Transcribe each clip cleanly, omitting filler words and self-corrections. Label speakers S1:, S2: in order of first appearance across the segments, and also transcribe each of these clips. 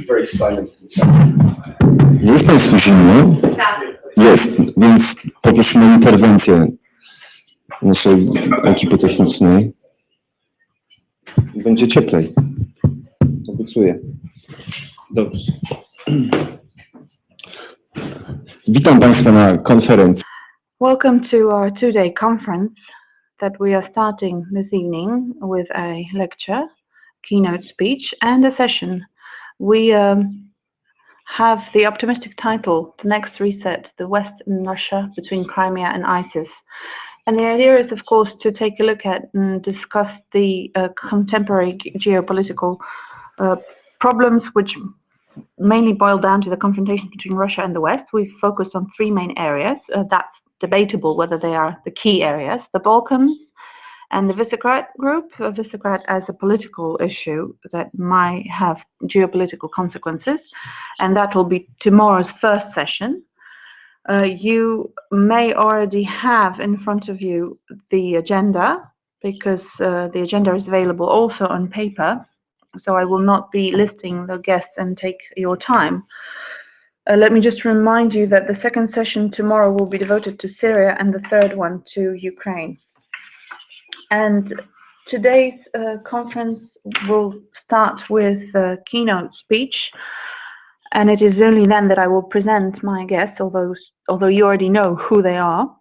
S1: Very silent. Jest Państwu zimno? Jest, więc poprosimy o interwencję naszej ekipy technicznej. Będzie cieplej. Obiecuję. Dobrze. Witam Państwa na konferencji.
S2: Welcome to our two-day conference that we are starting this evening with a lecture, keynote speech, and a session. We have the optimistic title, The Next Reset, the West and Russia between Crimea and ISIS. And the idea is, of course, to take a look at and discuss the contemporary geopolitical problems, which mainly boil down to the confrontation between Russia and the West. We've focused on three main areas. That's debatable whether they are the key areas: the Balkans and the Visegrad group. Visegrad as a political issue that might have geopolitical consequences, and that will be tomorrow's first session. You may already have in front of you the agenda, because the agenda is available also on paper, so I will not be listing the guests and take your time. Let me just remind you that the second session tomorrow will be devoted to Syria and the third one to Ukraine. And today's conference will start with a keynote speech, and it is only then that I will present my guests, although you already know who they are.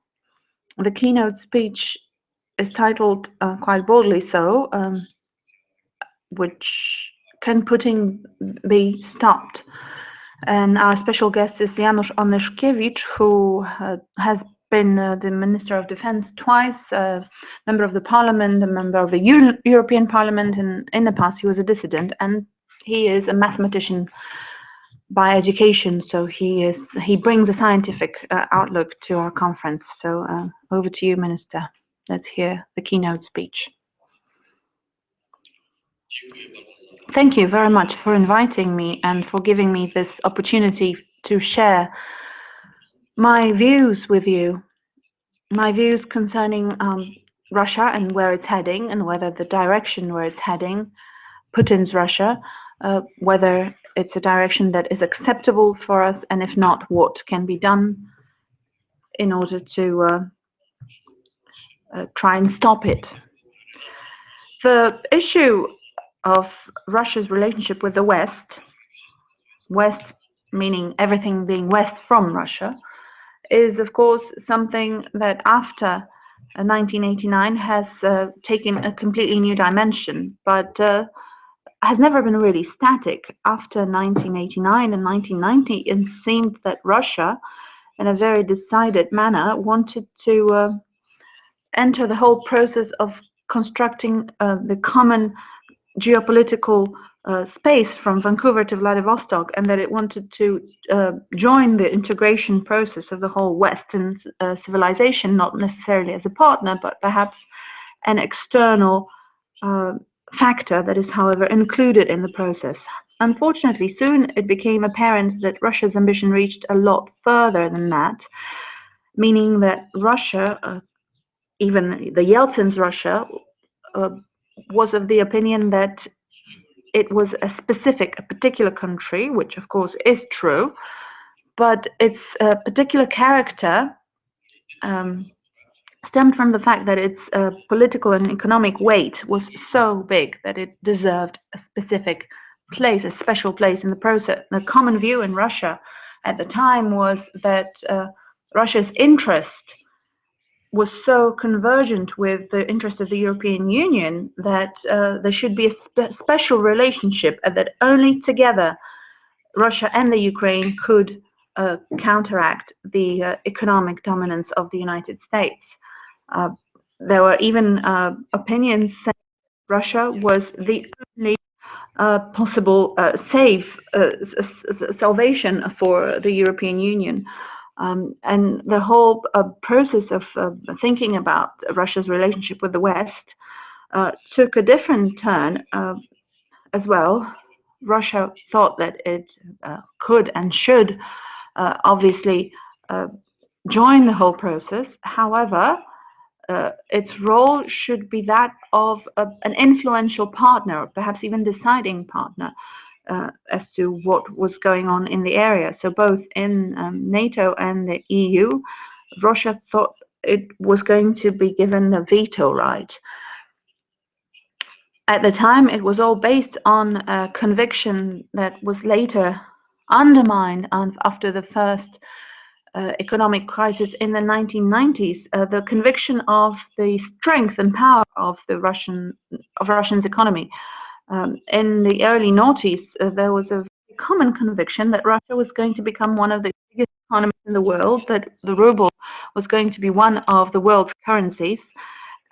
S2: The keynote speech is titled, quite boldly so, which can Putin be stopped? And our special guest is Janusz Onyszkiewicz, who has been the Minister of Defense twice, a member of the Parliament, a member of the European Parliament, and in the past he was a dissident, and he is a mathematician by education, so he brings a scientific outlook to our conference. So over to you, Minister. Let's hear the keynote speech. Thank you very much for inviting me and for giving me this opportunity to share my views with you, my views concerning Russia and where it's heading, and whether the direction where it's heading, Putin's Russia, whether it's a direction that is acceptable for us, and if not, what can be done in order to try and stop it. The issue of Russia's relationship with the West, West meaning everything being west from Russia, is of course something that after 1989 has taken a completely new dimension, but has never been really static. After 1989 and 1990, it seemed that Russia, in a very decided manner, wanted to enter the whole process of constructing the common geopolitical space from Vancouver to Vladivostok, and that it wanted to join the integration process of the whole Western civilization, not necessarily as a partner, but perhaps an external factor that is, however, included in the process. Unfortunately, soon it became apparent that Russia's ambition reached a lot further than that, meaning that Russia, even the Yeltsin's Russia, was of the opinion that it was a particular country, which of course is true, but its particular character stemmed from the fact that its political and economic weight was so big that it deserved a specific place, a special place in the process. The common view in Russia at the time was that Russia's interest was so convergent with the interest of the European Union that there should be a special relationship, and that only together Russia and the Ukraine could counteract the economic dominance of the United States. There were even opinions saying Russia was the only possible salvation for the European Union. And the whole process of thinking about Russia's relationship with the West took a different turn as well. Russia thought that it could and should obviously join the whole process. However, its role should be that of an influential partner, perhaps even deciding partner. as to what was going on in the area. So both in NATO and the EU, Russia thought it was going to be given a veto right. At the time, it was all based on a conviction that was later undermined after the first economic crisis in the 1990s, the conviction of the strength and power of Russia's economy. In the early noughties, there was a common conviction that Russia was going to become one of the biggest economies in the world, that the ruble was going to be one of the world's currencies,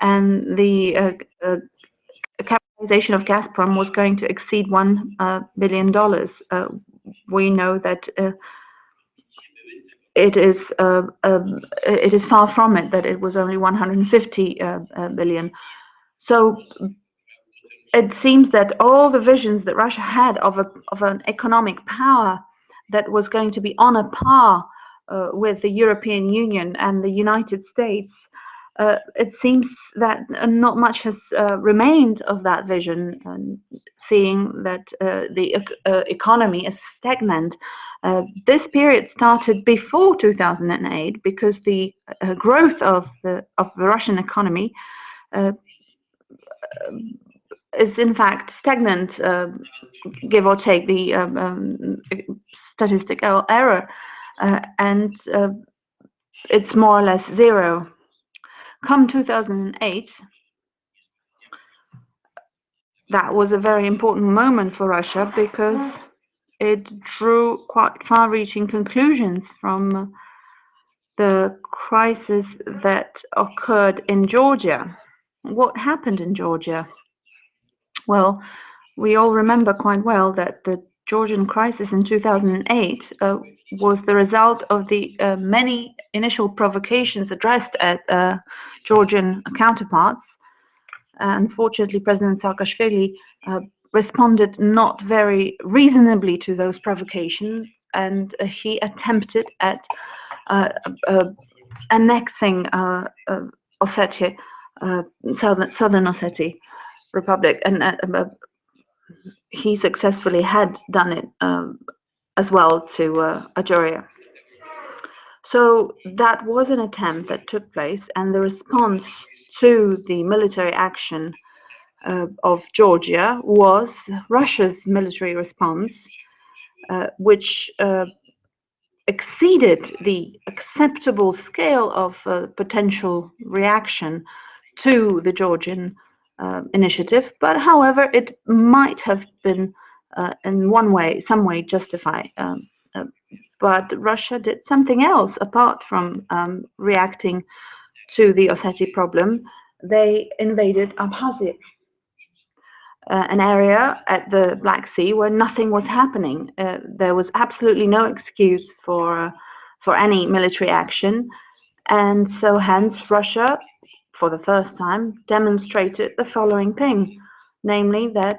S2: and the capitalization of Gazprom was going to exceed $1 billion. We know that it is far from it, that it was only 150 billion. So it seems that all the visions that Russia had of an economic power that was going to be on a par with the European Union and the United States, it seems that not much has remained of that vision, seeing that the economy is stagnant. This period started before 2008 because the growth of the Russian economy is in fact stagnant, give or take the statistical error, and it's more or less zero. Come 2008, that was a very important moment for Russia because it drew quite far-reaching conclusions from the crisis that occurred in Georgia. What happened in Georgia? Well, we all remember quite well that the Georgian crisis in 2008 was the result of the many initial provocations addressed at Georgian counterparts. Unfortunately, President Saakashvili responded not very reasonably to those provocations, and he attempted at annexing Ossetia, Southern Ossetia Republic, and he successfully had done it as well to Georgia. So that was an attempt that took place, and the response to the military action of Georgia was Russia's military response, which exceeded the acceptable scale of potential reaction to the Georgian initiative, but however, it might have been in some way justified. But Russia did something else apart from reacting to the Ossetia problem. They invaded Abkhazia, an area at the Black Sea where nothing was happening. There was absolutely no excuse for any military action, and so hence Russia, for the first time, demonstrated the following thing, namely that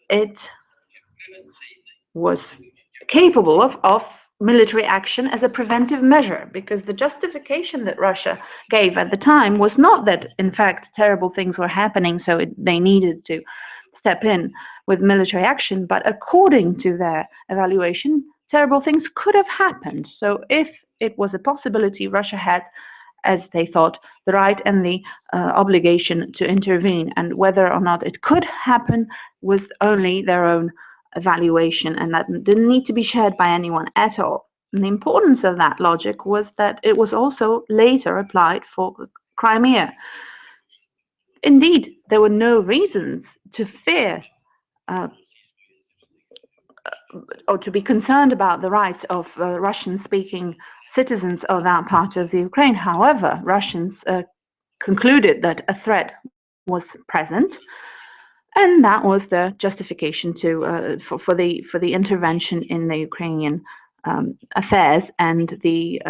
S2: it was capable of military action as a preventive measure, because the justification that Russia gave at the time was not that, in fact, terrible things were happening, so they needed to step in with military action, but according to their evaluation, terrible things could have happened. So if it was a possibility, Russia had, as they thought, the right and the obligation to intervene, and whether or not it could happen was only their own evaluation, and that didn't need to be shared by anyone at all. And the importance of that logic was that it was also later applied for Crimea. Indeed, there were no reasons to fear or to be concerned about the rights of Russian-speaking citizens of that part of the Ukraine. However, Russians concluded that a threat was present, and that was the justification for the intervention in the Ukrainian affairs and the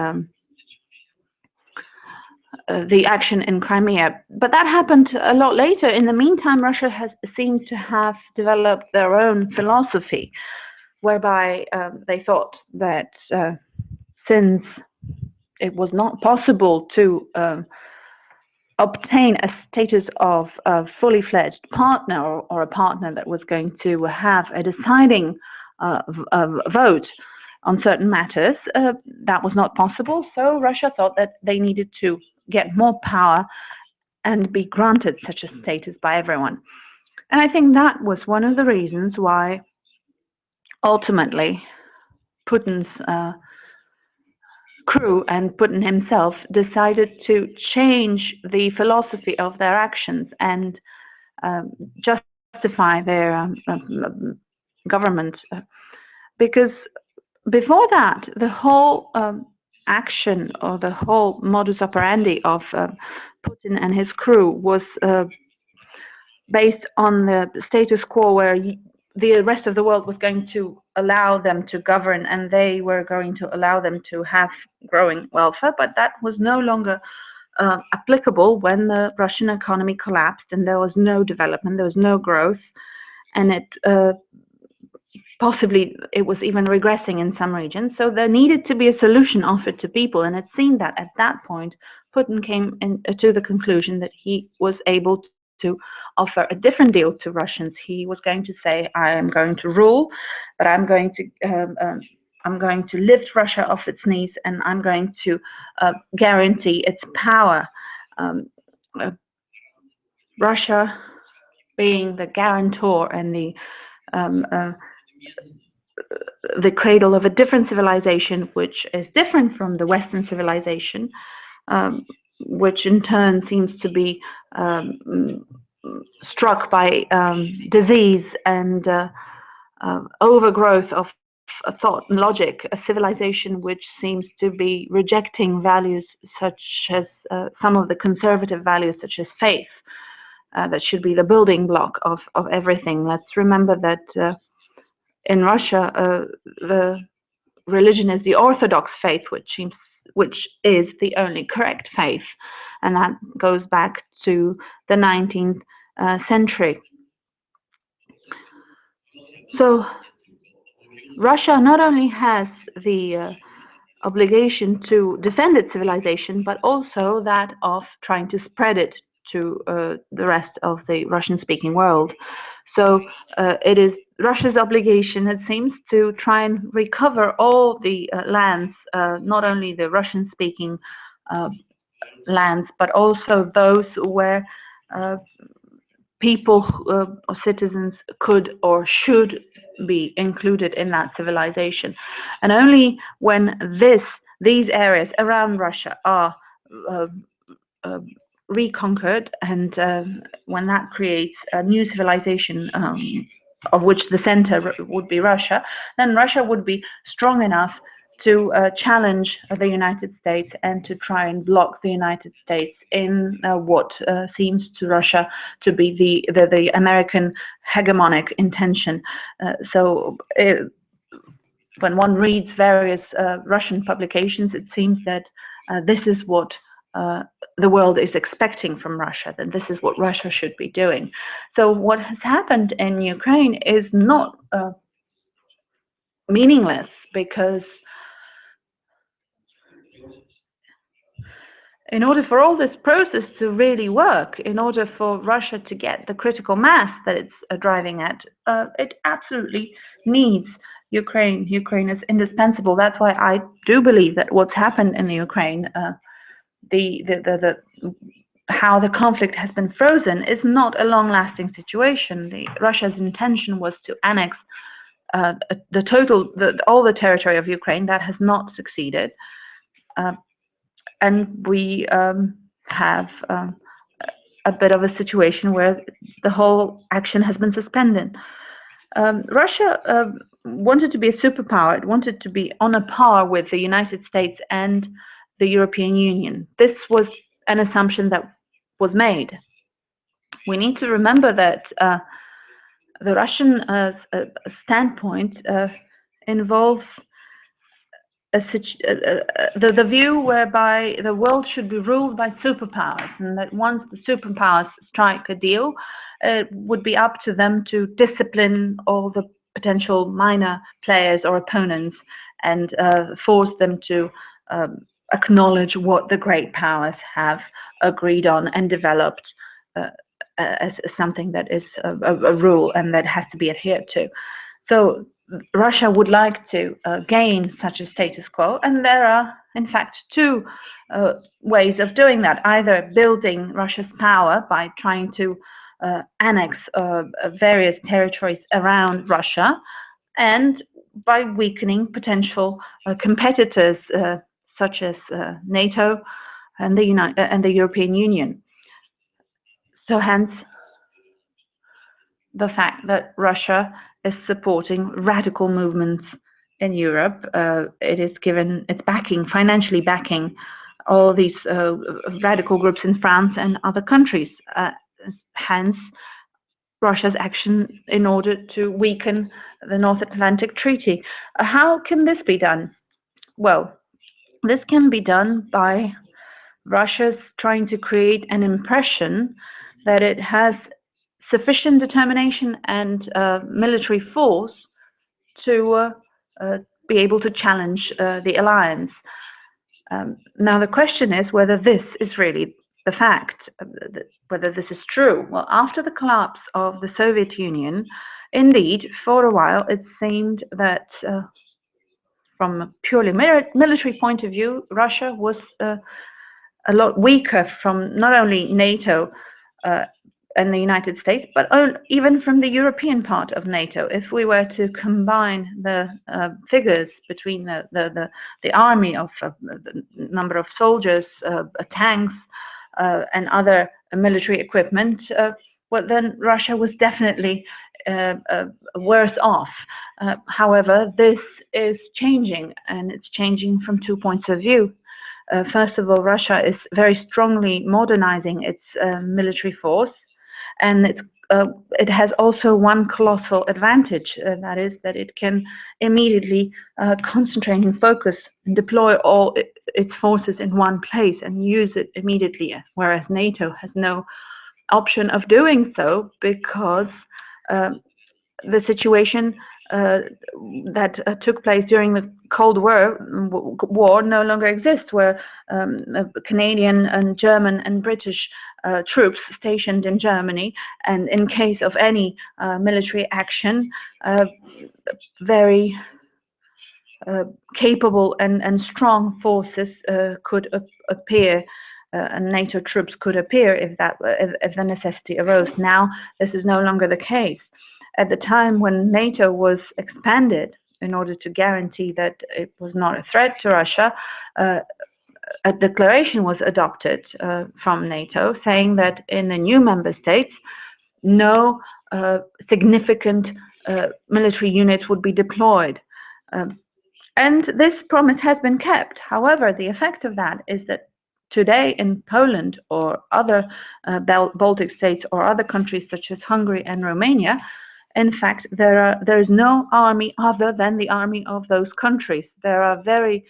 S2: action in Crimea. But that happened a lot later. In the meantime, Russia has seemed to have developed their own philosophy, whereby they thought that since it was not possible to obtain a status of a fully fledged partner, or a partner that was going to have a deciding vote on certain matters. That was not possible, so Russia thought that they needed to get more power and be granted such a status by everyone. And I think that was one of the reasons why ultimately Putin's crew and Putin himself decided to change the philosophy of their actions and justify their government. Because before that, the whole action or the whole modus operandi of Putin and his crew was based on the status quo, where the rest of the world was going to allow them to govern and they were going to allow them to have growing welfare. But that was no longer applicable when the Russian economy collapsed and there was no development, there was no growth, and possibly it was even regressing in some regions. So there needed to be a solution offered to people, and it seemed that at that point Putin came to the conclusion that he was able to offer a different deal to Russians. He was going to say, I am going to rule, but I'm going to lift Russia off its knees, and I'm going to guarantee its power. Russia being the guarantor and the cradle of a different civilization, which is different from the Western civilization, which in turn seems to be struck by disease and overgrowth of thought and logic, a civilization which seems to be rejecting values such as some of the conservative values such as faith, that should be the building block of everything. Let's remember that in Russia, the religion is the Orthodox faith, which is the only correct faith, and that goes back to the 19th century. So Russia not only has the obligation to defend its civilization, but also that of trying to spread it to the rest of the Russian-speaking world. So it is Russia's obligation, it seems, to try and recover all the lands, not only the Russian-speaking lands, but also those where people or citizens could or should be included in that civilization. And only when these areas around Russia are reconquered, and when that creates a new civilization of which the center would be Russia, then Russia would be strong enough to challenge the United States and to try and block the United States in what seems to Russia to be the American hegemonic intention. So when one reads various Russian publications, it seems that this is what the world is expecting from Russia, that this is what Russia should be doing. So what has happened in Ukraine is not meaningless, because in order for all this process to really work, in order for Russia to get the critical mass that it's driving at, it absolutely needs Ukraine. Ukraine is indispensable. That's why I do believe that what's happened in the Ukraine, how the conflict has been frozen, is not a long-lasting situation. Russia's intention was to annex all the territory of Ukraine. That has not succeeded. And we have a bit of a situation where the whole action has been suspended. Russia wanted to be a superpower. It wanted to be on a par with the United States and the European Union. This was an assumption that was made. We need to remember that the Russian standpoint involves the view whereby the world should be ruled by superpowers, and that once the superpowers strike a deal, it would be up to them to discipline all the potential minor players or opponents and force them to acknowledge what the great powers have agreed on and developed as something that is a rule and that has to be adhered to. So Russia would like to gain such a status quo, and there are, in fact, two ways of doing that: either building Russia's power by trying to annex various territories around Russia, and by weakening potential competitors such as NATO and the European Union. So hence the fact that Russia is supporting radical movements in Europe. It's financially backing all these radical groups in France and other countries. Hence, Russia's action in order to weaken the North Atlantic Treaty. How can this be done? Well, this can be done by Russia's trying to create an impression that it has sufficient determination and military force to be able to challenge the alliance. Now the question is whether this is really the fact, whether this is true. Well, after the collapse of the Soviet Union, indeed, for a while it seemed that from a purely military point of view, Russia was a lot weaker from not only NATO and the United States, but even from the European part of NATO. If we were to combine the figures between the army of the number of soldiers, tanks, and other military equipment, well, then Russia was definitely worse off. However, this is changing, and it's changing from 2 points of view. First of all, Russia is very strongly modernizing its military force, and it has also one colossal advantage, that is that it can immediately concentrate and focus and deploy all its forces in one place and use it immediately, whereas NATO has no option of doing so, because the situation that took place during the Cold War no longer exists, where Canadian and German and British troops stationed in Germany, and in case of any military action, very capable and strong forces could appear, and NATO troops could appear if the necessity arose. Now this is no longer the case. At the time when NATO was expanded, in order to guarantee that it was not a threat to Russia, a declaration was adopted from NATO saying that in the new member states, no significant military units would be deployed. And this promise has been kept. However, the effect of that is that today in Poland or other Baltic states or other countries such as Hungary and Romania, in fact, there is no army other than the army of those countries. There are very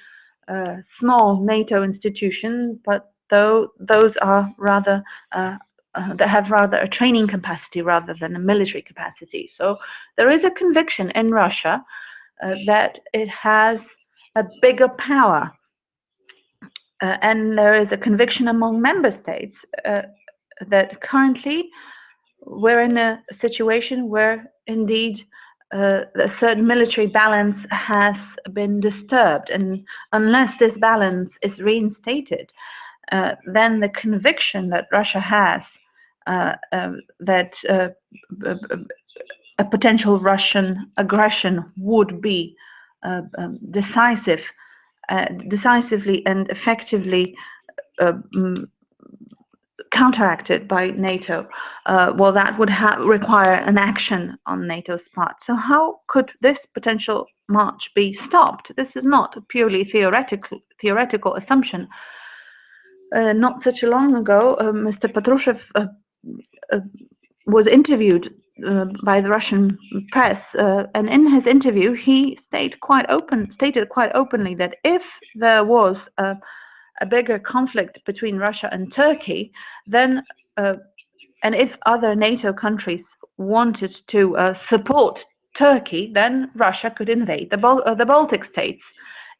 S2: small NATO institutions, but those are rather that have rather a training capacity rather than a military capacity. So there is a conviction in Russia that it has a bigger power, and there is a conviction among member states that currently we're in a situation where indeed a certain military balance has been disturbed, and unless this balance is reinstated, then the conviction that Russia has that a potential Russian aggression would be decisively and effectively counteracted by NATO, well, that would require an action on NATO's part. So how could this potential march be stopped? This is not a purely theoretical assumption. Not such a long ago, Mr. Patrushev was interviewed by the Russian press, and in his interview he stated quite openly that if there was a bigger conflict between Russia and Turkey, then and if other NATO countries wanted to support Turkey, then Russia could invade the Baltic states.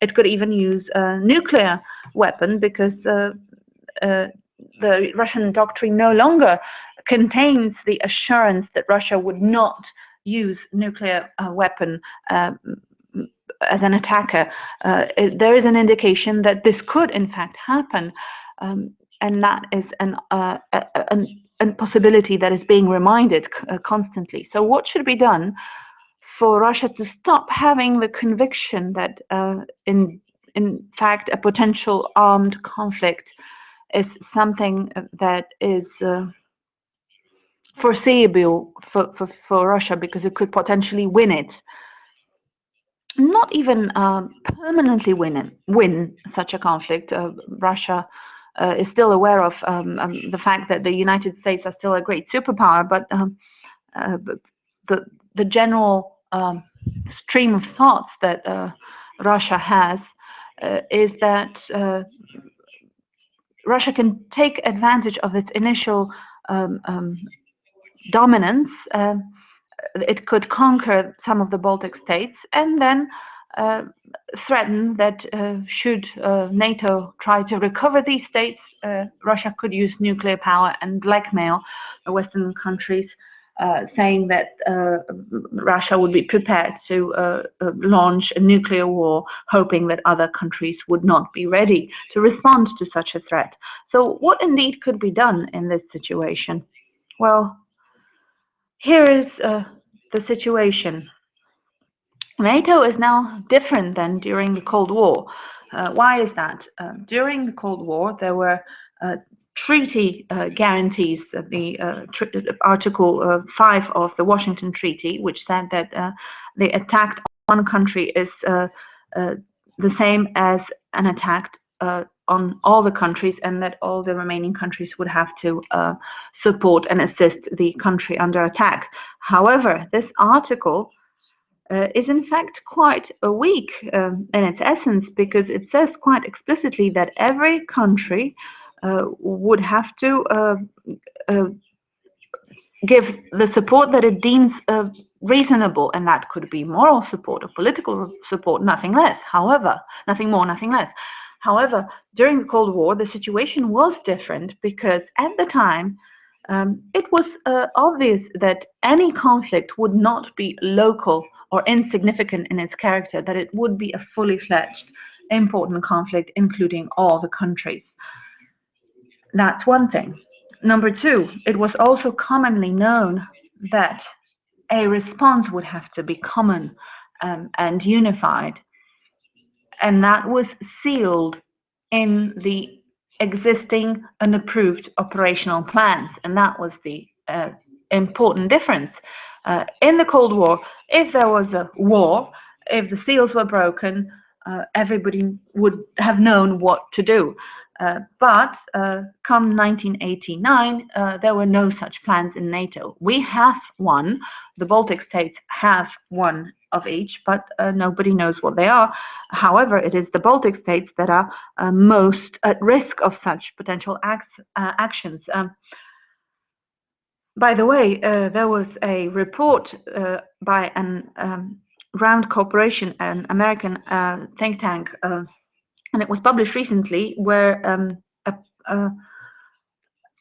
S2: It could even use a nuclear weapon, because the Russian doctrine no longer contains the assurance that Russia would not use nuclear weapon as an attacker. There is an indication that this could in fact happen, and that is a possibility that is being reminded constantly. So what should be done for Russia to stop having the conviction that in fact a potential armed conflict is something that is foreseeable for Russia, because it could potentially win it? Not even permanently win such a conflict. Russia is still aware of the fact that the United States are still a great superpower, but the general stream of thoughts that Russia has is that Russia can take advantage of its initial dominance. It could conquer some of the Baltic states and then threaten that should NATO try to recover these states, Russia could use nuclear power and blackmail Western countries, saying that Russia would be prepared to launch a nuclear war, hoping that other countries would not be ready to respond to such a threat. So what indeed could be done in this situation? Well, here is the situation. NATO is now different than during the Cold War. Why is that? During the Cold War, there were treaty guarantees. The Article 5 of the Washington Treaty, which said that the attack on one country is the same as an attack on all the countries, and that all the remaining countries would have to support and assist the country under attack. However, this article is in fact quite weak in its essence, because it says quite explicitly that every country would have to give the support that it deems reasonable, and that could be moral support or political support, nothing less. However, nothing more, nothing less. However, during the Cold War, the situation was different, because at the time it was obvious that any conflict would not be local or insignificant in its character, that it would be a fully fledged, important conflict, including all the countries. That's one thing. Number two, it was also commonly known that a response would have to be common and unified, and that was sealed in the existing and approved operational plans, and that was the important difference. In the Cold War, if there was a war, if the seals were broken, everybody would have known what to do. But come 1989, there were no such plans in NATO. We have one, the Baltic states have one of each, but nobody knows what they are. However, it is the Baltic states that are most at risk of such potential actions. By the way, there was a report by an Round Corporation, an American think tank, and it was published recently, where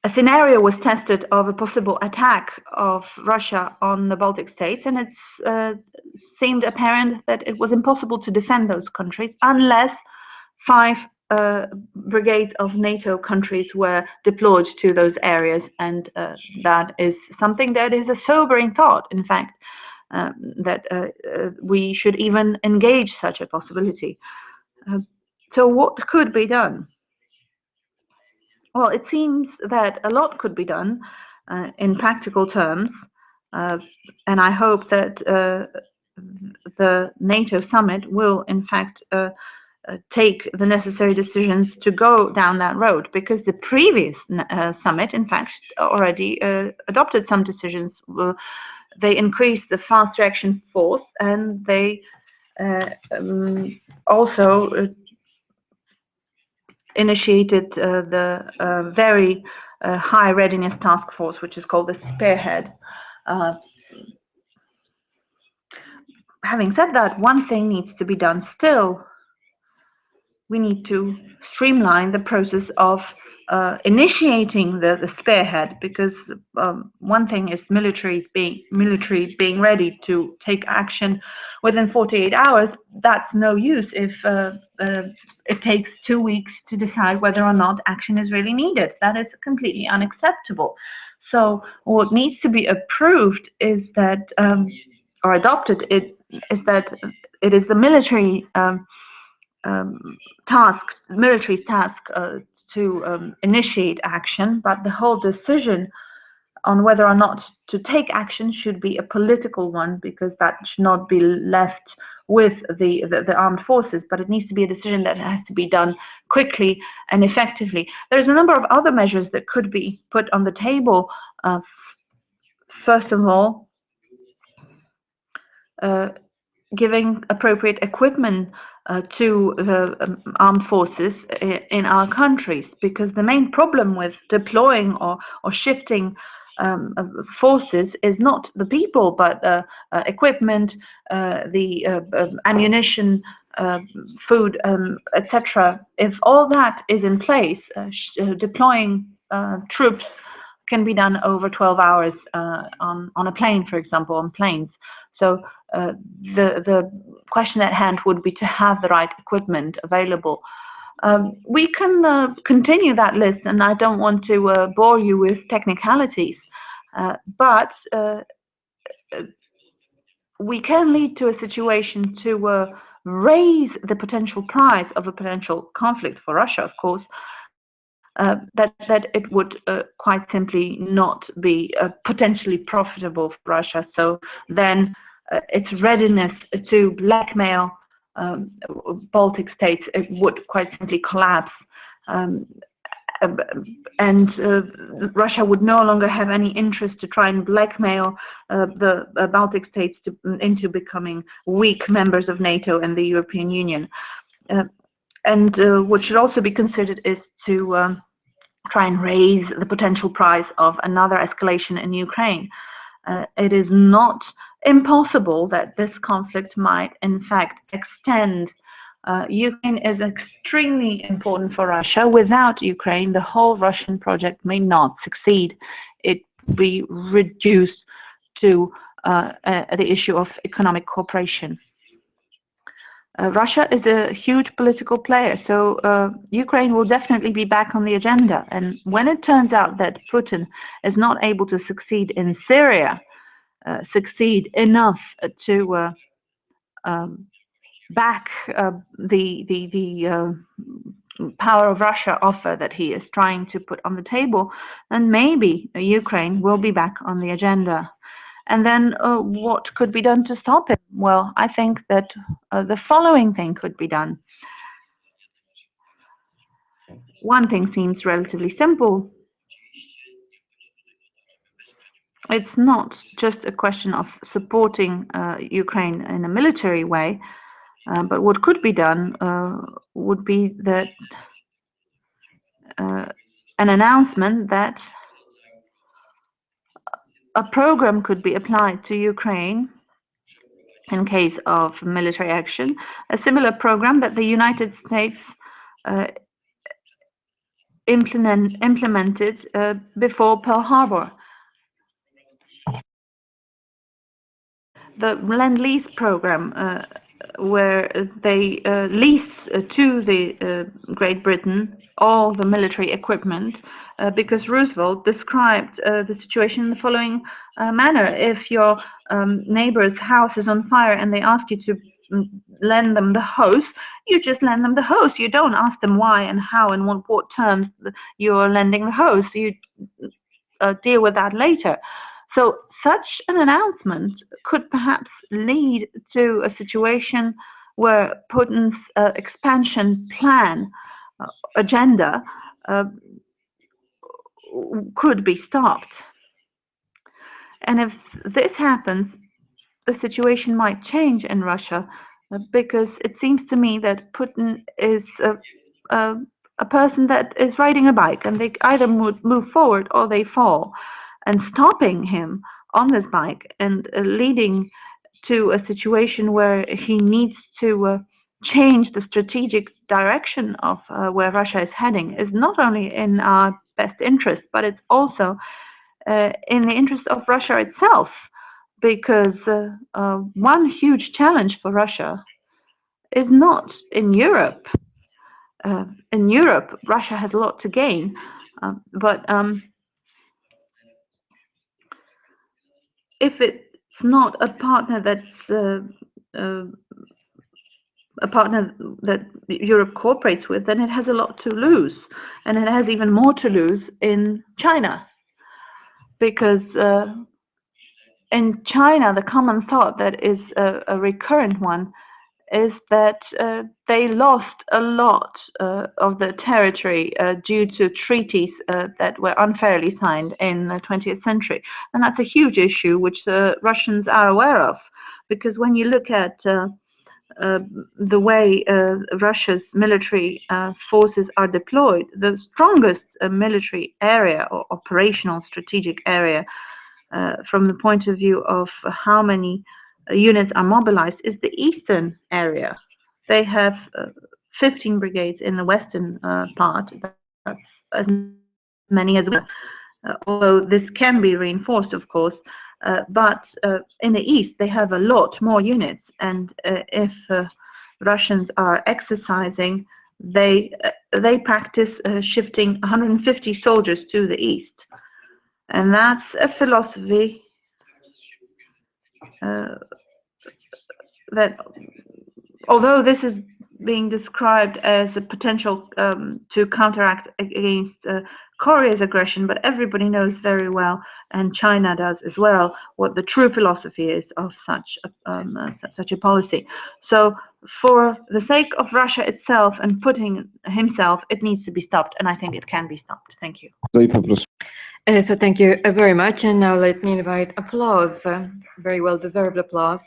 S2: a scenario was tested of a possible attack of Russia on the Baltic states, and it seemed apparent that it was impossible to defend those countries unless 5 brigades of NATO countries were deployed to those areas, and that is something that is a sobering thought, in fact, that we should even engage such a possibility. So what could be done? Well, it seems that a lot could be done in practical terms, and I hope that the NATO summit will, in fact, take the necessary decisions to go down that road, because the previous summit, in fact, already adopted some decisions. They increased the fast reaction force, and they also initiated the very high readiness task force, which is called the Spearhead. Having said that, one thing needs to be done still. We need to streamline the process of initiating the spearhead, because one thing is military being ready to take action within 48 hours. That's no use if it takes 2 weeks to decide whether or not action is really needed. That is completely unacceptable. So what needs to be approved is that, or adopted, is that it is the military's task to initiate action, but the whole decision on whether or not to take action should be a political one, because that should not be left with the armed forces, but it needs to be a decision that has to be done quickly and effectively. There's a number of other measures that could be put on the table. First of all, giving appropriate equipment to the armed forces in our countries, because the main problem with deploying or shifting forces is not the people, but equipment, the ammunition, food, etc. If all that is in place, deploying troops can be done over 12 hours on a plane, for example, on planes. So the question at hand would be to have the right equipment available. We can continue that list, and I don't want to bore you with technicalities, but we can lead to a situation to raise the potential price of a potential conflict for Russia, of course, that it would quite simply not be potentially profitable for Russia. So then its readiness to blackmail Baltic states, it would quite simply collapse. And Russia would no longer have any interest to try and blackmail the Baltic states into becoming weak members of NATO and the European Union. And what should also be considered is to try and raise the potential price of another escalation in Ukraine. It is not impossible that this conflict might, in fact, extend. Ukraine is extremely important for Russia. Without Ukraine, the whole Russian project may not succeed. It will be reduced to the issue of economic cooperation. Russia is a huge political player, so Ukraine will definitely be back on the agenda. And when it turns out that Putin is not able to succeed in Syria, succeed enough to back the power of Russia offer that he is trying to put on the table, then maybe Ukraine will be back on the agenda. And then what could be done to stop it? Well, I think that the following thing could be done. One thing seems relatively simple. It's not just a question of supporting Ukraine in a military way, but what could be done would be that an announcement that a program could be applied to Ukraine in case of military action, a similar program that the United States implemented before Pearl Harbor. The Lend-Lease program, where they lease to the Great Britain all the military equipment, because Roosevelt described the situation in the following manner. If your neighbor's house is on fire and they ask you to lend them the hose, you just lend them the hose. You don't ask them why and how and what terms you're lending the hose. You deal with that later. So such an announcement could perhaps lead to a situation where Putin's expansion plan agenda could be stopped. And if this happens, the situation might change in Russia, because it seems to me that Putin is a person that is riding a bike, and they either move forward or they fall. And stopping him on this bike and leading to a situation where he needs to change the strategic direction of where Russia is heading is not only in our best interest, but it's also in the interest of Russia itself, because one huge challenge for Russia is not in Europe. In Europe, Russia has a lot to gain, but if it's not a partner that Europe cooperates with, then it has a lot to lose, and it has even more to lose in China, because in China, the common thought that is a recurrent one is that they lost a lot of the territory due to treaties that were unfairly signed in the 20th century. And that's a huge issue which the Russians are aware of, because when you look at the way Russia's military forces are deployed, the strongest military area or operational strategic area from the point of view of how many units are mobilized is the eastern area. They have 15 brigades in the western part. That's as many as well. Although this can be reinforced, of course, but in the east they have a lot more units, and if Russians are exercising, they practice shifting 150 soldiers to the east, and that's a philosophy that, although this is being described as a potential to counteract against Korea's aggression, but everybody knows very well, and China does as well, what the true philosophy is of such a policy. So for the sake of Russia itself and Putin himself, it needs to be stopped, and I think it can be stopped. Thank you.
S3: So thank you very much, and now let me invite applause, very well deserved applause.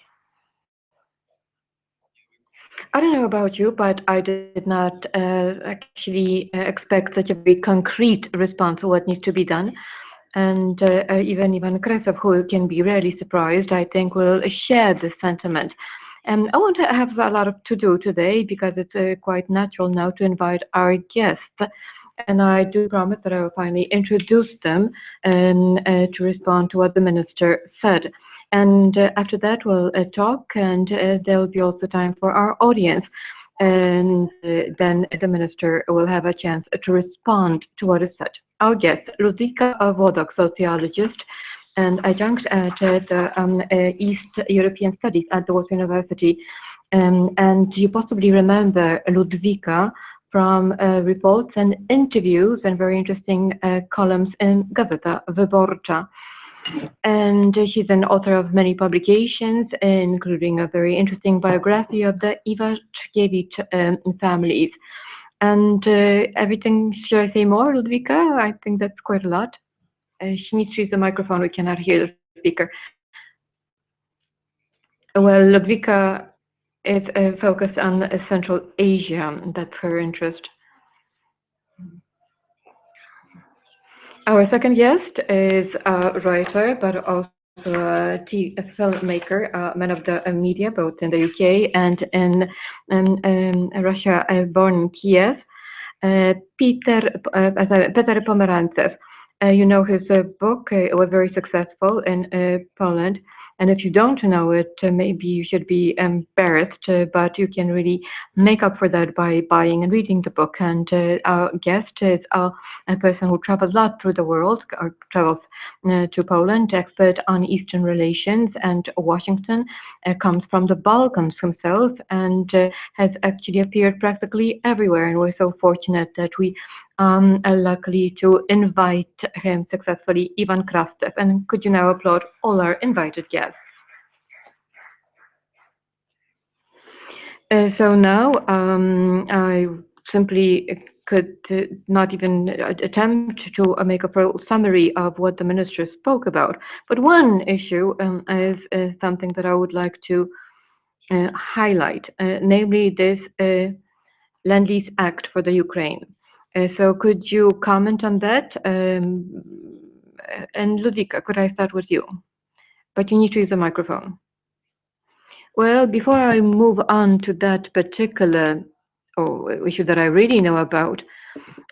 S3: I don't know about you, but I did not actually expect such a very concrete response to what needs to be done. And even Krastev, who can be rarely surprised, I think will share this sentiment. And I want to have a lot to do today, because it's quite natural now to invite our guests. And I do promise that I will finally introduce them to respond to what the minister said. And after that, we'll talk, and there will be also time for our audience. And then the minister will have a chance to respond to what is said. Our guest, Ludwika Włodek, sociologist and adjunct at the East European Studies at the Warsaw University. And you possibly remember Ludwika from reports and interviews and very interesting columns in Gazeta Wyborcza. And she's an author of many publications, including a very interesting biography of the Onyszkiewicz families. And everything, should I say more, Ludwika? I think that's quite a lot. She needs to use the microphone. We cannot hear the speaker. Well, Ludwika is focused on Central Asia. That's her interest. Our second guest is a writer, but also a filmmaker, a man of the media, both in the UK and in Russia, born in Kiev, Peter Pomerantsev. You know his book was very successful in Poland. And if you don't know it, maybe you should be embarrassed, but you can really make up for that by buying and reading the book. And our guest is a person who travels a lot through the world, or travels to Poland, expert on Eastern relations, and Washington, comes from the Balkans himself, and has actually appeared practically everywhere. And we're so fortunate that we are lucky to invite him successfully, Ivan Krastev. And could you now applaud all our invited guests? So now I simply could not even attempt to make a full summary of what the minister spoke about. But one issue is something that I would like to highlight, namely this Lend-Lease Act for the Ukraine. So could you comment on that? And Ludwika, could I start with you? But you need to use the microphone. Well, before I move on to that particular issue that I really know about,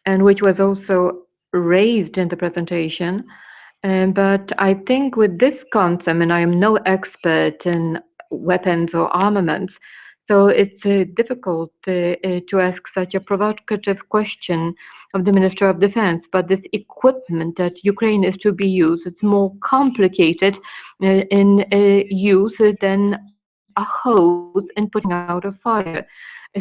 S3: and which was also raised in the presentation, but I think with this concept, and I am no expert in weapons or armaments, so it's difficult to ask such a provocative question of the Minister of Defense. But this equipment that Ukraine is to be used, it's more complicated in use than a hose in putting out a fire.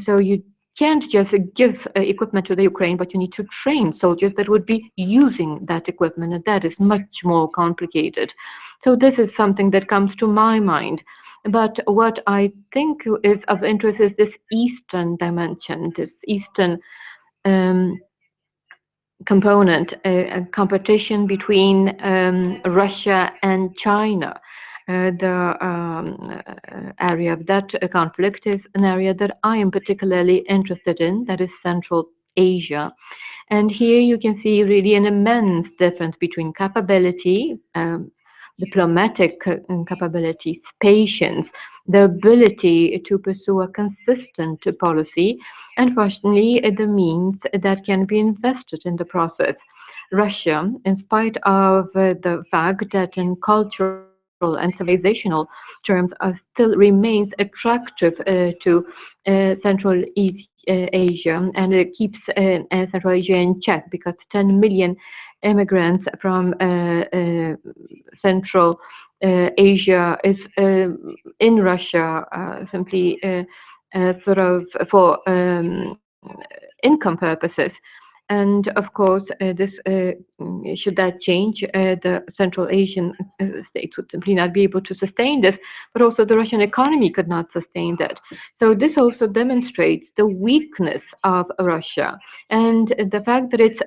S3: So you can't just give equipment to the Ukraine, but you need to train soldiers that would be using that equipment, and that is much more complicated. So this is something that comes to my mind. But what I think is of interest is this Eastern dimension, this Eastern component, a competition between Russia and China. The area of that conflict is an area that I am particularly interested in, that is Central Asia. And here you can see really an immense difference between capability, diplomatic capability, patience, the ability to pursue a consistent policy, and finally the means that can be invested in the process. Russia, in spite of the fact that in cultural and civilizational terms still remains attractive to Central East Asia, and it keeps Central Asia in check, because 10 million immigrants from Central Asia is in Russia simply sort of for income purposes. And of course, this should that change, the Central Asian states would simply not be able to sustain this, but also the Russian economy could not sustain that. So this also demonstrates the weakness of Russia and the fact that it's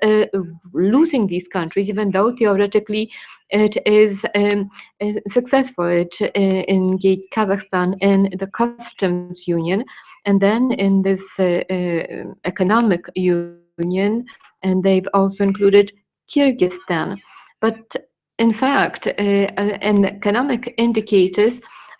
S3: losing these countries, even though theoretically it is successful. It engaged Kazakhstan in the customs union, and then in this economic union, and they've also included Kyrgyzstan. But in fact, and economic indicators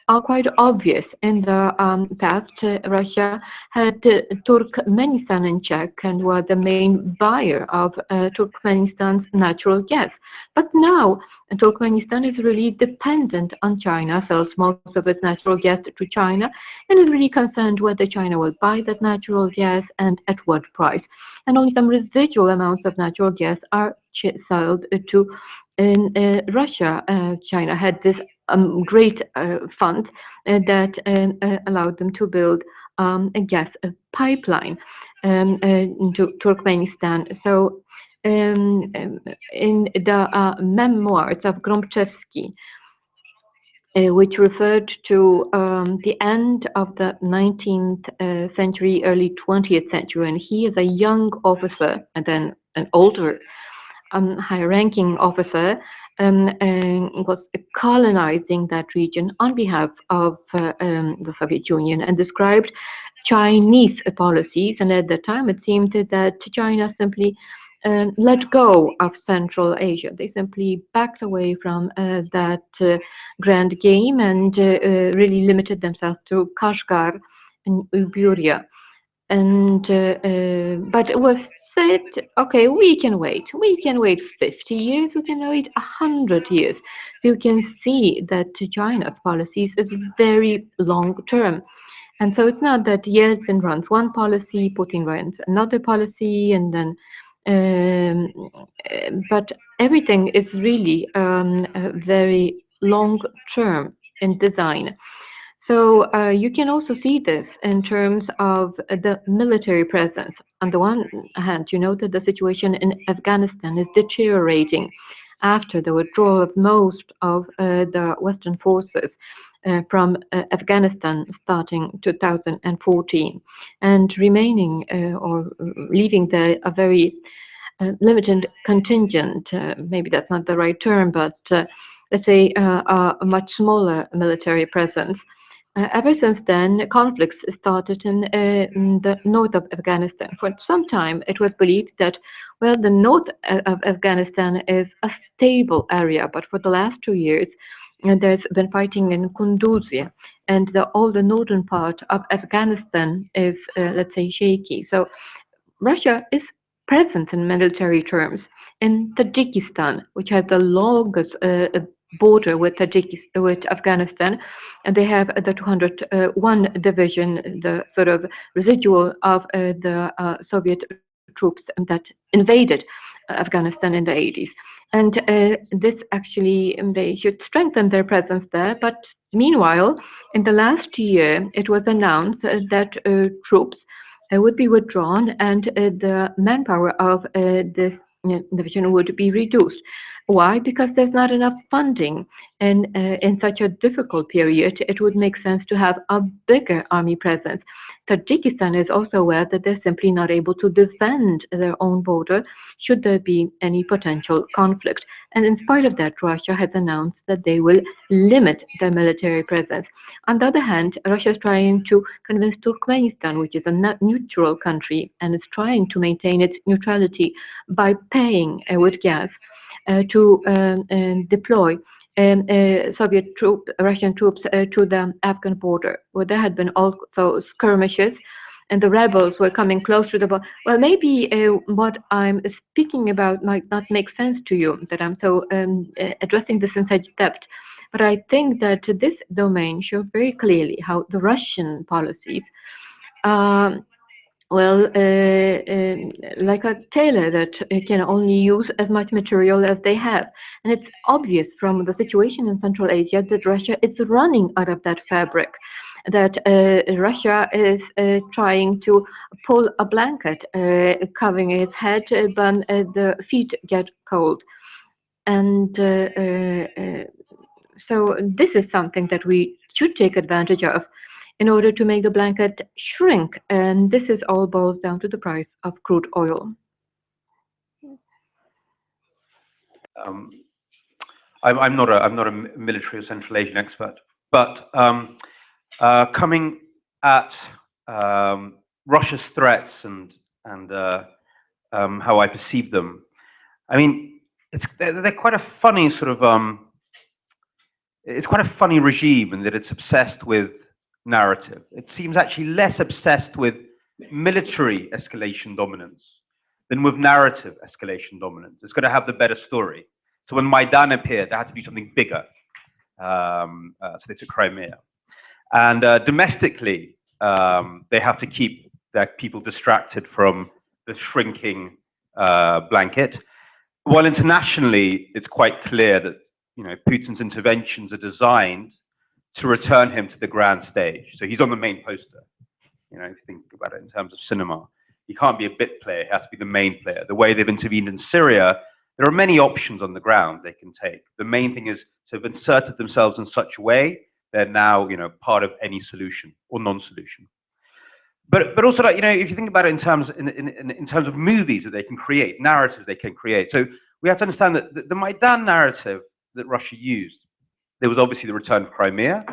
S3: are quite obvious. In the past, Russia had Turkmenistan in check and was the main buyer of Turkmenistan's natural gas. But now, Turkmenistan is really dependent on China, sells most of its natural gas to China, and is really concerned whether China will buy that natural gas and at what price. And only some residual amounts of natural gas are sold to Russia. China had this great fund that allowed them to build a gas pipeline into Turkmenistan. So in the memoirs of Gromchevsky, which referred to the end of the 19th century, early 20th century, and he is a young officer and then an older high-ranking officer, was colonizing that region on behalf of the Soviet Union, and described Chinese policies. And at the time, it seemed that China simply let go of Central Asia. They simply backed away from that grand game and really limited themselves to Kashgar and Uyghur. And but it was said, okay, we can wait 50 years, we can wait 100 years. You can see that China's policies is very long term. And so it's not that Yeltsin runs one policy, Putin runs another policy, and then but everything is really very long term in design. So you can also see this in terms of the military presence. On the one hand, you know that the situation in Afghanistan is deteriorating after the withdrawal of most of the Western forces from Afghanistan starting 2014, and remaining or leaving there a very limited contingent, maybe that's not the right term, but let's say a much smaller military presence. Ever since then, conflicts started in the north of Afghanistan. For some time, it was believed that, well, the north of Afghanistan is a stable area, but for the last 2 years, there's been fighting in Kunduz, and all the northern part of Afghanistan is, let's say, shaky. So Russia is present in military terms in Tajikistan, which has the longest border with Afghanistan, and they have the 201 division, the sort of residual of the Soviet troops that invaded Afghanistan in the 80s. And this actually, they should strengthen their presence there. But meanwhile, in the last year, it was announced that troops would be withdrawn and the manpower of this division would be reduced. Why? Because there's not enough funding, and in such a difficult period, it would make sense to have a bigger army presence. Tajikistan is also aware that they're simply not able to defend their own border should there be any potential conflict. And in spite of that, Russia has announced that they will limit their military presence. On the other hand, Russia is trying to convince Turkmenistan, which is a neutral country, and is trying to maintain its neutrality by paying with gas to deploy Russian troops to the Afghan border, where there had been also skirmishes, and the rebels were coming close to the border. Well, maybe what I'm speaking about might not make sense to you, that I'm so addressing this in such depth, but I think that this domain shows very clearly how the Russian policies like a tailor that can only use as much material as they have. And it's obvious from the situation in Central Asia that Russia is running out of that fabric, that Russia is trying to pull a blanket covering its head, but the feet get cold. And so this is something that we should take advantage of in order to make the blanket shrink, and this is all boils down to the price of crude oil.
S4: I'm not a military or Central Asian expert, but coming at Russia's threats and how I perceive them, I mean, they're quite a funny sort of it's quite a funny regime in that it's obsessed with narrative. It seems actually less obsessed with military escalation dominance than with narrative escalation dominance. It's got to have the better story. So when Maidan appeared, there had to be something bigger. So they took Crimea. And domestically, they have to keep their people distracted from the shrinking blanket. While internationally, it's quite clear that Putin's interventions are designed to return him to the grand stage. So he's on the main poster. If you think about it in terms of cinema, he can't be a bit player, he has to be the main player. The way they've intervened in Syria, there are many options on the ground they can take. The main thing is to have inserted themselves in such a way they're now, part of any solution or non-solution. But also, if you think about it in terms of movies that they can create, narratives they can create. So we have to understand that the Maidan narrative that Russia used, there was obviously the return of Crimea,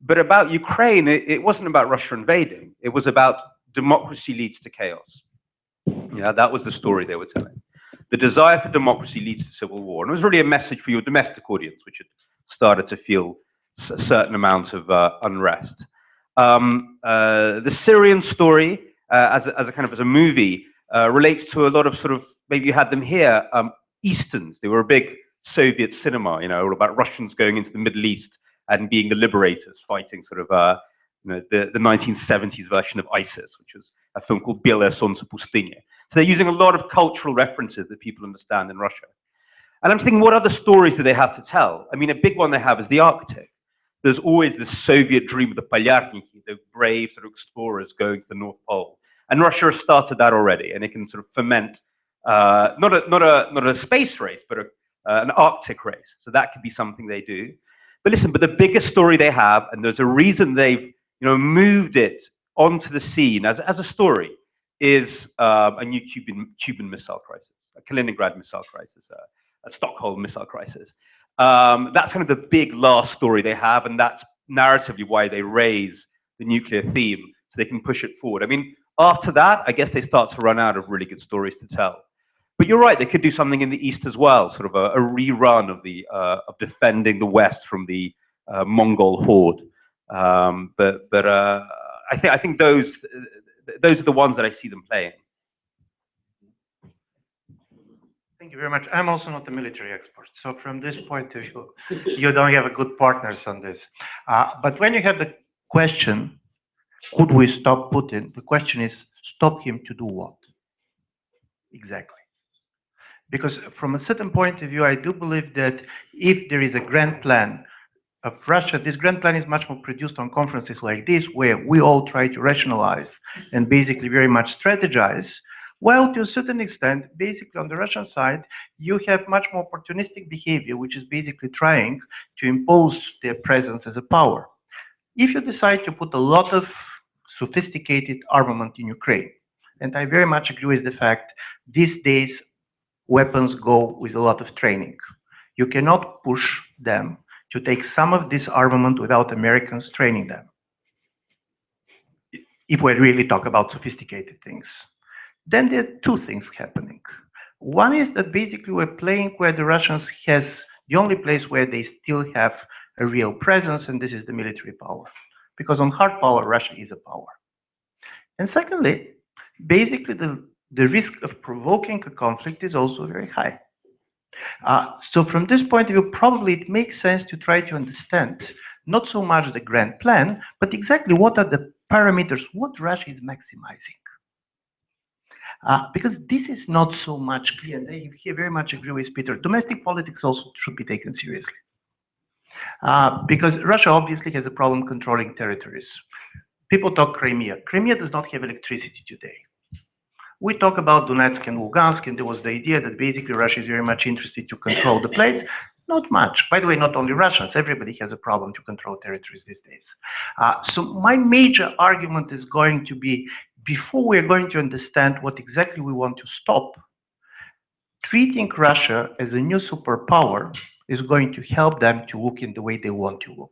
S4: but about Ukraine, it wasn't about Russia invading. It was about democracy leads to chaos. That was the story they were telling. The desire for democracy leads to civil war. And it was really a message for your domestic audience, which had started to feel a certain amount of unrest. The Syrian story, as a movie, relates to a lot of sort of, maybe you had them here, Easterns. They were a big Soviet cinema, all about Russians going into the Middle East and being the liberators, fighting sort of, the 1970s version of ISIS, which was a film called Белое солнце пустыни. So they're using a lot of cultural references that people understand in Russia. And I'm thinking, what other stories do they have to tell? I mean, a big one they have is the Arctic. There's always this Soviet dream of the Polyarniki, the brave sort of explorers going to the North Pole. And Russia has started that already, and it can sort of foment not a space race, but an Arctic race. So that could be something they do. But listen, but the biggest story they have, and there's a reason they've moved it onto the scene as a story, is a new Cuban Missile Crisis, a Kaliningrad Missile Crisis, a Stockholm Missile Crisis. That's kind of the big last story they have, and that's narratively why they raise the nuclear theme, so they can push it forward. I mean, after that, I guess they start to run out of really good stories to tell. But you're right, they could do something in the East as well, sort of a rerun of defending the West from the Mongol horde. I think those are the ones that I see them playing.
S5: Thank you very much. I'm also not a military expert, so from this point of view, you don't have a good partners on this. But when you have the question, could we stop Putin? The question is, stop him to do what? Exactly. Because from a certain point of view, I do believe that if there is a grand plan of Russia, this grand plan is much more produced on conferences like this, where we all try to rationalize and basically very much strategize. While to a certain extent, basically on the Russian side, you have much more opportunistic behavior, which is basically trying to impose their presence as a power. If you decide to put a lot of sophisticated armament in Ukraine, and I very much agree with the fact these days weapons go with a lot of training. You cannot push them to take some of this armament without Americans training them, if we really talk about sophisticated things. Then there are two things happening. One is that basically we're playing where the Russians has the only place where they still have a real presence, and this is the military power. Because on hard power, Russia is a power. And secondly, basically the risk of provoking a conflict is also very high. So from this point of view, probably it makes sense to try to understand not so much the grand plan, but exactly what are the parameters, what Russia is maximizing. Because this is not so much clear, and I here very much agree with Peter. Domestic politics also should be taken seriously. Because Russia obviously has a problem controlling territories. People talk Crimea. Crimea does not have electricity today. We talk about Donetsk and Lugansk, and there was the idea that basically Russia is very much interested to control the place. Not much. By the way, not only Russians, everybody has a problem to control territories these days. So my major argument is going to be, before we're going to understand what exactly we want to stop, treating Russia as a new superpower is going to help them to look in the way they want to look.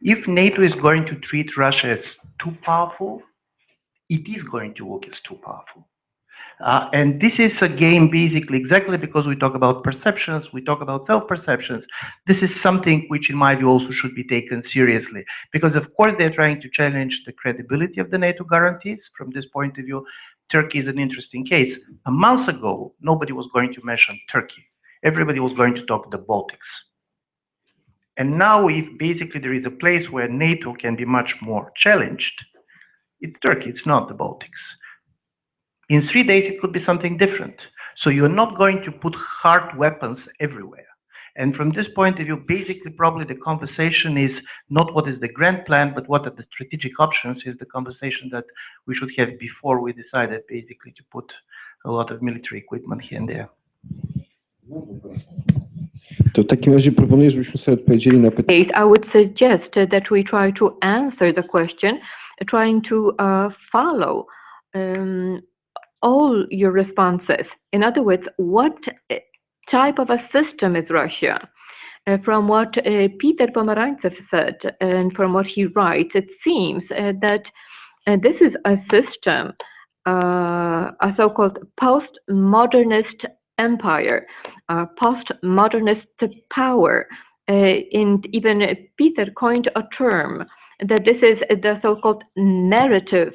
S5: If NATO is going to treat Russia as too powerful, it is going to look as too powerful. And this is a game basically exactly because we talk about perceptions, we talk about self-perceptions. This is something which in my view also should be taken seriously. Because of course they're trying to challenge the credibility of the NATO guarantees. From this point of view, Turkey is an interesting case. A month ago, nobody was going to mention Turkey. Everybody was going to talk the Baltics. And now if basically there is a place where NATO can be much more challenged, it's Turkey, it's not the Baltics. In 3 days, it could be something different. So you're not going to put hard weapons everywhere. And from this point of view, basically, probably the conversation is not what is the grand plan, but what are the strategic options is the conversation that we should have before we decided basically to put a lot of military equipment here and there.
S1: To w takim razie proponuję, żebyśmy sobie odpowiedzieli na pytanie.
S3: I would suggest that we try to answer the question, trying to follow all your responses. In other words, what type of a system is Russia? From what Peter Pomerantsev said and from what he writes, it seems that this is a system, a so-called post-modernist empire, post-modernist power. And even Peter coined a term that this is the so-called narrative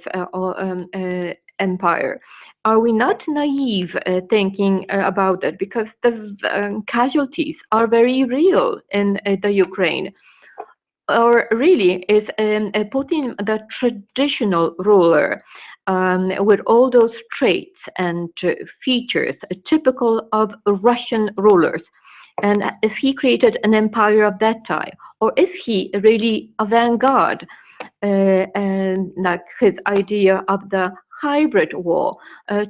S3: empire. Are we not naive thinking about that? Because the casualties are very real in the Ukraine. Or really, is Putin the traditional ruler with all those traits and features typical of Russian rulers? And if he created an empire of that type, or is he really avant-garde, and like his idea of the hybrid war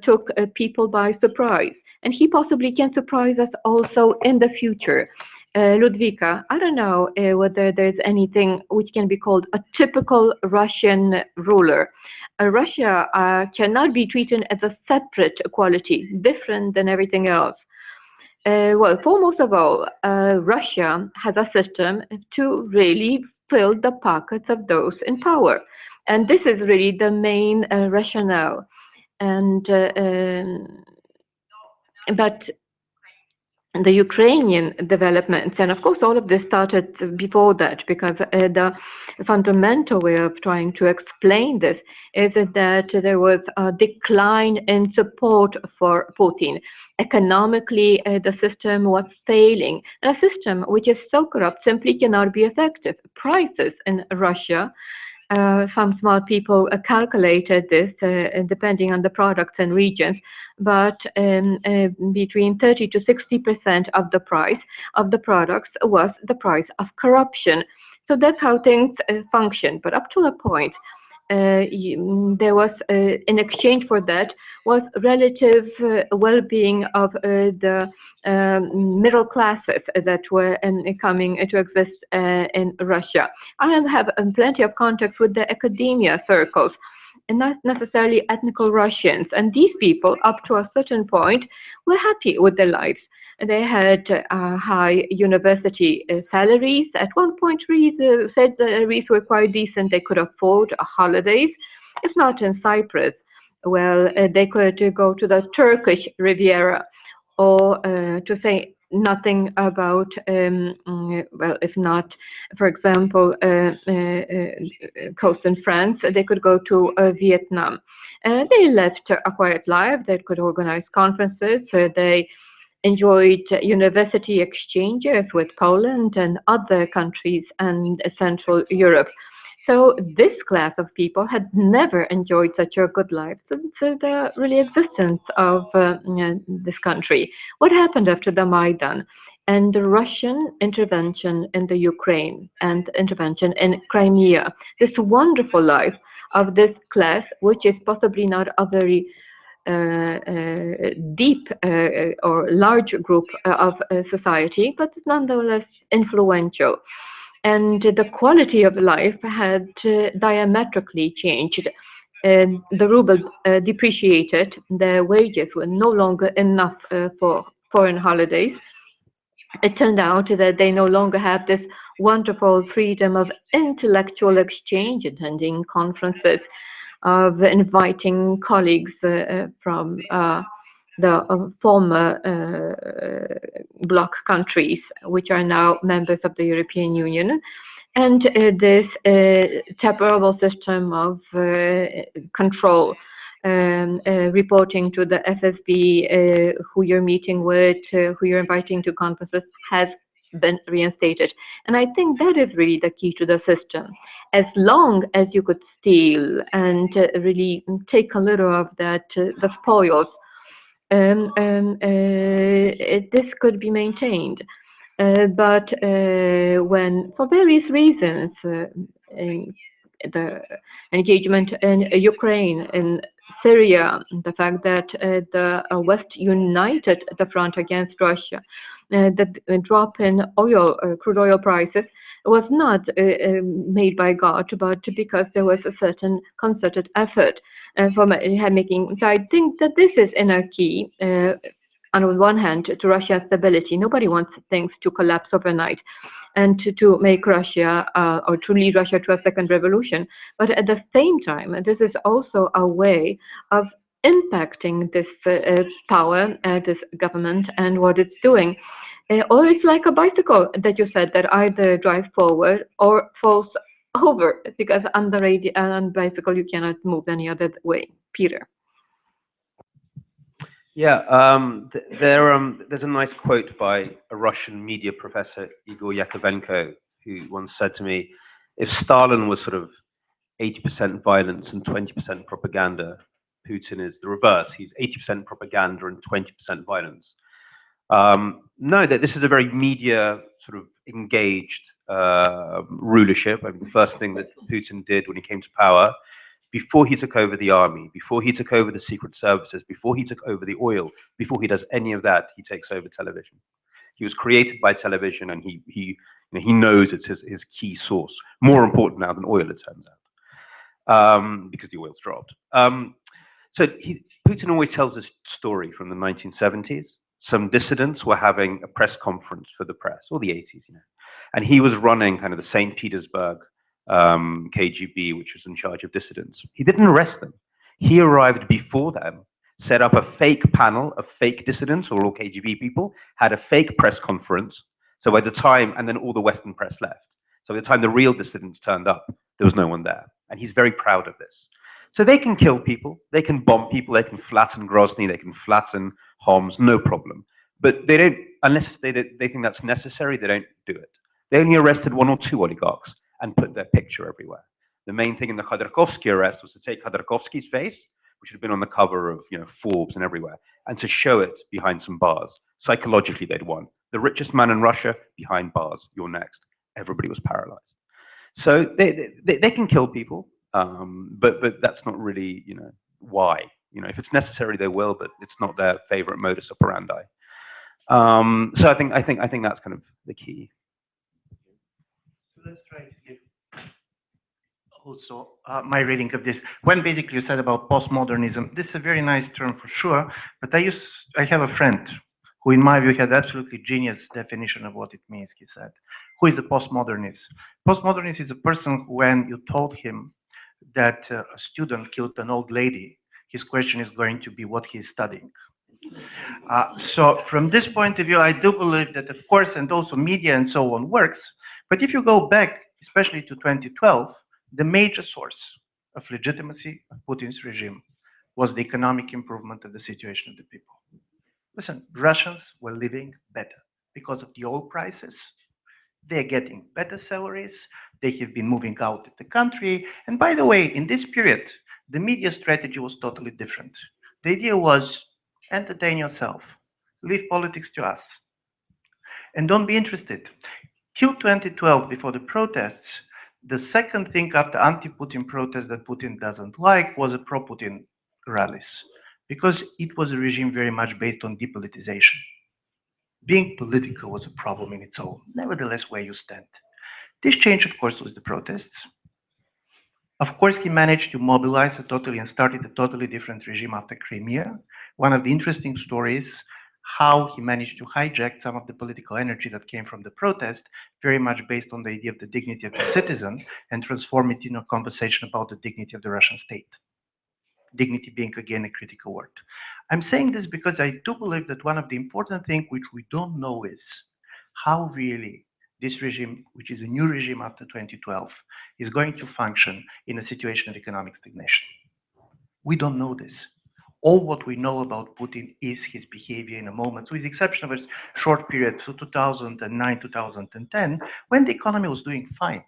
S3: took people by surprise, and he possibly can surprise us also in the future. Ludwika, I don't know whether there's anything which can be called a typical Russian ruler. Russia cannot be treated as a separate quality, different than everything else. Well, foremost of all, Russia has a system to really fill the pockets of those in power. And this is really the main rationale. And but the Ukrainian developments, and of course all of this started before that, because the fundamental way of trying to explain this is that there was a decline in support for Putin. Economically, the system was failing. A system which is so corrupt simply cannot be effective. Prices in Russia, some smart people calculated this depending on the products and regions, but between 30 to 60% of the price of the products was the price of corruption. So that's how things function. But up to a point, there was, in exchange for that, was relative well-being of the middle classes that were coming to exist in Russia. I have plenty of contacts with the academia circles, and not necessarily ethnical Russians. And these people, up to a certain point, were happy with their lives. They had high university salaries. At one point, said the salaries were quite decent. They could afford holidays. If not in Cyprus, well, they could go to the Turkish Riviera, or to say nothing about, well, if not, for example, coast in France, they could go to Vietnam. They led a quiet life. They could organize conferences. They enjoyed university exchanges with Poland and other countries and Central Europe. So this class of people had never enjoyed such a good life since the really existence of this country. What happened after the Maidan and the Russian intervention in the Ukraine and intervention in Crimea? This wonderful life of this class, which is possibly not a very deep or large group of society, but nonetheless influential. And the quality of life had diametrically changed. The ruble depreciated, the wages were no longer enough for foreign holidays. It turned out that they no longer have this wonderful freedom of intellectual exchange, attending conferences, of inviting colleagues from the former bloc countries, which are now members of the European Union, and this terrible system of control, reporting to the FSB who you're meeting with, who you're inviting to conferences, has been reinstated. And I think that is really the key to the system. As long as you could steal and really take a little of that, the spoils, this could be maintained. But when, for various reasons, the engagement in Ukraine, in Syria, the fact that the West united the front against Russia, the drop in oil, crude oil prices, was not made by God, but because there was a certain concerted effort for making. So I think that this is inner key. On one hand, to Russia's stability. Nobody wants things to collapse overnight and to make Russia or to lead Russia to a second revolution. But at the same time, this is also a way of impacting this power, this government, and what it's doing. Or it's like a bicycle that you said that either drives forward or falls over, because on the bicycle you cannot move any other way. Peter.
S4: Yeah, there's a nice quote by a Russian media professor, Igor Yakovenko, who once said to me, if Stalin was sort of 80% violence and 20% propaganda, Putin is the reverse. He's 80% propaganda and 20% violence. No, that this is a very media sort of engaged rulership. I mean, the first thing that Putin did when he came to power, before he took over the army, before he took over the secret services, before he took over the oil, before he does any of that, he takes over television. He was created by television, and he knows it's his key source. More important now than oil, it turns out, because the oil's dropped. So Putin always tells this story from the 1970s. Some dissidents were having a press conference for the press, or the 80s, and he was running kind of the St. Petersburg KGB, which was in charge of dissidents. He didn't arrest them. He arrived before them set up a fake panel of fake dissidents or all KGB people, had a fake press conference. So by the time, and then all the Western press left. So by the time the real dissidents turned up, there was no one there. And he's very proud of this. So they can kill people, they can bomb people, they can flatten Grozny, they can flatten Homs, no problem. But they don't, unless they think that's necessary, they don't do it. They only arrested 1 or 2 oligarchs and put their picture everywhere. The main thing in the Khodorkovsky arrest was to take Khodorkovsky's face, which had been on the cover of Forbes and everywhere, and to show it behind some bars. Psychologically, they'd won. The richest man in Russia, behind bars, you're next. Everybody was paralyzed. So they can kill people, but that's not really why. If it's necessary, they will, but it's not their favorite modus operandi. So I think that's kind of the key.
S5: So let's try to give also my reading of this. When basically you said about postmodernism, this is a very nice term for sure, but I have a friend who in my view had absolutely genius definition of what it means. He said, who is a postmodernist? Postmodernist is a person who, when you told him that a student killed an old lady, his question is going to be what he is studying. So from this point of view, I do believe that, of course, and also media and so on works. But if you go back, especially to 2012, the major source of legitimacy of Putin's regime was the economic improvement of the situation of the people. Listen, Russians were living better because of the oil prices. They're getting better salaries. They have been moving out of the country. And by the way, in this period, the media strategy was totally different. The idea was entertain yourself, leave politics to us, and don't be interested. Till 2012, before the protests, the second thing after anti-Putin protests that Putin doesn't like was a pro-Putin rallies, because it was a regime very much based on depoliticization. Being political was a problem in its own, nevertheless where you stand. This change, of course, was the protests. Of course, he managed to mobilize and started a totally different regime after Crimea. One of the interesting stories, how he managed to hijack some of the political energy that came from the protest, very much based on the idea of the dignity of the citizen, and transform it in a conversation about the dignity of the Russian state. Dignity being, again, a critical word. I'm saying this because I do believe that one of the important things which we don't know is how really this regime, which is a new regime after 2012, is going to function in a situation of economic stagnation. We don't know this. All what we know about Putin is his behavior in a moment, with the exception of a short period, so 2009, 2010, when the economy was doing fine.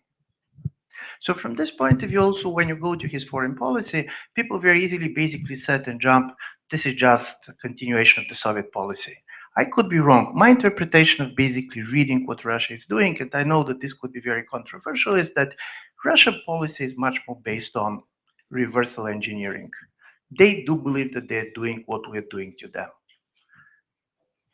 S5: So from this point of view, also, when you go to his foreign policy, people very easily basically set and jump, this is just a continuation of the Soviet policy. I could be wrong. My interpretation of basically reading what Russia is doing, and I know that this could be very controversial, is that Russian policy is much more based on reversal engineering. They do believe that they're doing what we're doing to them.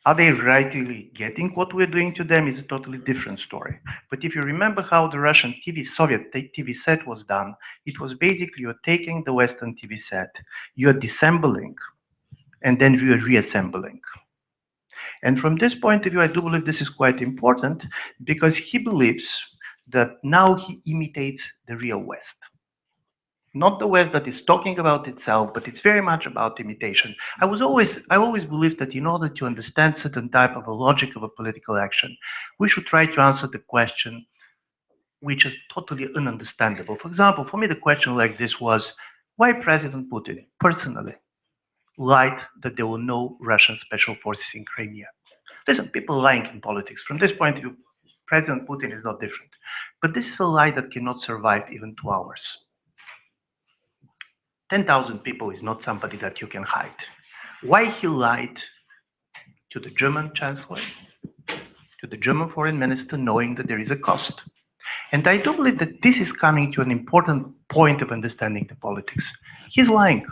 S5: Are they rightly getting what we're doing to them is a totally different story. But if you remember how the Russian Soviet TV set was done, it was basically you're taking the Western TV set, you're disassembling, and then you're reassembling. And from this point of view, I do believe this is quite important because he believes that now he imitates the real West. Not the West that is talking about itself, but it's very much about imitation. I always believed that in order to understand certain type of a logic of a political action, we should try to answer the question which is totally ununderstandable. For example, for me, the question like this was, why President Putin personally lied that there were no Russian special forces in Crimea? Listen, people lying in politics. From this point of view, President Putin is not different. But this is a lie that cannot survive even 2 hours. 10,000 people is not somebody that you can hide. Why he lied to the German Chancellor, to the German Foreign Minister, knowing that there is a cost? And I do believe that this is coming to an important point of understanding the politics. He's lying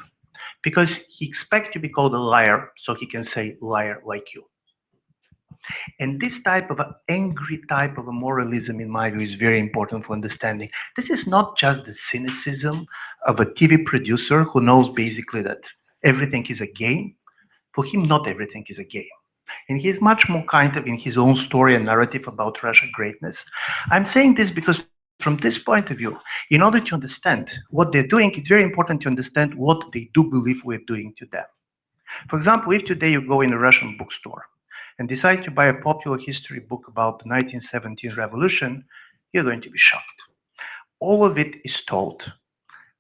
S5: because he expects to be called a liar, so he can say liar like you. And this type of an angry type of a moralism, in my view, is very important for understanding. This is not just the cynicism of a TV producer who knows basically that everything is a game. For him, not everything is a game. And he's much more kind of in his own story and narrative about Russian greatness. I'm saying this because from this point of view, in order to understand what they're doing, it's very important to understand what they do believe we're doing to them. For example, if today you go in a Russian bookstore and decide to buy a popular history book about the 1917 revolution, you're going to be shocked. All of it is told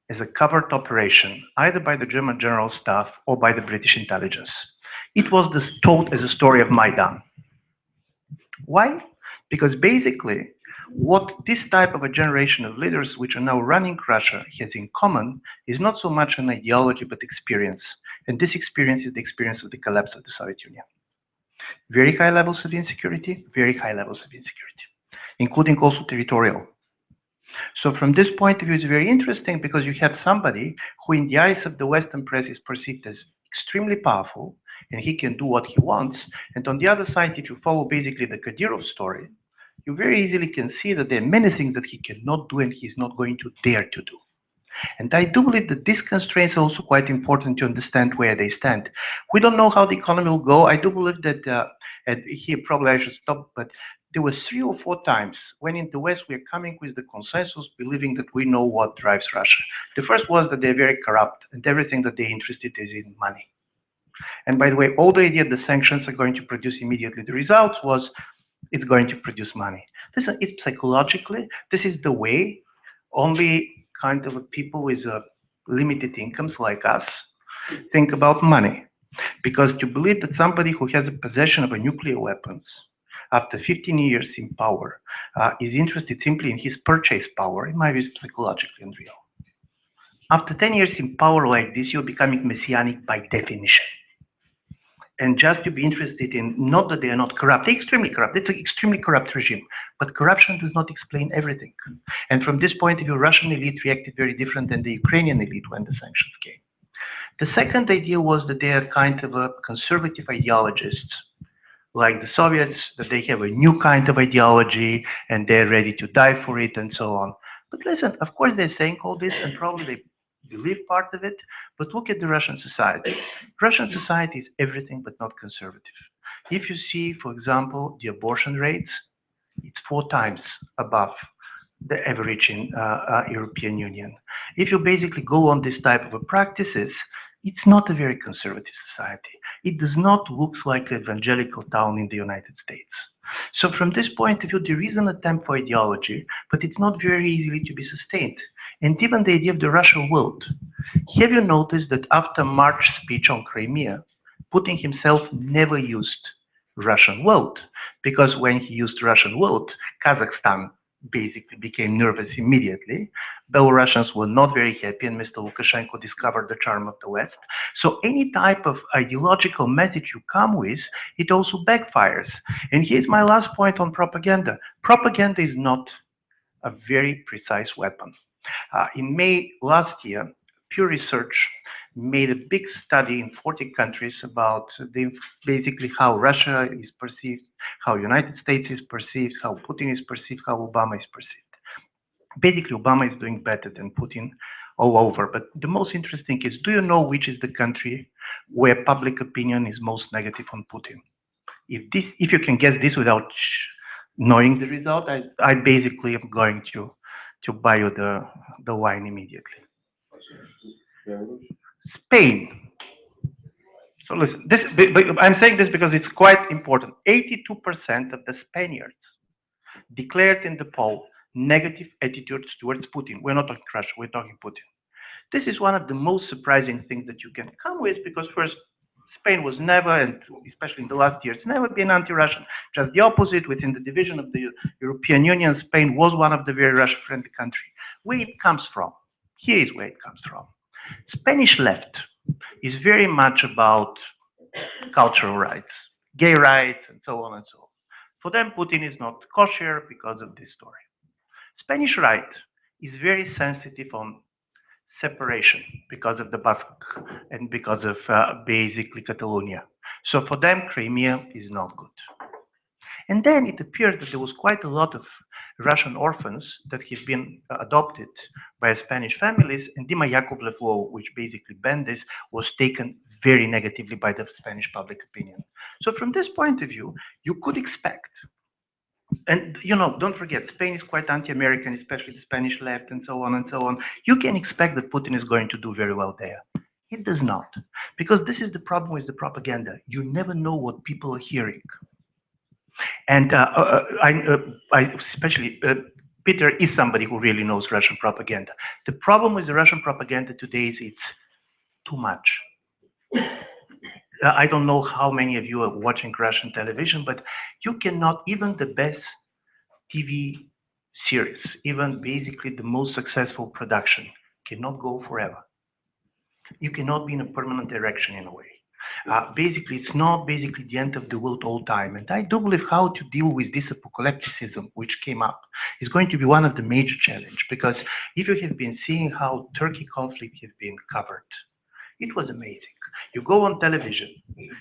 S5: as a covert operation, either by the German general staff or by the British intelligence. It was told as a story of Maidan. Why? Because basically, what this type of a generation of leaders which are now running Russia has in common is not so much an ideology, but experience. And this experience is the experience of the collapse of the Soviet Union. Very high levels of insecurity, very high levels of insecurity, including also territorial. So from this point of view, it's very interesting because you have somebody who in the eyes of the Western press is perceived as extremely powerful, and he can do what he wants. And on the other side, if you follow basically the Kadyrov story, you very easily can see that there are many things that he cannot do and he's not going to dare to do. And I do believe that these constraints are also quite important to understand where they stand. We don't know how the economy will go. I do believe that, and here probably I should stop, but there were 3 or 4 times when in the West we are coming with the consensus believing that we know what drives Russia. The first was that they're very corrupt and everything that they're interested is in money. And by the way, all the idea the sanctions are going to produce immediately the results was it's going to produce money. Listen, it's psychologically, this is the way only kind of people with limited incomes like us think about money. Because to believe that somebody who has a possession of a nuclear weapons after 15 years in power is interested simply in his purchase power, in my view, is psychologically unreal. After 10 years in power like this, you're becoming messianic by definition. And just to be interested in, not that they are not corrupt, they're extremely corrupt, it's an extremely corrupt regime, but corruption does not explain everything. And from this point of view, Russian elite reacted very different than the Ukrainian elite when the sanctions came. The second idea was that they are kind of a conservative ideologists, like the Soviets, that they have a new kind of ideology and they're ready to die for it and so on. But listen, of course they're saying all this and probably they believe part of it, but look at the Russian society. Russian society is everything but not conservative. If you see, for example, the abortion rates, it's 4 times above the average in European Union. If you basically go on this type of practices, it's not a very conservative society. It does not look like an evangelical town in the United States. So from this point of view, there is an attempt for ideology, but it's not very easily to be sustained. And even the idea of the Russian world. Have you noticed that after March's speech on Crimea, Putin himself never used Russian world? Because when he used Russian world, Kazakhstan basically became nervous immediately. Belarusians were not very happy, and Mr. Lukashenko discovered the charm of the West. So any type of ideological message you come with, it also backfires. And here's my last point on propaganda. Propaganda is not a very precise weapon. In May last year, Pew Research made a big study in 40 countries about basically how Russia is perceived, how United States is perceived, how Putin is perceived, how Obama is perceived. Basically, Obama is doing better than Putin all over. But the most interesting is, do you know which is the country where public opinion is most negative on Putin? If you can guess this without knowing the result, I basically am going to buy you the wine immediately. Spain. So listen, I'm saying this because it's quite important. 82% of the Spaniards declared in the poll negative attitudes towards Putin. We're not talking Russia, we're talking Putin. This is one of the most surprising things that you can come with, because first, Spain was never, and especially in the last years, never been anti-Russian. Just the opposite. Within the division of the European Union, Spain was one of the very Russia-friendly countries. Where it comes from, here is where it comes from. Spanish left is very much about cultural rights, gay rights, and so on and so on. For them, Putin is not kosher because of this story. Spanish right is very sensitive on separation because of the Basque and because of basically Catalonia. So for them, Crimea is not good. And then it appears that there was quite a lot of Russian orphans that have been adopted by Spanish families, and Dima Yakovlev law, which basically banned this, was taken very negatively by the Spanish public opinion. So from this point of view, you could expect, and don't forget, Spain is quite anti-American, especially the Spanish left and so on and so on. You can expect that Putin is going to do very well there. It does not. Because this is the problem with the propaganda. You never know what people are hearing. And especially, Peter is somebody who really knows Russian propaganda. The problem with the Russian propaganda today is it's too much. I don't know how many of you are watching Russian television, but you cannot, even the best TV series, even basically the most successful production, cannot go forever. You cannot be in a permanent direction in a way. Basically, it's not basically the end of the world all time. And I do believe how to deal with this apocalypticism which came up is going to be one of the major challenges, because if you have been seeing how Turkey conflict has been covered, it was amazing. You go on television,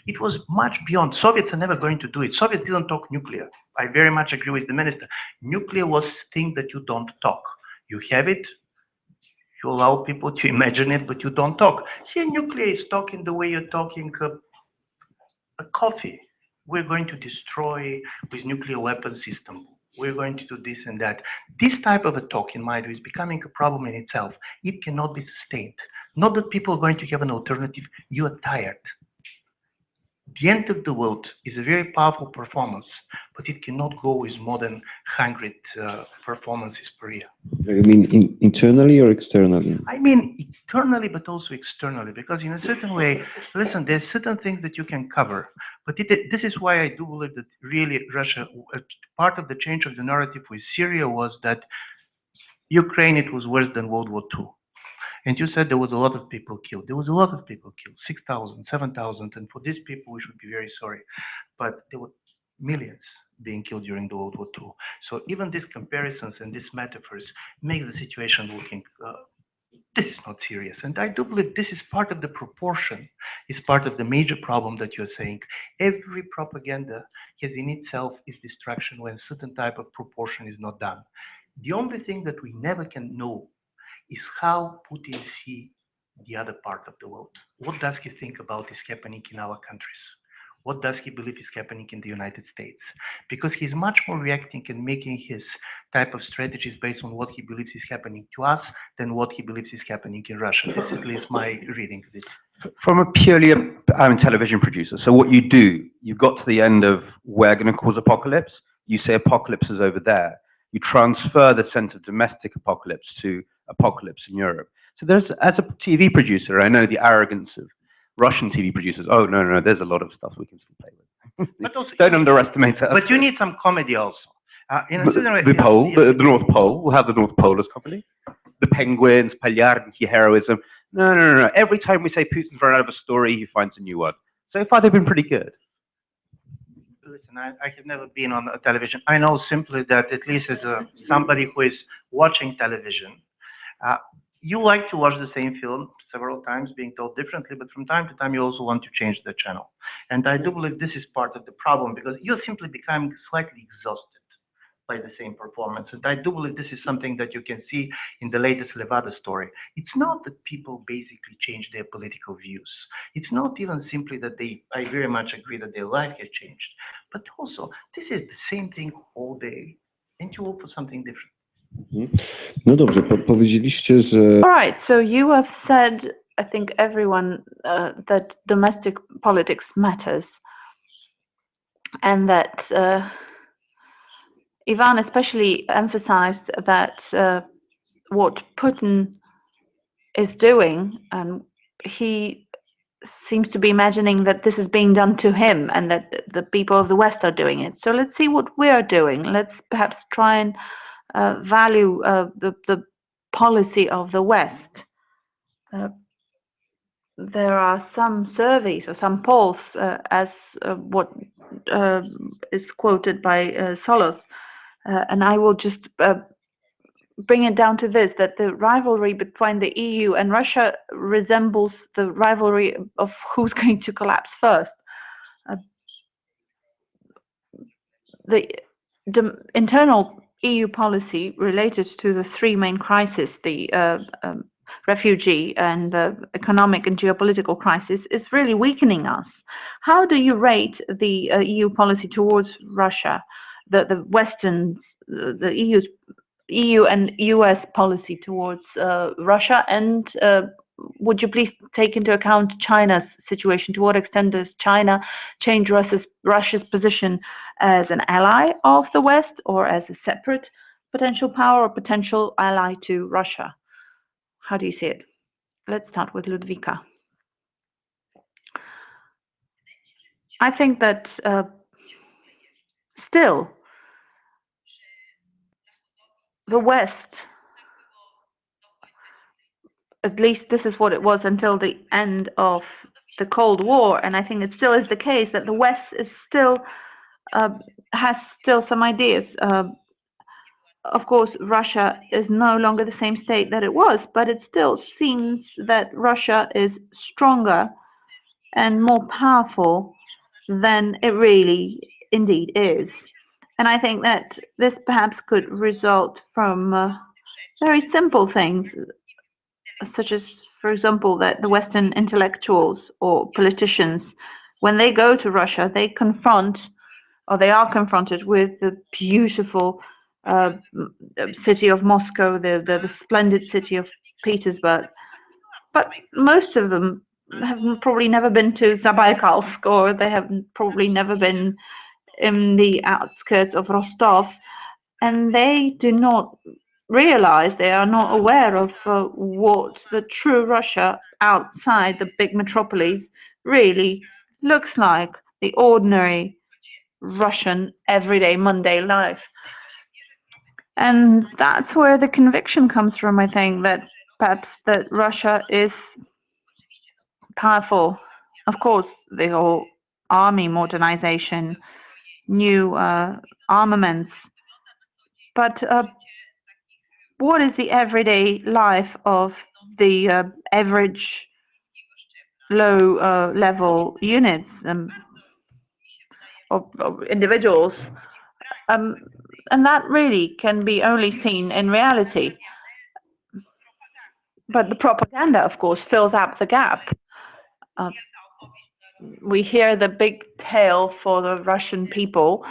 S5: it was much beyond. Soviets are never going to do it. Soviets didn't talk nuclear. I very much agree with the minister. Nuclear was a thing that you don't talk. You have it, you allow people to imagine it, but you don't talk. Here, nuclear is talking the way you're talking a coffee. We're going to destroy with nuclear weapon system. We're going to do this and that. This type of a talk, in my view, is becoming a problem in itself. It cannot be sustained. Not that people are going to have an alternative. You are tired. The end of the world is a very powerful performance, but it cannot go with more than 100 performances per year.
S1: You mean internally or externally?
S5: I mean internally, but also externally, because in a certain way, listen, there's certain things that you can cover, but this is why I do believe that really Russia, part of the change of the narrative with Syria was that Ukraine, it was worse than World War II. And you said there was a lot of people killed. There was a lot of people killed, 6,000, 7,000. And for these people, we should be very sorry. But there were millions being killed during the World War II. So even these comparisons and these metaphors make the situation looking, this is not serious. And I do believe this is part of the proportion, is part of the major problem that you're saying. Every propaganda has in itself its destruction when certain type of proportion is not done. The only thing that we never can know is how Putin sees the other part of the world. What does he think about is happening in our countries? What does he believe is happening in the United States? Because he's much more reacting and making his type of strategies based on what he believes is happening to us than what he believes is happening in Russia. This is at least my reading of it.
S4: From a purely television producer, so what you do, you've got to the end of we're going to cause apocalypse, you say apocalypse is over there. You transfer the sense of domestic apocalypse to apocalypse in Europe. So there's, as a TV producer, I know the arrogance of Russian TV producers. Oh, no, there's a lot of stuff we can still play with.
S5: But also,
S4: don't underestimate that.
S5: But you need some comedy also.
S4: The North Pole, we'll have the North Pole as comedy. The penguins, Pagliardi, heroism. No. Every time we say Putin's run out of a story, he finds a new one. So far, they've been pretty good.
S5: Listen, I have never been on a television. I know simply that at least as somebody who is watching television, you like to watch the same film several times being told differently, but from time to time you also want to change the channel. And I do believe this is part of the problem, because you're simply becoming slightly exhausted by the same performance. And I do believe this is something that you can see in the latest Levada story. It's not that people basically change their political views. It's not even simply that I very much agree that their life has changed, but also this is the same thing all day, and you look for something different.
S1: No dobrze, powiedzieliście, że...
S2: All right, so you have said, I think everyone, that domestic politics matters, and that Ivan especially emphasized that what Putin is doing, and he seems to be imagining that this is being done to him and that the people of the West are doing it. So let's see what we are doing. Let's perhaps try and value the policy of the West. There are some surveys or some polls, as what is quoted by Solos, and I will just bring it down to this, that the rivalry between the EU and Russia resembles the rivalry of who's going to collapse first. The internal EU policy related to the three main crises, the refugee and the economic and geopolitical crisis, is really weakening us. How do you rate the EU policy towards Russia, the Western, the EU and US policy towards Russia, and would you please take into account China's situation? To what extent does China change Russia's position as an ally of the West or as a separate potential power or potential ally to Russia? How do you see it? Let's start with Ludwika. I think that still the West, at least this is what it was until the end of the Cold War, and I think it still is the case that the West is still has still some ideas. Of course, Russia is no longer the same state that it was, but it still seems that Russia is stronger and more powerful than it really indeed is. And I think that this perhaps could result from very simple things, such as, for example, that the Western intellectuals or politicians, when they go to Russia, they confront, or they are confronted with the beautiful city of Moscow, the splendid city of Petersburg. But most of them have probably never been to Zabaikalsk, or they have probably never been in the outskirts of Rostov, and they do not realize, they are not aware of what the true Russia outside the big metropolis really looks like, the ordinary Russian everyday Monday life. And that's where the conviction comes from, I think, that perhaps that Russia is powerful. Of course, the whole army modernization, new armaments, but what is the everyday life of the average low-level units of individuals? And that really can be only seen in reality. But the propaganda, of course, fills up the gap. We hear the big tale for the Russian people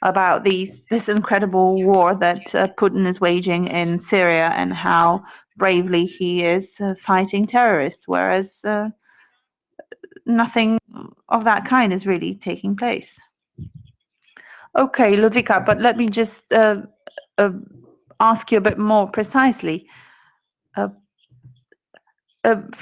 S2: about this incredible war that Putin is waging in Syria and how bravely he is fighting terrorists, whereas nothing of that kind is really taking place. Okay, Ludwika, but let me just ask you a bit more precisely.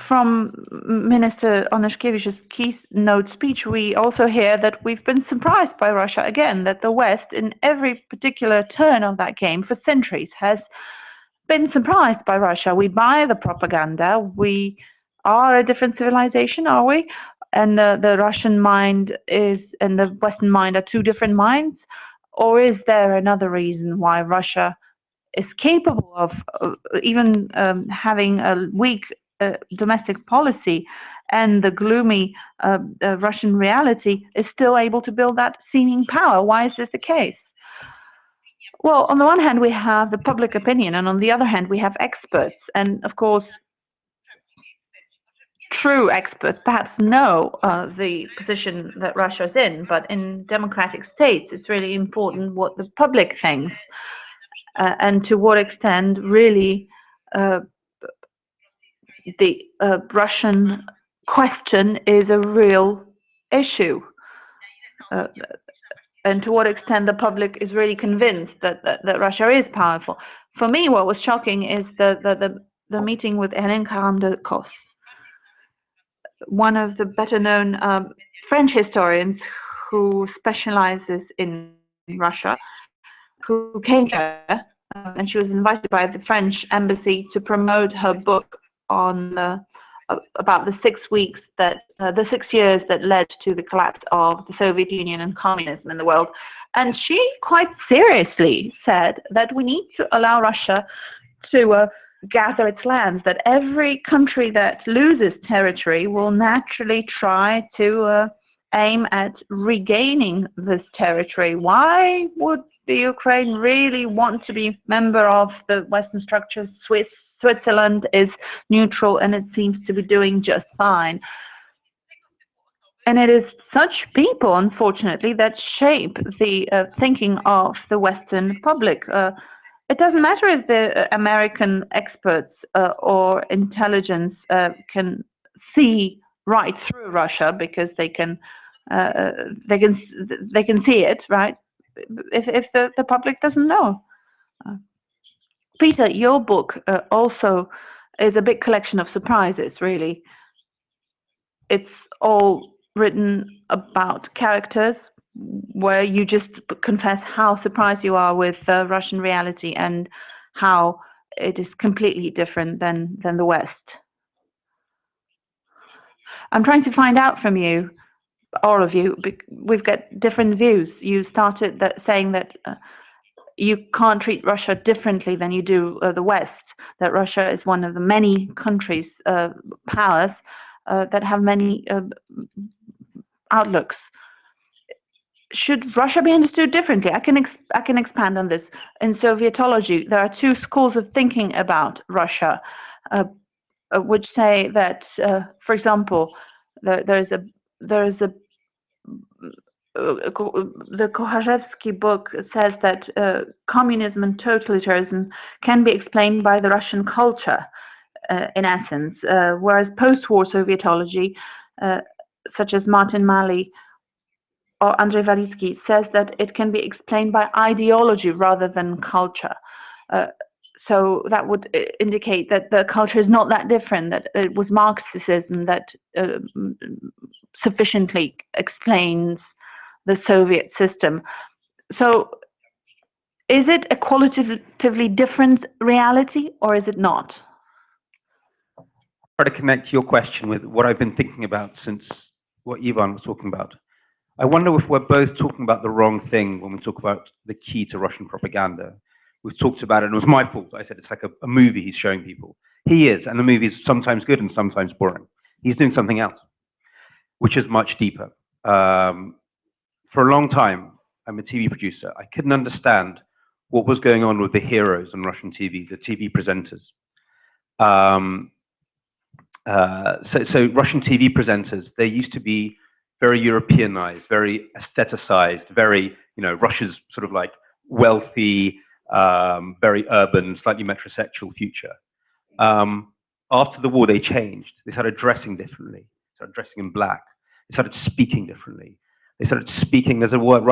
S2: From Minister Onyszkiewicz's keynote speech, we also hear that we've been surprised by Russia again, that the West, in every particular turn of that game for centuries, has been surprised by Russia. We buy the propaganda. We are a different civilization, are we? And the Russian mind is, and the Western mind are two different minds? Or is there another reason why Russia is capable of even having a weak domestic policy, and the gloomy Russian reality is still able to build that seeming power? Why is this the case? Well, on the one hand, we have the public opinion, and on the other hand, we have experts. And of course, true experts perhaps know the position that Russia is in, but in democratic states, it's really important what the public thinks and to what extent really the Russian question is a real issue, and to what extent the public is really convinced that Russia is powerful. For me, what was shocking is the meeting with Hélène Caram-de-Cos, one of the better-known French historians who specializes in Russia, who came here, and she was invited by the French embassy to promote her book on about the 6 weeks that the 6 years that led to the collapse of the Soviet Union and communism in the world. And she quite seriously said that we need to allow Russia to gather its lands, that every country that loses territory will naturally try to aim at regaining this territory. Why would the Ukraine really want to be member of the Western structures? Switzerland is neutral and it seems to be doing just fine. And it is such people, unfortunately, that shape the thinking of the Western public. it doesn't matter if the American experts or intelligence can see right through Russia, because they can see it, right? If the public doesn't know. Peter, your book also is a big collection of surprises, really. It's all written about characters, where you just confess how surprised you are with Russian reality and how it is completely different than the West. I'm trying to find out from you, all of you, we've got different views. You started saying that you can't treat Russia differently than you do the West, that Russia is one of the many countries, powers, that have many outlooks. Should Russia be understood differently? I can expand on this. In Sovietology, there are two schools of thinking about Russia, which say that, for example, the Koharzewski book says that communism and totalitarianism can be explained by the Russian culture, in essence, whereas post-war Sovietology, such as Martin Mali or Andrei Walitsky, says that it can be explained by ideology rather than culture. So that would indicate that the culture is not that different, that it was Marxism that sufficiently explains the Soviet system. So is it a qualitatively different reality, or is it not?
S4: Try to connect your question with what I've been thinking about since what Ivan was talking about. I wonder if we're both talking about the wrong thing when we talk about the key to Russian propaganda. We've talked about it, and it was my fault. I said it's like a movie he's showing people. He is, and the movie is sometimes good and sometimes boring. He's doing something else, which is much deeper. For a long time, I'm a TV producer. I couldn't understand what was going on with the heroes on Russian TV, the TV presenters. So Russian TV presenters, they used to be very Europeanized, very aestheticized, very, Russia's sort of like wealthy, very urban, slightly metrosexual future. After the war, they changed. They started dressing differently. They started dressing in black. They started speaking differently. They started speaking, there's a word,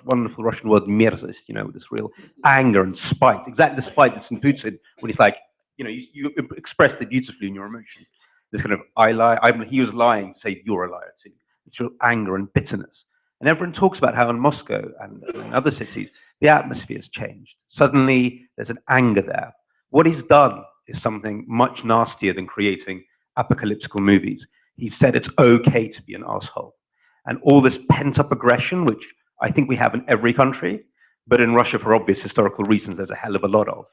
S4: wonderful Russian word, merzost, with this real anger and spite. Exactly the spite that's in Putin, when he's like, you expressed it beautifully in your emotions. This kind of, I lie, he was lying, say you're a liar too. It's real anger and bitterness. And everyone talks about how in Moscow and in other cities, the atmosphere has changed. Suddenly, there's an anger there. What he's done is something much nastier than creating apocalyptical movies. He said it's okay to be an asshole. And all this pent-up aggression, which I think we have in every country, but in Russia, for obvious historical reasons, there's a hell of a lot of,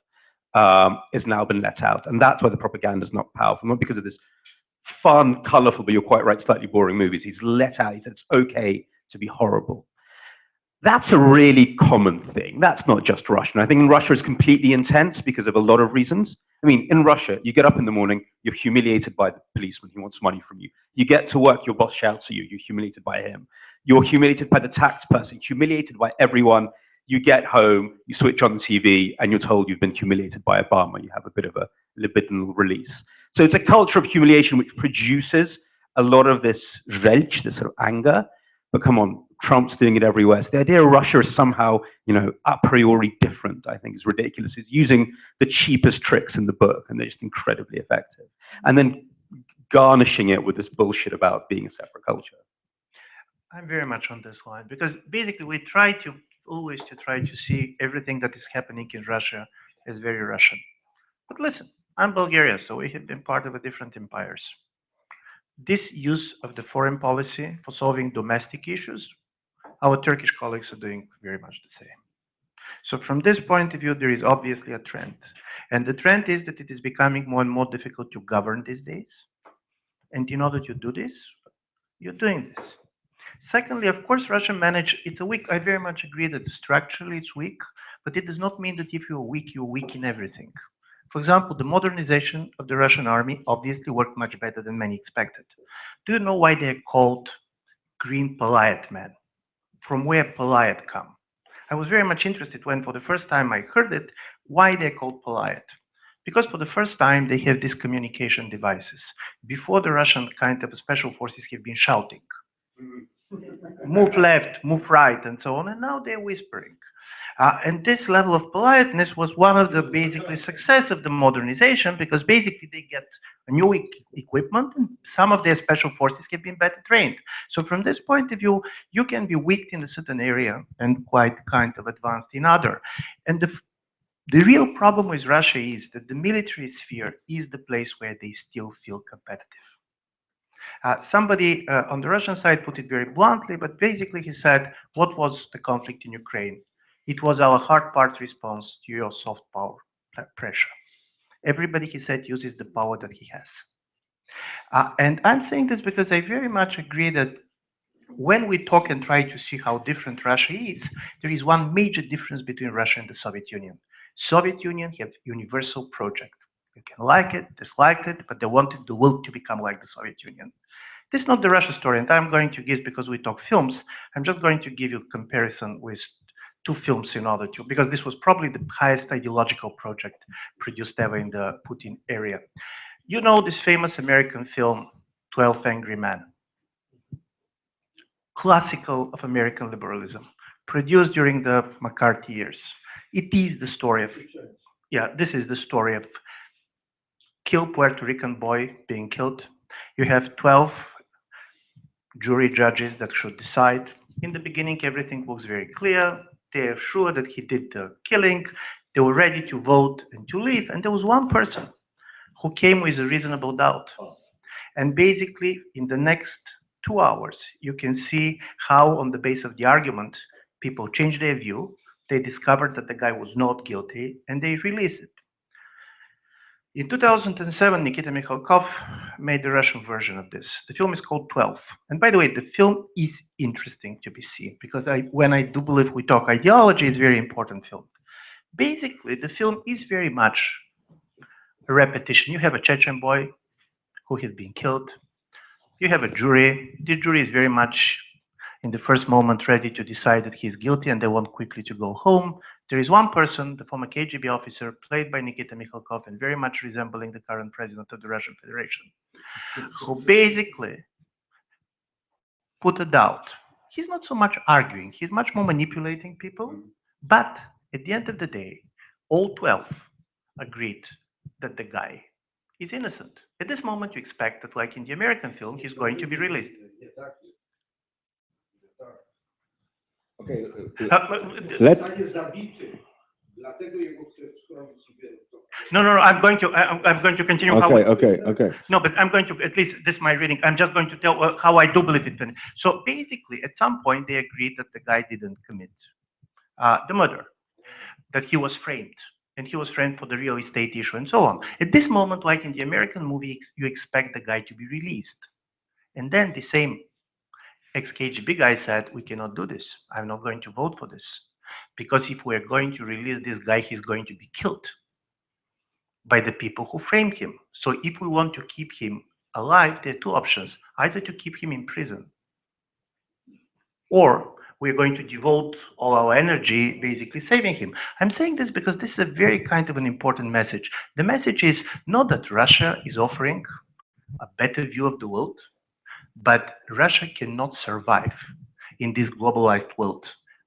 S4: has now been let out. And that's why the propaganda is not powerful, not because of this fun, colorful, but you're quite right, slightly boring movies. He's let out, he said it's okay to be horrible. That's a really common thing. That's not just Russian. I think Russia is completely intense because of a lot of reasons. I mean, in Russia, you get up in the morning, you're humiliated by the policeman who wants money from you. You get to work, your boss shouts at you, you're humiliated by him. You're humiliated by the tax person, humiliated by everyone. You get home, you switch on the TV, and you're told you've been humiliated by Obama. You have a bit of a libidinal release. So it's a culture of humiliation which produces a lot of this zhelch, this sort of anger. But come on, Trump's doing it everywhere. So the idea of Russia is somehow, a priori different, I think is ridiculous. It's using the cheapest tricks in the book, and they're just incredibly effective. And then garnishing it with this bullshit about being a separate culture.
S5: I'm very much on this line, because basically we try to always try to see everything that is happening in Russia as very Russian. But listen, I'm Bulgaria, so we have been part of a different empires. This use of the foreign policy for solving domestic issues, our Turkish colleagues are doing very much the same. So from this point of view, there is obviously a trend. And the trend is that it is becoming more and more difficult to govern these days. And in order to do this, you're doing this. Secondly, of course, Russia managed, it's a weak, I very much agree that structurally it's weak, but it does not mean that if you're weak in everything. For example, the modernization of the Russian army obviously worked much better than many expected. Do you know why they're called Green Palayat men? From where Palayat come? I was very much interested when for the first time I heard it, Why they're called polite? Because for the first time, they have these communication devices. Before, the Russian kind of special forces have been shouting, move left, move right, and so on, and now they're whispering. And this level of politeness was one of the basically success of the modernization, because basically they get new equipment, and some of their special forces have been better trained. So from this point of view, you can be weak in a certain area and quite kind of advanced in other. And the real problem with Russia is that the military sphere is the place where they still feel competitive. Somebody on the Russian side put it very bluntly, but basically he said, what was the conflict in Ukraine? It was our hard part response to your soft power pressure. Everybody, he said, uses the power that he has. And I'm saying this because I very much agree that when we talk and try to see how different Russia is, there is one major difference between Russia and the Soviet Union. Soviet Union had universal project. You can like it, dislike it, but they wanted the world to become like the Soviet Union. This is not the Russia story, and I'm going to give, because we talk films, I'm just going to give you a comparison with two films in order to, because this was probably the highest ideological project produced ever in the Putin area. You know this famous American film, 12 Angry Men. Classical of American liberalism, produced during the McCarthy years. It is the story of, this is the story of killed Puerto Rican boy being killed. You have 12 jury judges that should decide. In the beginning, everything was very clear. They are sure that he did the killing. They were ready to vote and to leave. And there was one person who came with a reasonable doubt. And basically, in the next 2 hours, you can see how, on the basis of the argument, people changed their view. They discovered that the guy was not guilty, and they released it. In 2007, Nikita Mikhalkov made the Russian version of this. The film is called 12. And by the way, the film is interesting to be seen, because when I do believe we talk ideology, it's a very important film. Basically, the film is very much a repetition. You have a Chechen boy who has been killed. You have a jury. The jury is very much, in the first moment, ready to decide that he's guilty, and they want quickly to go home. There is one person, the former KGB officer, played by Nikita Mikhalkov, and very much resembling the current president of the Russian Federation, who basically put a doubt. He's not so much arguing, he's much more manipulating people, but at the end of the day, all 12 agreed that the guy is innocent. At this moment, you expect that, like in the American film, he's going to be released.
S1: Okay, let's.
S5: No, I'm going to continue.
S1: Okay.
S5: No, but I'm going to, at least this is my reading. I'm just going to tell how I do believe it. So basically, at some point, they agreed that the guy didn't commit the murder, that he was framed. And he was framed for the real estate issue and so on. At this moment, like in the American movie, you expect the guy to be released. And then the same ex-KGB guy said, we cannot do this. I'm not going to vote for this. Because if we're going to release this guy, he's going to be killed by the people who framed him. So if we want to keep him alive, there are two options. Either to keep him in prison, or we're going to devote all our energy basically saving him. I'm saying this because this is a very kind of an important message. The message is not that Russia is offering a better view of the world, but Russia cannot survive in this globalized world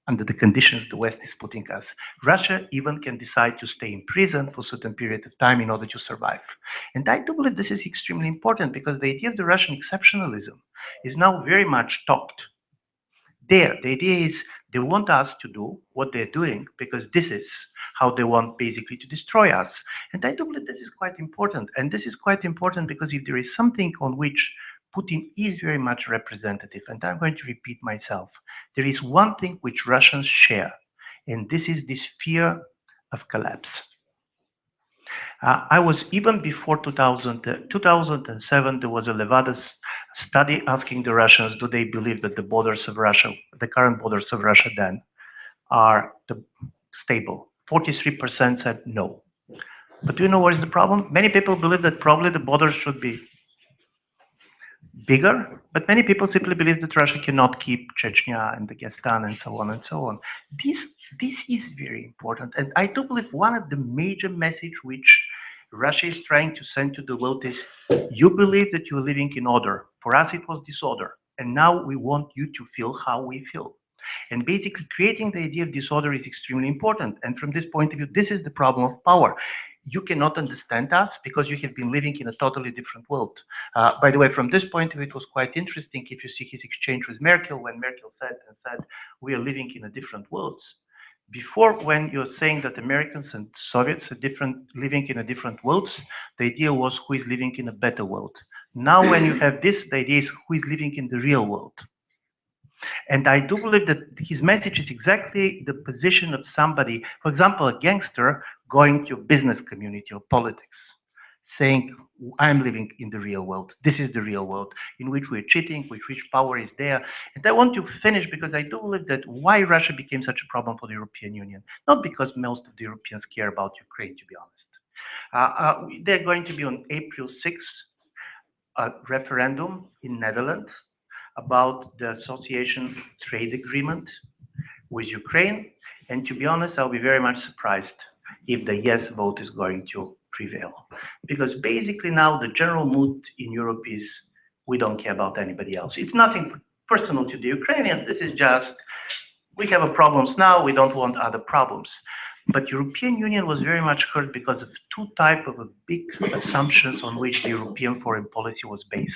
S5: under the conditions the West is putting us. Russia even can decide to stay in prison for a certain period of time in order to survive. And I do believe this is extremely important, because the idea of the Russian exceptionalism is now very much topped. The idea is they want us to do what they're doing because this is how they want basically to destroy us. And I do believe this is quite important. And this is quite important because if there is something on which Putin is very much representative, and I'm going to repeat myself, there is one thing which Russians share, and this is this fear of collapse. I was, even before 2007, there was a Levada study asking the Russians, do they believe that the borders of Russia, the current borders of Russia then, are stable? 43% said no. But do you know what is the problem? Many people believe that probably the borders should be bigger, but many people simply believe that Russia cannot keep Chechnya and Dagestan and so on and so on. This is very important, and I do believe one of the major messages which Russia is trying to send to the world is, you believe that you're living in order. For us, it was disorder, and now we want you to feel how we feel. And basically, creating the idea of disorder is extremely important. And from this point of view, this is the problem of power. You cannot understand us because you have been living in a totally different world. By the way, from this point of view, it was quite interesting if you see his exchange with Merkel, when Merkel said, we are living in a different world. Before, when you're saying that Americans and Soviets are living in a different worlds, the idea was who is living in a better world. Now, when you have this, the idea is who is living in the real world. And I do believe that his message is exactly the position of somebody, for example, a gangster going to a business community or politics, saying, I'm living in the real world. This is the real world in which we're cheating, which power is there. And I want to finish because I do believe that why Russia became such a problem for the European Union, not because most of the Europeans care about Ukraine, to be honest. They're going to be on April 6th, a referendum in Netherlands about the association trade agreement with Ukraine. And to be honest, I'll be very much surprised if the yes vote is going to prevail. Because basically now the general mood in Europe is, we don't care about anybody else. It's nothing personal to the Ukrainians. This is just, we have a problems now, we don't want other problems. But European Union was very much hurt because of two types of big assumptions on which the European foreign policy was based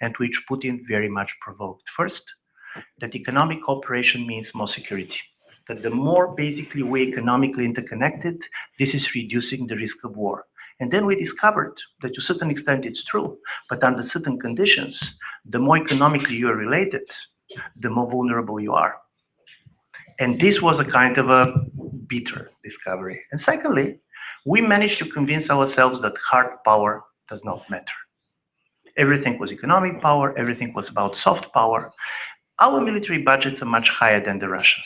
S5: and which Putin very much provoked. First, that economic cooperation means more security. That the more basically we're economically interconnected, this is reducing the risk of war. And then we discovered that to a certain extent it's true, but under certain conditions, the more economically you are related, the more vulnerable you are. And this was a kind of a bitter discovery. And secondly, we managed to convince ourselves that hard power does not matter. Everything was economic power, everything was about soft power. Our military budgets are much higher than the Russians.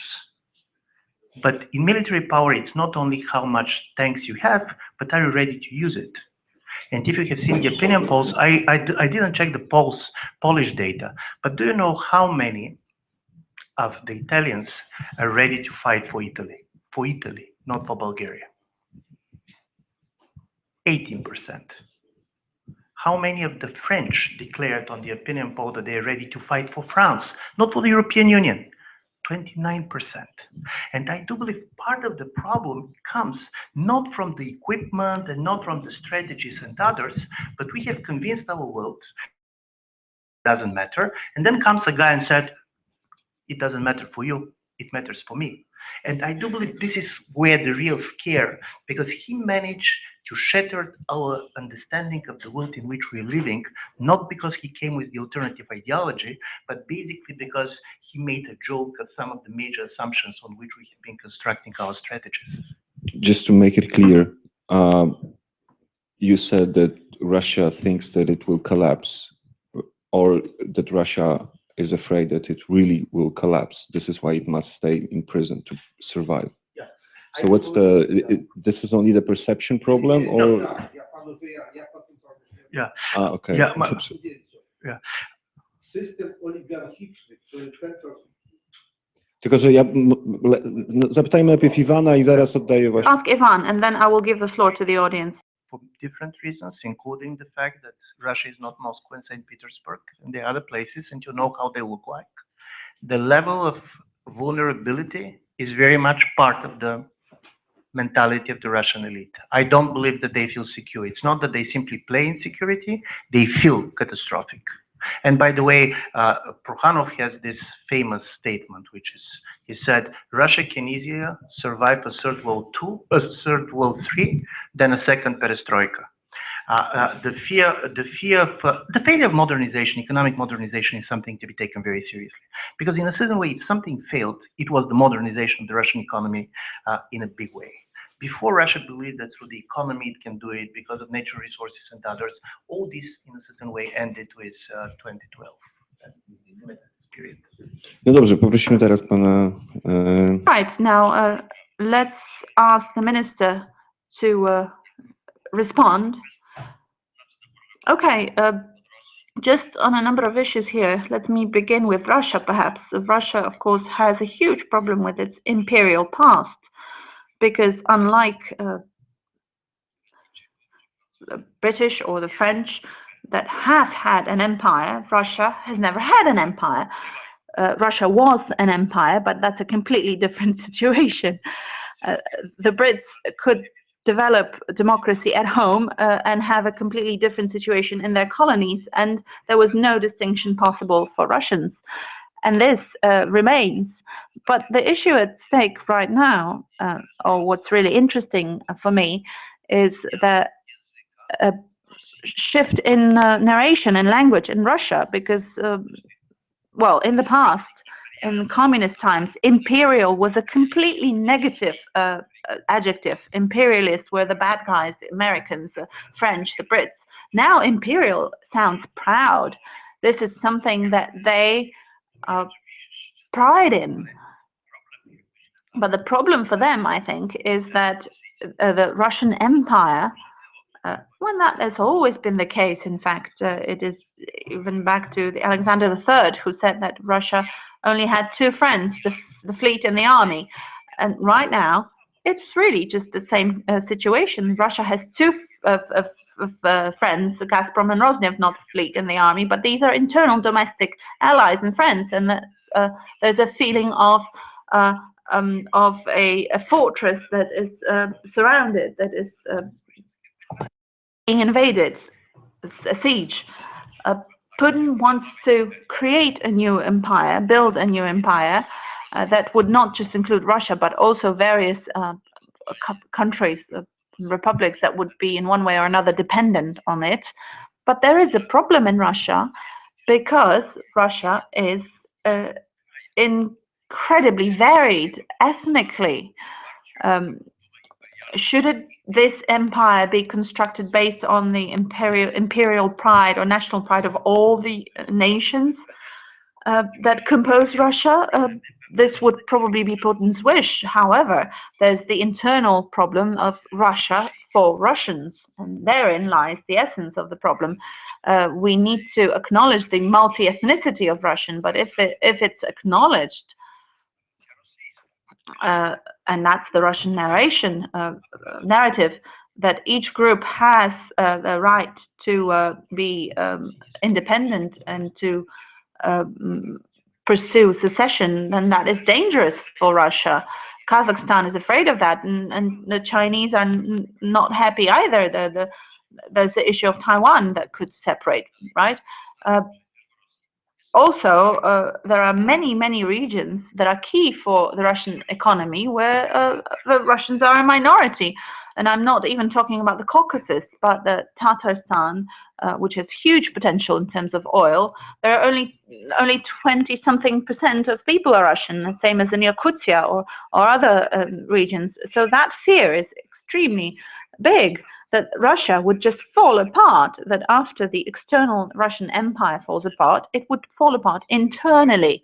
S5: But in military power, it's not only how much tanks you have, but are you ready to use it? And if you have seen the opinion polls, I didn't check the Polish data, but do you know how many of the Italians are ready to fight for Italy? For Italy, not for Bulgaria. 18%. How many of the French declared on the opinion poll that they are ready to fight for France, not for the European Union? 29%. And I do believe part of the problem comes not from the equipment and not from the strategies and others, but we have convinced our world it doesn't matter. And then comes a guy and said, it doesn't matter for you, it matters for me. And I do believe this is where the real scare, because he managed to shatter our understanding of the world in which we're living, not because he came with the alternative ideology, but basically because he made a joke of some of the major assumptions on which we have been constructing our strategies.
S1: Just to make it clear, you said that Russia thinks that it will collapse, or that Russia is afraid that it really will collapse. This is why it must stay in prison to survive. Yeah. So what's this is only the perception problem, or?
S5: Yeah.
S1: Okay.
S5: Yeah. Yeah.
S6: System oligarchiczny, który
S1: Tylko, że zapytajmy najpierw Iwana i zaraz oddaję właśnie.
S2: Ask Ivan, and then I will give the floor to the audience.
S5: For different reasons, including the fact that Russia is not Moscow and St. Petersburg, and the other places, and you know how they look like. The level of vulnerability is very much part of the mentality of the Russian elite. I don't believe that they feel secure. It's not that they simply play in security, they feel catastrophic. And by the way, Prokhanov has this famous statement, which is, he said, Russia can easier survive a third world III than a second perestroika. The failure of modernization, economic modernization, is something to be taken very seriously. Because in a certain way, if something failed, it was the modernization of the Russian economy in a big way. Before, Russia believed that through the economy it can do it because of natural resources and others. All this, in a certain way, ended with 2012. Period.
S1: No dobrze, poprosimy teraz pana.
S2: Right, now let's ask the minister to respond. Okay, just on a number of issues here, let me begin with Russia, perhaps. Russia, of course, has a huge problem with its imperial past, because unlike the British or the French that have had an empire, Russia has never had an empire. Russia was an empire, but that's a completely different situation. The Brits could develop democracy at home and have a completely different situation in their colonies, and there was no distinction possible for Russians. And this remains. But the issue at stake right now, or what's really interesting for me, is that a shift in narration and language in Russia, because, well, in the past, in communist times, imperial was a completely negative adjective. Imperialists were the bad guys, the Americans, the French, the Brits. Now imperial sounds proud. This is something that they pride in. But the problem for them, I think, is that the Russian Empire, well, that has always been the case. In fact, it is even back to the Alexander III, who said that Russia only had two friends, the fleet and the army. And right now, it's really just the same situation. Russia has two friends, Gazprom and Rosneft, not the fleet and the army, but these are internal domestic allies and friends. And there's a feeling of a fortress that is surrounded, that is being invaded, a siege. Putin wants to create a new empire, build a new empire that would not just include Russia, but also various countries, republics that would be in one way or another dependent on it. But there is a problem in Russia, because Russia is incredibly varied ethnically. Should this empire be constructed based on the imperial pride or national pride of all the nations that compose Russia? This would probably be Putin's wish. However, there's the internal problem of Russia for Russians, and therein lies the essence of the problem. We need to acknowledge the multi-ethnicity of Russian, but if it's acknowledged, and that's the Russian narrative, that each group has the right to be independent and to pursue secession, then that is dangerous for Russia. Kazakhstan is afraid of that, and the Chinese are not happy either. There's the issue of Taiwan that could separate, right? Also, there are many regions that are key for the Russian economy where the Russians are a minority. And I'm not even talking about the Caucasus, but the Tatarstan, which has huge potential in terms of oil. There are only 20-something% of people are Russian, the same as in Yakutia or other regions. So that fear is extremely big, that Russia would just fall apart, that after the external Russian Empire falls apart, it would fall apart internally.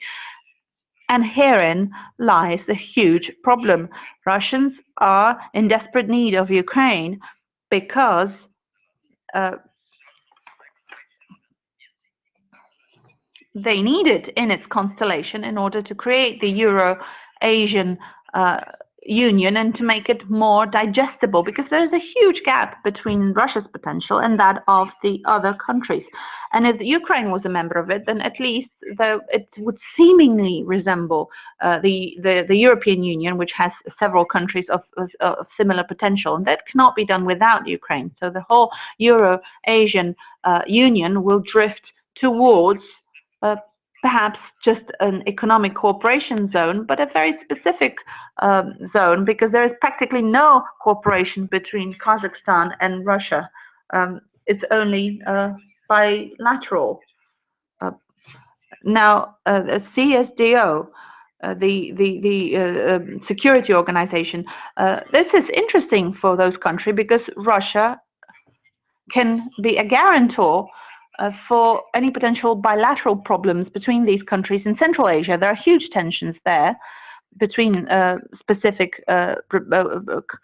S2: And herein lies the huge problem. Russians are in desperate need of Ukraine because they need it in its constellation in order to create the Euro-Asian Union and to make it more digestible, because there's a huge gap between Russia's potential and that of the other countries. And if Ukraine was a member of it, then at least it would seemingly resemble the European Union, which has several countries of similar potential, and that cannot be done without Ukraine. So the whole Euro-Asian Union will drift towards perhaps just an economic cooperation zone, but a very specific zone, because there is practically no cooperation between Kazakhstan and Russia. It's only bilateral. Now, CSDO, the security organization, this is interesting for those countries because Russia can be a guarantor for any potential bilateral problems between these countries in Central Asia. There are huge tensions there between specific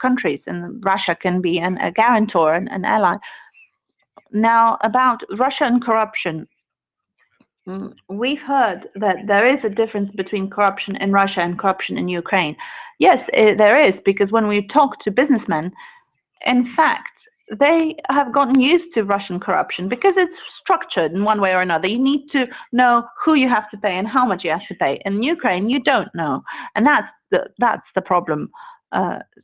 S2: countries, and Russia can be a guarantor and an ally. Now, about Russia and corruption, we've heard that there is a difference between corruption in Russia and corruption in Ukraine. Yes, there is, because when we talk to businessmen, in fact, they have gotten used to Russian corruption because it's structured in one way or another. You need to know who you have to pay and how much you have to pay. In Ukraine, you don't know, and that's the problem.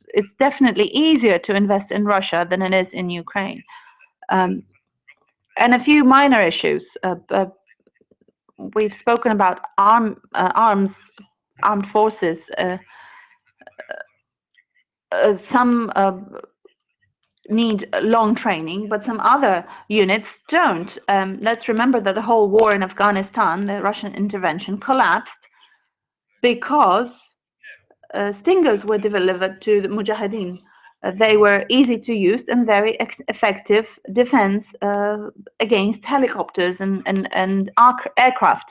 S2: It's definitely easier to invest in Russia than it is in Ukraine. And a few minor issues. We've spoken about armed forces. Some need long training, but some other units don't. Let's remember that the whole war in Afghanistan, the Russian intervention, collapsed because stingers were delivered to the Mujahideen. They were easy to use and very effective defense against helicopters and aircraft.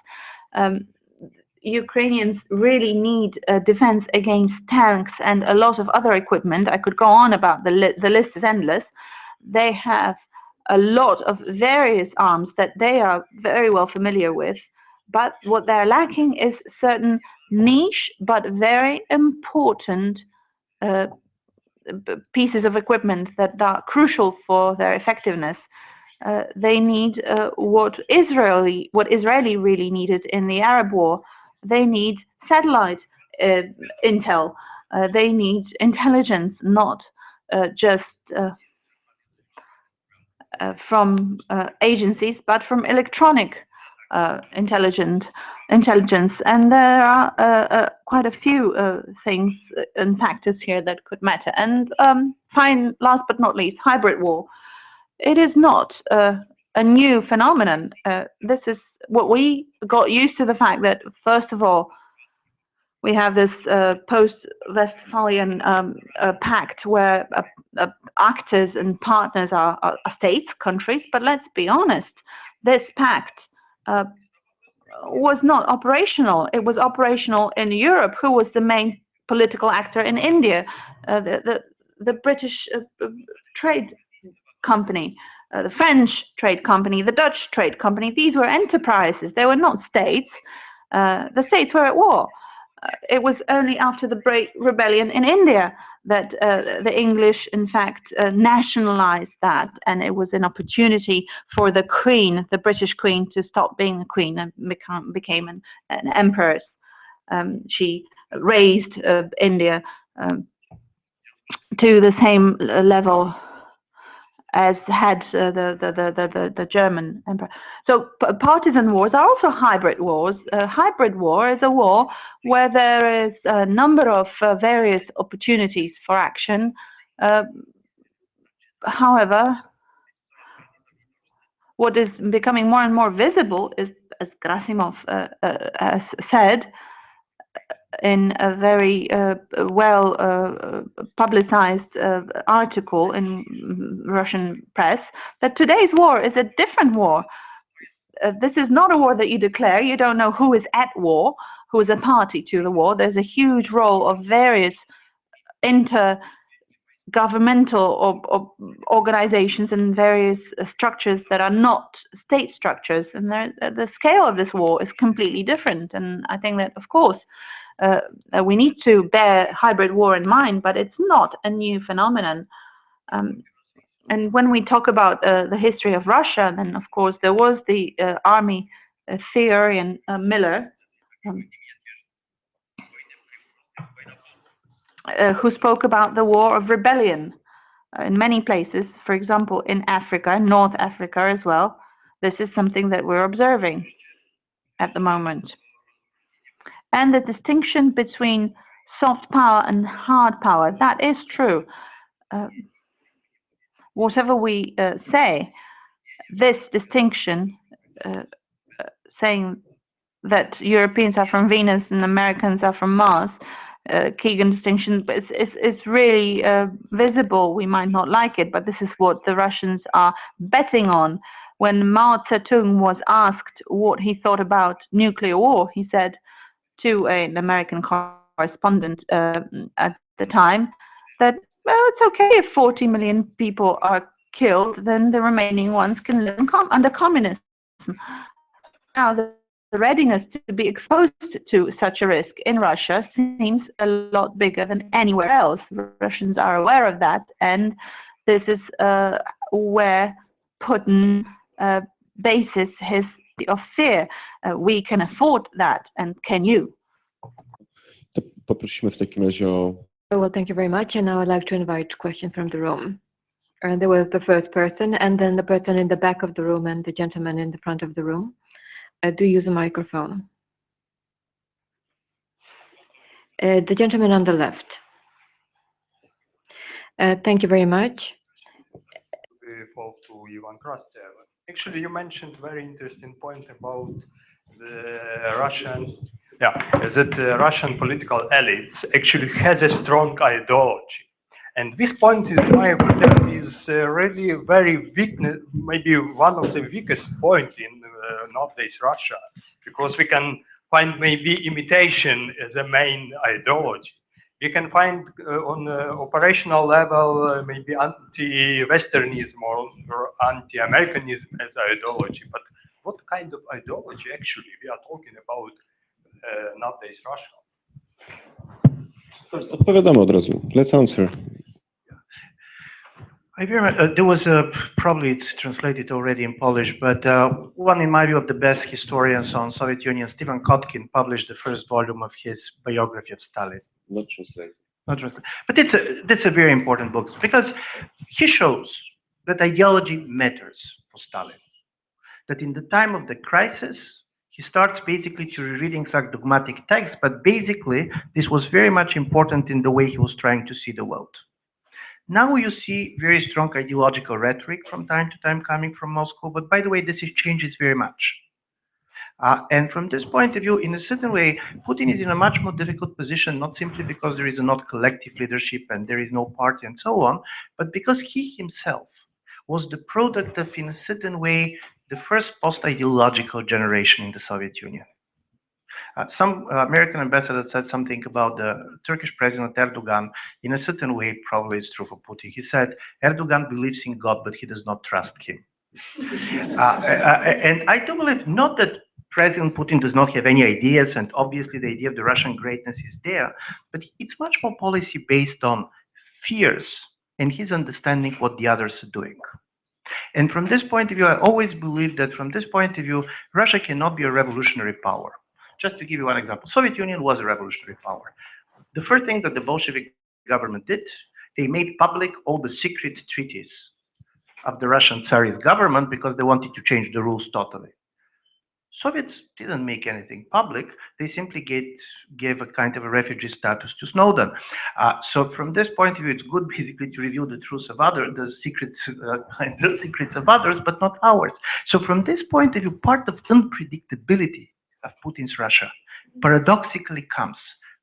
S2: Ukrainians really need defense against tanks and a lot of other equipment. I could go on about the list is endless. They have a lot of various arms that they are very well familiar with, but what they're lacking is certain niche but very important pieces of equipment that are crucial for their effectiveness. They need what Israeli really needed in the Arab war. They need satellite intel. They need intelligence, not just from agencies, but from electronic intelligence. And there are quite a few things and factors here that could matter. And last but not least, hybrid war. It is not a new phenomenon. This is what we got used to, the fact that, first of all, we have this post-Westphalian pact where actors and partners are states, countries. But let's be honest, this pact was not operational. It was operational in Europe. Who was the main political actor in India? The British trade company, the French trade company, the Dutch trade company. These were enterprises. They were not states. The states were at war. It was only after the Great Rebellion in India that the English, in fact, nationalized that, and it was an opportunity for the Queen, the British Queen, to stop being a queen and became an empress. She raised India to the same level as had the German emperor. So partisan wars are also hybrid wars. A hybrid war is a war where there is a number of various opportunities for action. However, what is becoming more and more visible is, as Gerasimov has said in a very well publicized article in Russian press, that today's war is a different war. This is not a war that you declare. You don't know who is at war, who is a party to the war. There's a huge role of various intergovernmental or organizations and various structures that are not state structures. And the scale of this war is completely different. And I think that, of course, we need to bear hybrid war in mind, but it's not a new phenomenon. And when we talk about the history of Russia, then of course there was the army theory and Miller, who spoke about the war of rebellion in many places. For example, in Africa, North Africa as well. This is something that we're observing at the moment. And the distinction between soft power and hard power, that is true. Whatever we say, this distinction, saying that Europeans are from Venus and Americans are from Mars, Keegan distinction, but it's really visible. We might not like it, but this is what the Russians are betting on. When Mao Zedong was asked what he thought about nuclear war, he said to an American correspondent at the time that, well, it's okay if 40 million people are killed, then the remaining ones can live under communism. the readiness to be exposed to such a risk in Russia seems a lot bigger than anywhere else. Russians are aware of that, and this is where Putin bases his of fear. We can afford that, and can you?
S1: Poprosimy w takim razie o...
S3: Well, thank you very much, and now I'd like to invite questions from the room. And there was the first person, and then the person in the back of the room, and the gentleman in the front of the room. Do use a microphone. The gentleman on the left. Thank you very much.
S7: To Ivan Krastev. Actually, you mentioned very interesting point about the Russian political elites actually has a strong ideology. And this point, in my opinion, is really very weak, maybe one of the weakest points in nowadays Russia, because we can find maybe imitation as a main ideology. We can find on operational level maybe anti-Westernism or anti-Americanism as ideology. But what kind of ideology actually we are talking about nowadays Russia?
S1: Odpowiadamy od razu. Let's answer.
S5: There was probably it's translated already in Polish, but one in my view of the best historians on Soviet Union, Stephen Kotkin, published the first volume of his biography of Stalin.
S1: Not translated.
S5: Not translated. But that's a very important book because he shows that ideology matters for Stalin. That in the time of the crisis, he starts basically to reading some dogmatic texts, but basically this was very much important in the way he was trying to see the world. Now you see very strong ideological rhetoric from time to time coming from Moscow, but by the way, this changes very much. And from this point of view, in a certain way, Putin is in a much more difficult position, not simply because there is not collective leadership and there is no party and so on, but because he himself was the product of, in a certain way, the first post-ideological generation in the Soviet Union. Some American ambassador said something about the Turkish President Erdogan. In a certain way, probably it's true for Putin. He said, Erdogan believes in God, but he does not trust him. And I do believe not that President Putin does not have any ideas, and obviously the idea of the Russian greatness is there, but it's much more policy based on fears and his understanding what the others are doing. And from this point of view, I always believe that from this point of view, Russia cannot be a revolutionary power. Just to give you one example, Soviet Union was a revolutionary power. The first thing that the Bolshevik government did, they made public all the secret treaties of the Russian Tsarist government because they wanted to change the rules totally. Soviets didn't make anything public. They simply gave a kind of a refugee status to Snowden. So from this point of view, it's good basically to reveal the truths of others, the secrets of others, but not ours. So from this point of view, part of unpredictability of Putin's Russia paradoxically comes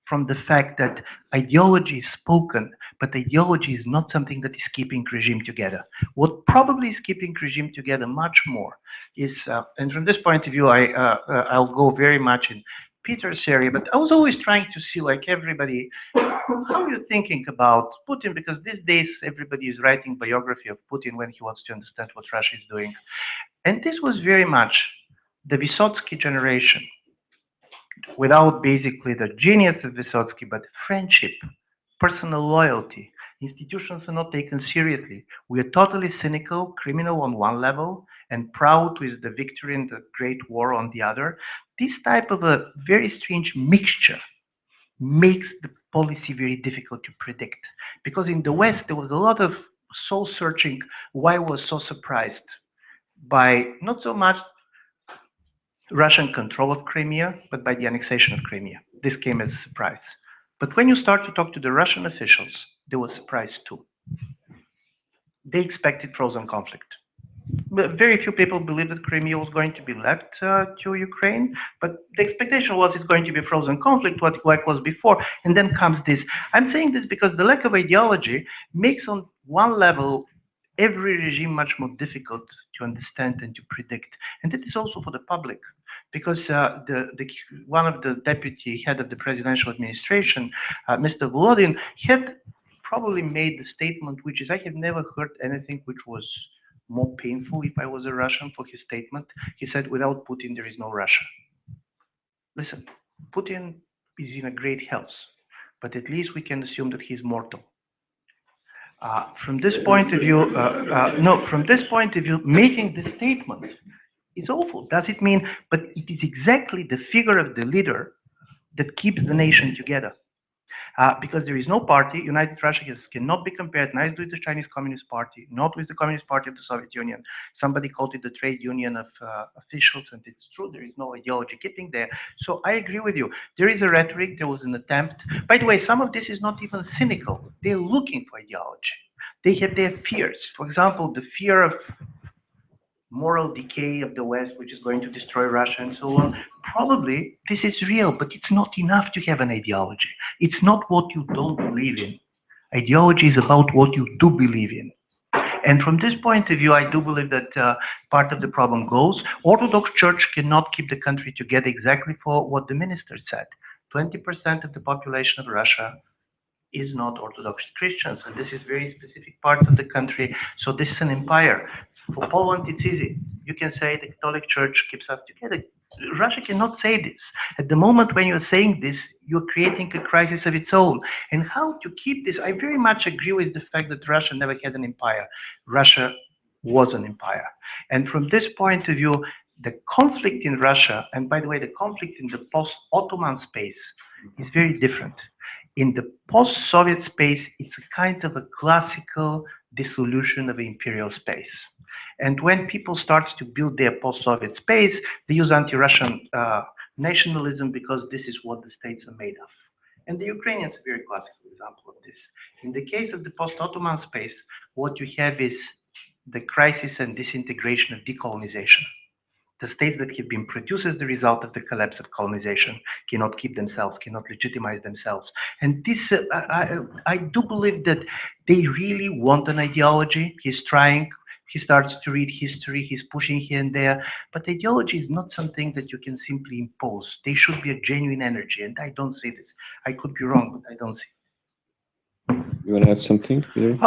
S5: from the fact that ideology is spoken, but ideology is not something that is keeping regime together. What probably is keeping regime together much more is, and from this point of view, I'll go very much in Peter's area, but I was always trying to see, like everybody, how are you thinking about Putin? Because these days, everybody is writing biography of Putin when he wants to understand what Russia is doing. And this was very much the Vysotsky generation, without basically the genius of Vysotsky, but friendship, personal loyalty. Institutions are not taken seriously. We are totally cynical, criminal on one level, and proud with the victory in the Great War on the other. This type of a very strange mixture makes the policy very difficult to predict. Because in the West, there was a lot of soul searching. Why I was so surprised by not so much Russian control of Crimea, but by the annexation of Crimea. This came as a surprise. But when you start to talk to the Russian officials, they were surprised too. They expected frozen conflict. Very few people believed that Crimea was going to be left to Ukraine, but the expectation was it's going to be a frozen conflict, like was before, and then comes this. I'm saying this because the lack of ideology makes on one level every regime much more difficult to understand and to predict. And that is also for the public, because one of the deputy head of the presidential administration, Mr. Włodek, had probably made the statement, which is, I have never heard anything which was more painful if I was a Russian for his statement. He said, without Putin, there is no Russia. Listen, Putin is in a great health, but at least we can assume that he's mortal. From this point of view, making the statement is awful. Does it mean, but it is exactly the figure of the leader that keeps the nation together. Because there is no party, United Russia cannot be compared neither with the Chinese Communist Party, not with the Communist Party of the Soviet Union. Somebody called it the trade union of officials, and it's true, there is no ideology keeping there. So I agree with you. There is a rhetoric, there was an attempt. By the way, some of this is not even cynical. They're looking for ideology. They have their fears. For example, the fear of moral decay of the West, which is going to destroy Russia and so on. Probably this is real, but it's not enough to have an ideology. It's not what you don't believe in. Ideology is about what you do believe in. And from this point of view, I do believe that part of the problem goes. Orthodox Church cannot keep the country together exactly for what the minister said. 20% of the population of Russia is not Orthodox Christians, and this is very specific part of the country. So this is an empire. For Poland, it's easy. You can say the Catholic Church keeps us together. Russia cannot say this. At the moment when you're saying this, you're creating a crisis of its own. And how to keep this? I very much agree with the fact that Russia never had an empire. Russia was an empire. And from this point of view, the conflict in Russia, and by the way, the conflict in the post-Ottoman space is very different. In the post-Soviet space, it's a kind of a classical dissolution of the imperial space. And when people start to build their post-Soviet space, they use anti-Russian nationalism because this is what the states are made of. And the Ukrainians are a very classical example of this. In the case of the post-Ottoman space, what you have is the crisis and disintegration of decolonization. The states that have been produced as the result of the collapse of colonization cannot keep themselves, cannot legitimize themselves. And this, I do believe that they really want an ideology. He's trying, he starts to read history, he's pushing here and there, but ideology is not something that you can simply impose. They should be a genuine energy, and I don't see this. I could be wrong, but I don't see it.
S1: You want to add something, Peter?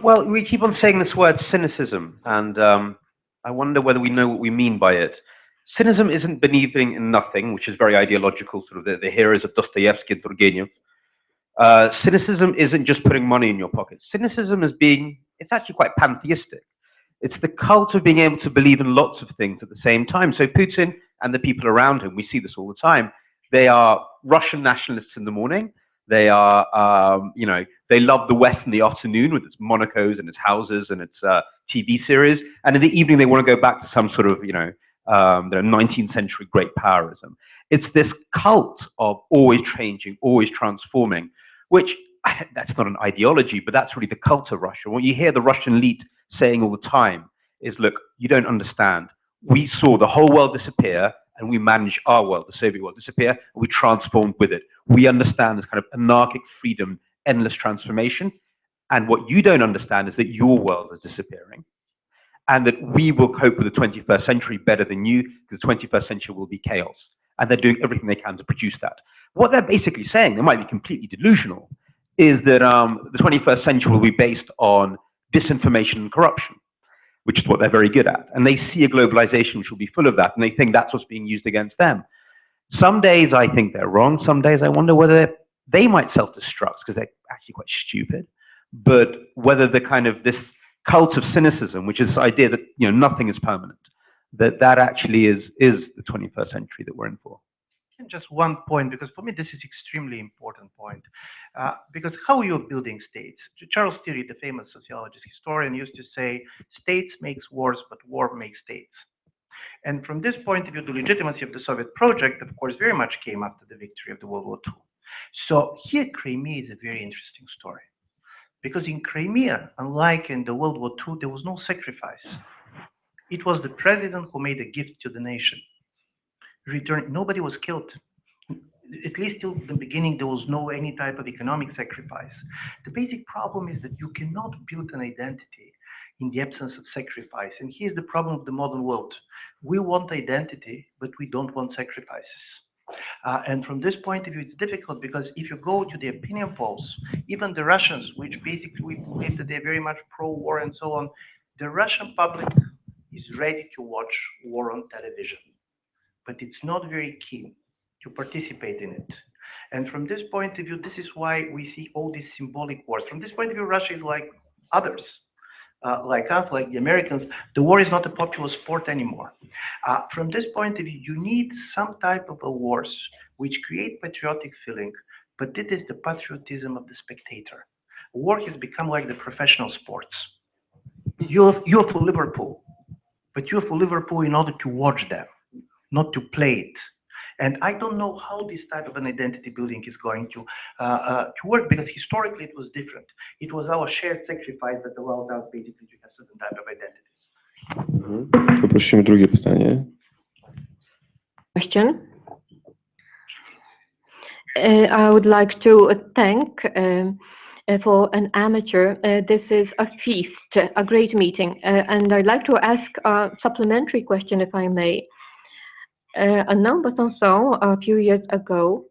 S4: Well, we keep on saying this word cynicism, and I wonder whether we know what we mean by it. Cynicism isn't believing in nothing, which is very ideological, sort of the heroes of Dostoevsky and Turgenev. Cynicism isn't just putting money in your pocket. Cynicism is it's actually quite pantheistic. It's the cult of being able to believe in lots of things at the same time. So Putin and the people around him, we see this all the time, they are Russian nationalists in the morning. They are, they love the West in the afternoon with its Monacos and its houses and its TV series. And in the evening, they want to go back to some sort of, 19th century great powerism. It's this cult of always changing, always transforming, which that's not an ideology, but that's really the cult of Russia. What you hear the Russian elite saying all the time is, look, you don't understand. We saw the whole world disappear and we managed our world, the Soviet world, disappear, and we transformed with it. We understand this kind of anarchic freedom, endless transformation. And what you don't understand is that your world is disappearing and that we will cope with the 21st century better than you, because the 21st century will be chaos. And they're doing everything they can to produce that. What they're basically saying, they might be completely delusional, is that the 21st century will be based on disinformation and corruption, which is what they're very good at. And they see a globalization which will be full of that, and they think that's what's being used against them. Some days I think they're wrong. Some days I wonder whether they might self-destruct, because they're actually quite stupid. But whether the kind of this cult of cynicism, which is this idea that nothing is permanent, that actually is the 21st century that we're in for.
S5: And just one point, because for me this is extremely important point, because how you're building states. Charles Tilly, the famous sociologist, historian, used to say, states makes wars, but war makes states. And from this point of view, the legitimacy of the Soviet project, of course, very much came after the victory of the World War II. So here, Crimea is a very interesting story. Because in Crimea, unlike in the World War II, there was no sacrifice. It was the president who made a gift to the nation. Nobody was killed. At least till the beginning, there was no any type of economic sacrifice. The basic problem is that you cannot build an identity in the absence of sacrifice. And here's the problem of the modern world. We want identity, but we don't want sacrifices. And from this point of view, it's difficult, because if you go to the opinion polls, even the Russians, which basically we believe that they're very much pro-war and so on, The Russian public is ready to watch war on television, but it's not very keen to participate in it. And from this point of view, this is why we see all these symbolic wars. From this point of view, Russia is like others, like us, like the Americans. The war is not a popular sport anymore. From this point of view, you need some type of a wars which create patriotic feeling, but it is the patriotism of the spectator. War has become like the professional sports. You're for Liverpool, but you're for Liverpool in order to watch them, not to play it. And I don't know how this type of an identity building is going to work, because historically it was different. It was our shared sacrifice that allowed us basically to have certain type of identities.
S1: Poprosimy drugie pytanie.
S3: Question. I would like to thank for an amateur. This is a feast, a great meeting. And I'd like to ask a supplementary question, if I may. A a few years ago,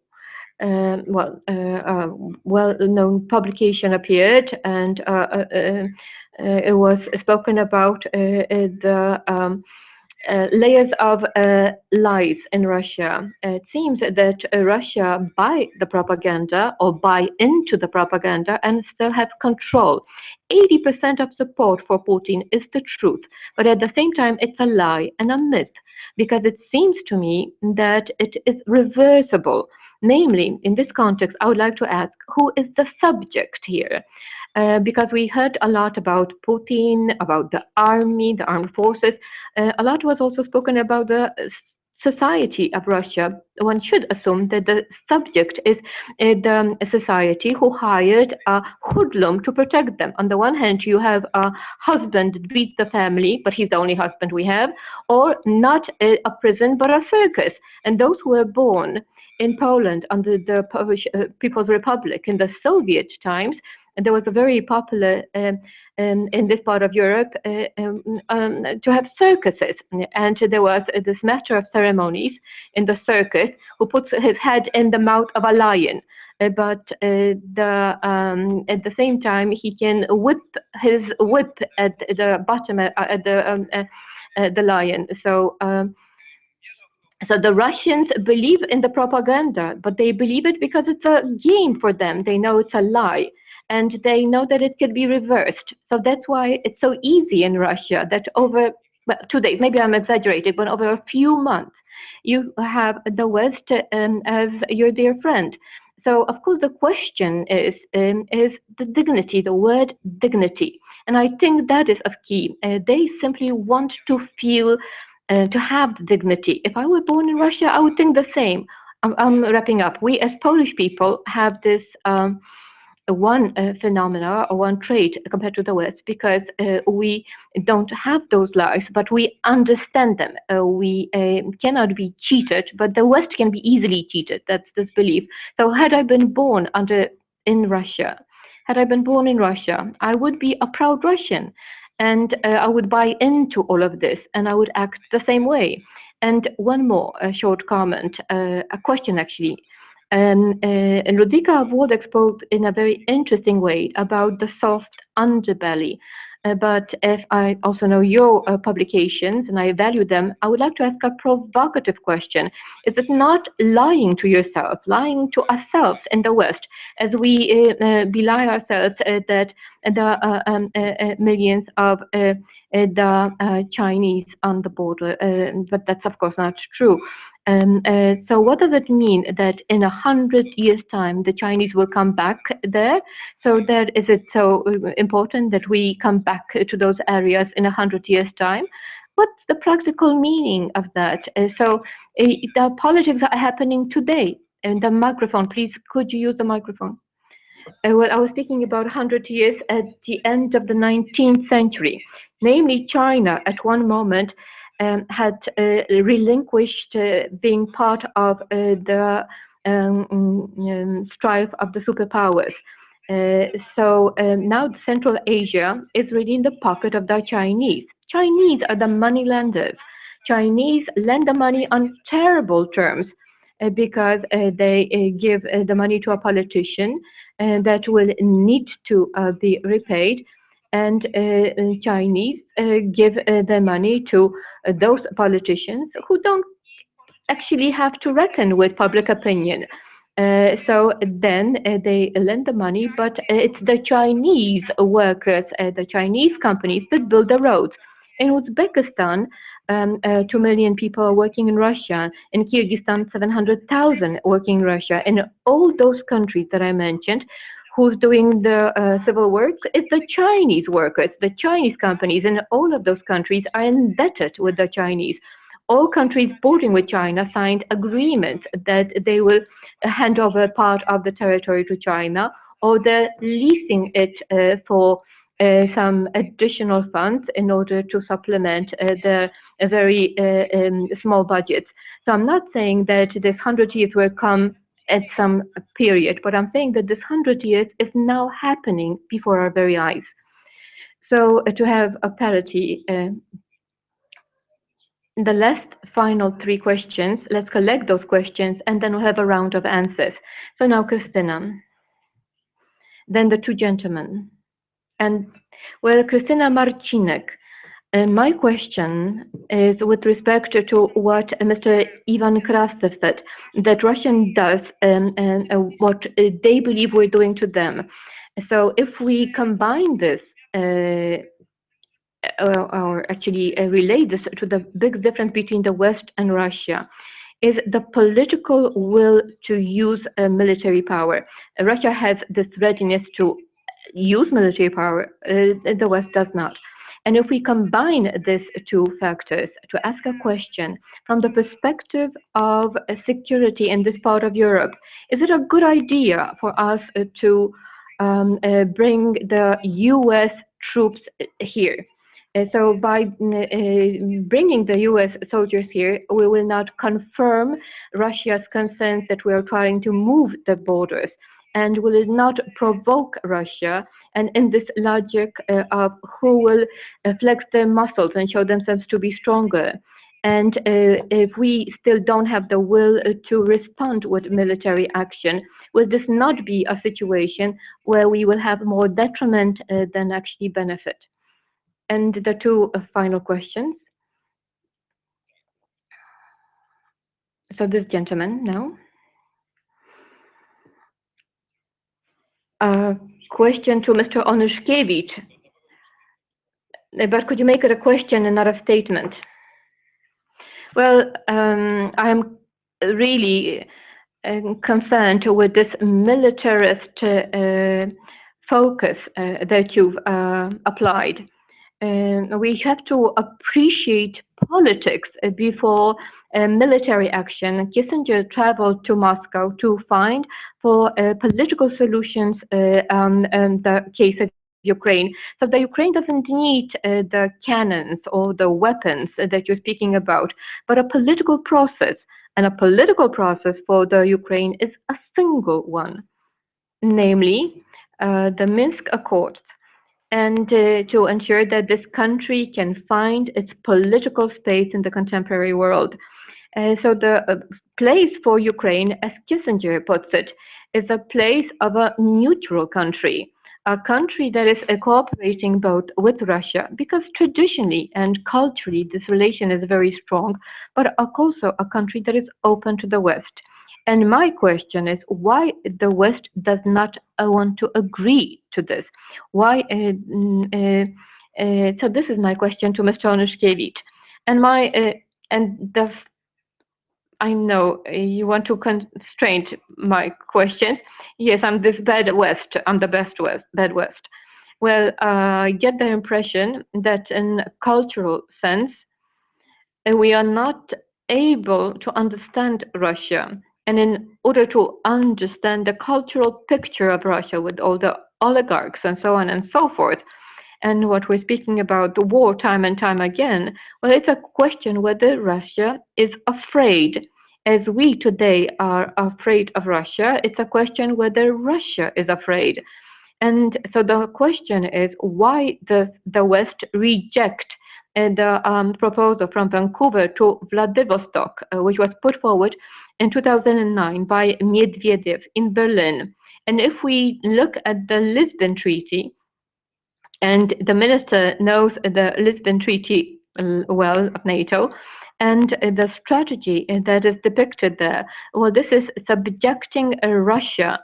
S3: well-known publication appeared, and it was spoken about the layers of lies in Russia. It seems that Russia buy the propaganda or buy into the propaganda and still have control. 80% of support for Putin is the truth, but at the same time it's a lie and a myth, because it seems to me that it is reversible. Namely, in this context, I would like to ask, who is the subject here? Because we heard a lot about Putin, about the army, the armed forces. A lot was also spoken about the society of Russia. One should assume that the subject is the society who hired a hoodlum to protect them. On the one hand, you have a husband that beats the family, but he's the only husband we have, or not a prison, but a circus. And those who were born in Poland under the Polish People's Republic in the Soviet times, and there was a very popular in this part of Europe to have circuses, and there was this master of ceremonies in the circus who puts his head in the mouth of a lion, but at the same time he can whip his whip at the bottom at the lion. So the Russians believe in the propaganda, but they believe it because it's a game for them. They know it's a lie, and they know that it could be reversed. So that's why it's so easy in Russia that over 2 days, maybe I'm exaggerating, but over a few months, you have the West as your dear friend. So, of course, the question is the dignity, the word dignity. And I think that is of key. They simply want to feel to have dignity. If I were born in Russia, I would think the same. I'm wrapping up. We as Polish people have this one phenomena or one trait compared to the West, because we don't have those lies, but we understand them. We cannot be cheated, but the West can be easily cheated. That's this belief. So had I been born in Russia, I would be a proud Russian. And I would buy into all of this, and I would act the same way. And one more short comment, a question actually. Ludwika Włodek spoke in a very interesting way about the soft underbelly. But if I also know your publications and I value them, I would like to ask a provocative question. Is it not lying to yourself, lying to ourselves in the West, as we belie ourselves that the millions of the Chinese on the border? But that's of course not true. So what does it mean that in 100 years' time the Chinese will come back there? So that is it so important that we come back to those areas in 100 years' time? What's the practical meaning of that? So the politics are happening today. And the microphone, please, could you use the microphone? Well, I was speaking about 100 years at the end of the 19th century. Namely, China at one moment had relinquished being part of the strife of the superpowers. So now Central Asia is really in the pocket of the Chinese. Chinese are the money lenders. Chinese lend the money on terrible terms because they give the money to a politician that will need to be repaid. and Chinese give the money to those politicians who don't actually have to reckon with public opinion. So then they lend the money, but it's the Chinese workers, the Chinese companies that build the roads. In Uzbekistan, 2 million people are working in Russia. In Kyrgyzstan, 700,000 working in Russia. In all those countries that I mentioned, who's doing the civil works? It's the Chinese workers, the Chinese companies. And all of those countries are indebted with the Chinese. All countries bordering with China signed agreements that they will hand over part of the territory to China, or they're leasing it for some additional funds in order to supplement the very small budgets. So I'm not saying that this 100 years will come at some period, but I'm saying that this 100 years is now happening before our very eyes. So to have a parity, the last final 3 questions, let's collect those questions and then we'll have a round of answers. So now Christina, then the 2 gentlemen. And well, Christina Marcinek, my question is with respect to what Mr. Ivan Krastev said, that Russia does what they believe we're doing to them. So if we combine this, or actually relate this to the big difference between the West and Russia, is the political will to use military power. Russia has this readiness to use military power, the West does not. And if we combine these 2 factors to ask a question from the perspective of security in this part of Europe, is it a good idea for us to bring the US troops here? So by bringing the US soldiers here, we will not confirm Russia's concerns that we are trying to move the borders, and will not provoke Russia, and in this logic of who will flex their muscles and show themselves to be stronger. And if we still don't have the will to respond with military action, will this not be a situation where we will have more detriment than actually benefit? And the 2 final questions. So this gentleman now. A question to Mr. Onyszkiewicz, but could you make it a question and not a statement? Well, I'm really concerned with this militarist focus that you've applied. We have to appreciate politics before military action. Kissinger traveled to Moscow to find for political solutions in the case of Ukraine. So the Ukraine doesn't need the cannons or the weapons that you're speaking about, but a political process. And a political process for the Ukraine is a single one, namely the Minsk Accords, and to ensure that this country can find its political space in the contemporary world. So the place for Ukraine, as Kissinger puts it, is a place of a neutral country, a country that is cooperating both with Russia, because traditionally and culturally this relation is very strong, but also a country that is open to the West. And my question is why the West does not want to agree to this. Why? So this is my question to Mr. Onyszkiewicz. And I know you want to constrain my questions. Yes, I'm this bad West. I'm the bad West. Well, I get the impression that in cultural sense, we are not able to understand Russia. And in order to understand the cultural picture of Russia with all the oligarchs and so on and so forth, and what we're speaking about the war time and time again, well, it's a question whether Russia is afraid. As we today are afraid of Russia, it's a question whether Russia is afraid. And so the question is why does the West reject the proposal from Vancouver to Vladivostok, which was put forward in 2009 by Medvedev in Berlin. And if we look at the Lisbon Treaty, And the minister knows the Lisbon Treaty well of NATO, and the strategy that is depicted there, well, this is subjecting Russia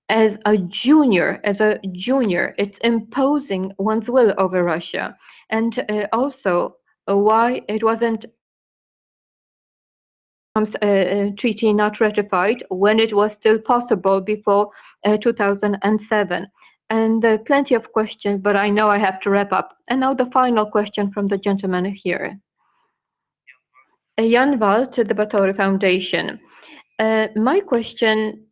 S3: as a junior. It's imposing one's will over Russia. And also why it wasn't treaty not ratified when it was still possible before 2007. And plenty of questions, but I know I have to wrap up. And now the final question from the gentleman here. Jan Walt, the Batory Foundation. My question,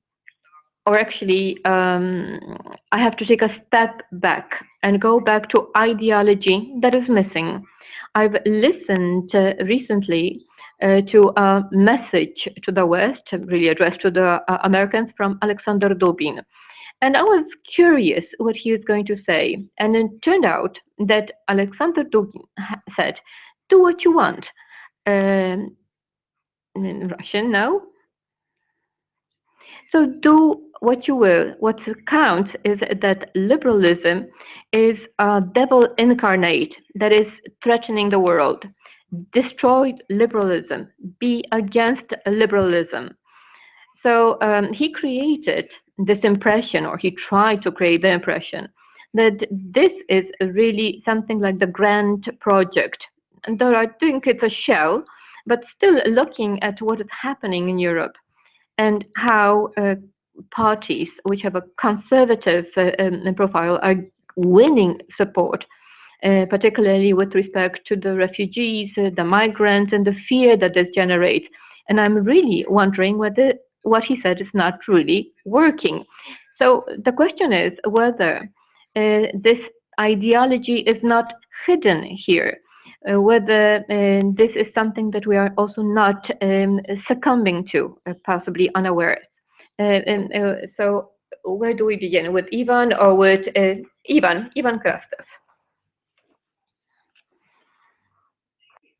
S3: or actually, I have to take a step back and go back to ideology that is missing. I've listened recently to a message to the West, really addressed to the Americans, from Alexander Dubin. And I was curious what he was going to say. And it turned out that Alexander Dubin said, do what you want. In Russian now. So do what you will. What counts is that liberalism is a devil incarnate that is threatening the world. Destroy liberalism. Be against liberalism. So he created this impression, or he tried to create the impression, that this is really something like the grand project. And though I think it's a shell, but still looking at what is happening in Europe and how parties which have a conservative profile are winning support, particularly with respect to the refugees, the migrants, and the fear that this generates. And I'm really wondering whether what he said is not really working. So the question is whether this ideology is not hidden here, whether this is something that we are also not succumbing to, possibly unaware. So where do we begin? With Ivan or with Ivan Krastev?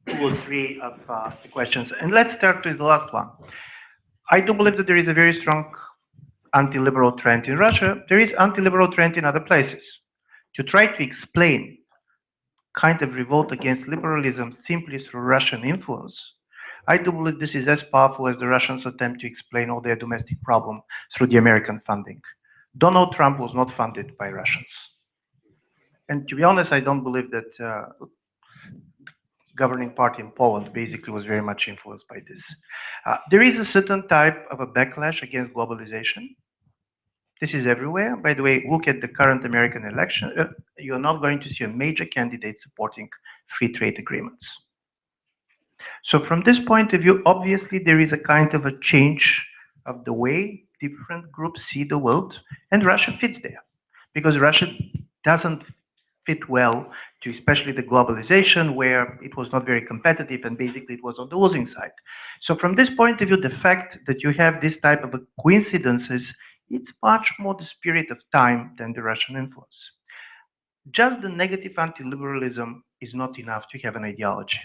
S5: 2 or 3 of the questions. And let's start with the last one. I do believe that there is a very strong anti-liberal trend in Russia. There is anti-liberal trend in other places. To try to explain kind of revolt against liberalism simply through Russian influence, I do believe this is as powerful as the Russians attempt to explain all their domestic problem through the American funding. Donald Trump was not funded by Russians. And to be honest, I don't believe that governing party in Poland basically was very much influenced by this. There is a certain type of a backlash against globalization. This is everywhere. By the way, look at the current American election. You're not going to see a major candidate supporting free trade agreements. So from this point of view, obviously there is a kind of a change of the way different groups see the world, and Russia fits there. Because Russia doesn't fit well to especially the globalization, where it was not very competitive and basically it was on the losing side. So from this point of view, the fact that you have this type of coincidences, it's much more the spirit of time than the Russian influence. Just the negative anti-liberalism is not enough to have an ideology.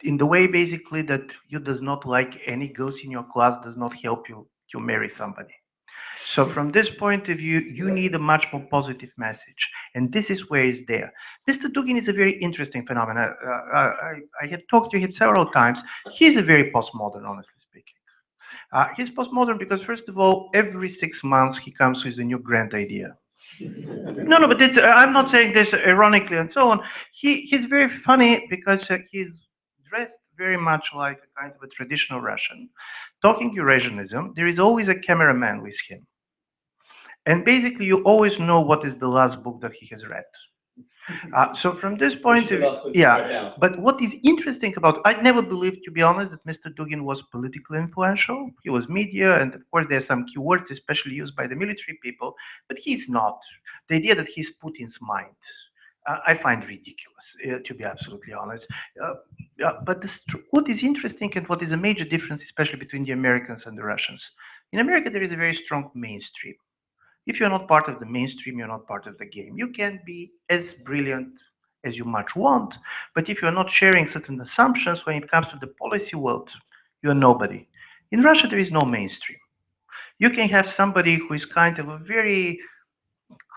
S5: In the way basically that you does not like any girls in your class does not help you to marry somebody. So from this point of view, you need a much more positive message. And this is where it's there. Mr. Dugin is a very interesting phenomenon. I had talked to him several times. He's a very postmodern, honestly speaking. He's postmodern because, first of all, every 6 months he comes with a new grand idea. No, but I'm not saying this ironically and so on. He's very funny because he's dressed very much like a kind of a traditional Russian. Talking Eurasianism, there is always a cameraman with him. And basically, you always know what is the last book that he has read. So from this point of view, yeah. But what is interesting about, I never believed, to be honest, that Mr. Dugin was politically influential. He was media, and of course there are some keywords, especially used by the military people, but he's not. The idea that he's Putin's mind, I find ridiculous, to be absolutely honest. But what is interesting and what is a major difference, especially between the Americans and the Russians, in America there is a very strong mainstream. If you're not part of the mainstream, you're not part of the game. You can be as brilliant as you much want, but if you're not sharing certain assumptions when it comes to the policy world, you're nobody. In Russia, there is no mainstream. You can have somebody who is kind of a very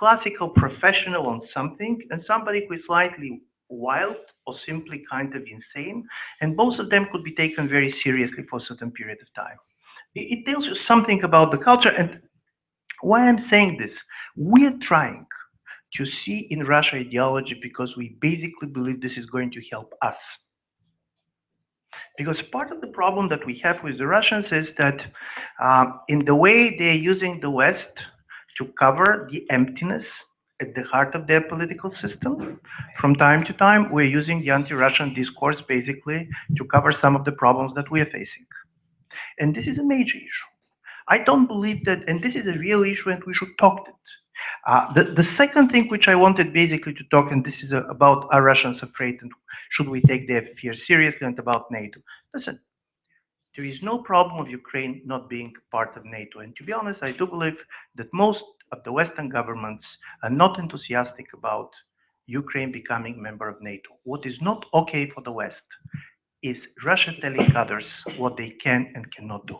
S5: classical professional on something and somebody who is slightly wild or simply kind of insane, and both of them could be taken very seriously for a certain period of time. It tells you something about the culture. And why I'm saying this, we're trying to see in Russia ideology because we basically believe this is going to help us. Because part of the problem that we have with the Russians is that in the way they're using the West to cover the emptiness at the heart of their political system, from time to time, we're using the anti-Russian discourse basically to cover some of the problems that we are facing. And this is a major issue. I don't believe that, and this is a real issue and we should talk it. The second thing which I wanted basically to talk, and this is about are Russians afraid and should we take their fear seriously, and about NATO. Listen, there is no problem of Ukraine not being part of NATO. And to be honest, I do believe that most of the Western governments are not enthusiastic about Ukraine becoming a member of NATO. What is not okay for the West is Russia telling others what they can and cannot do.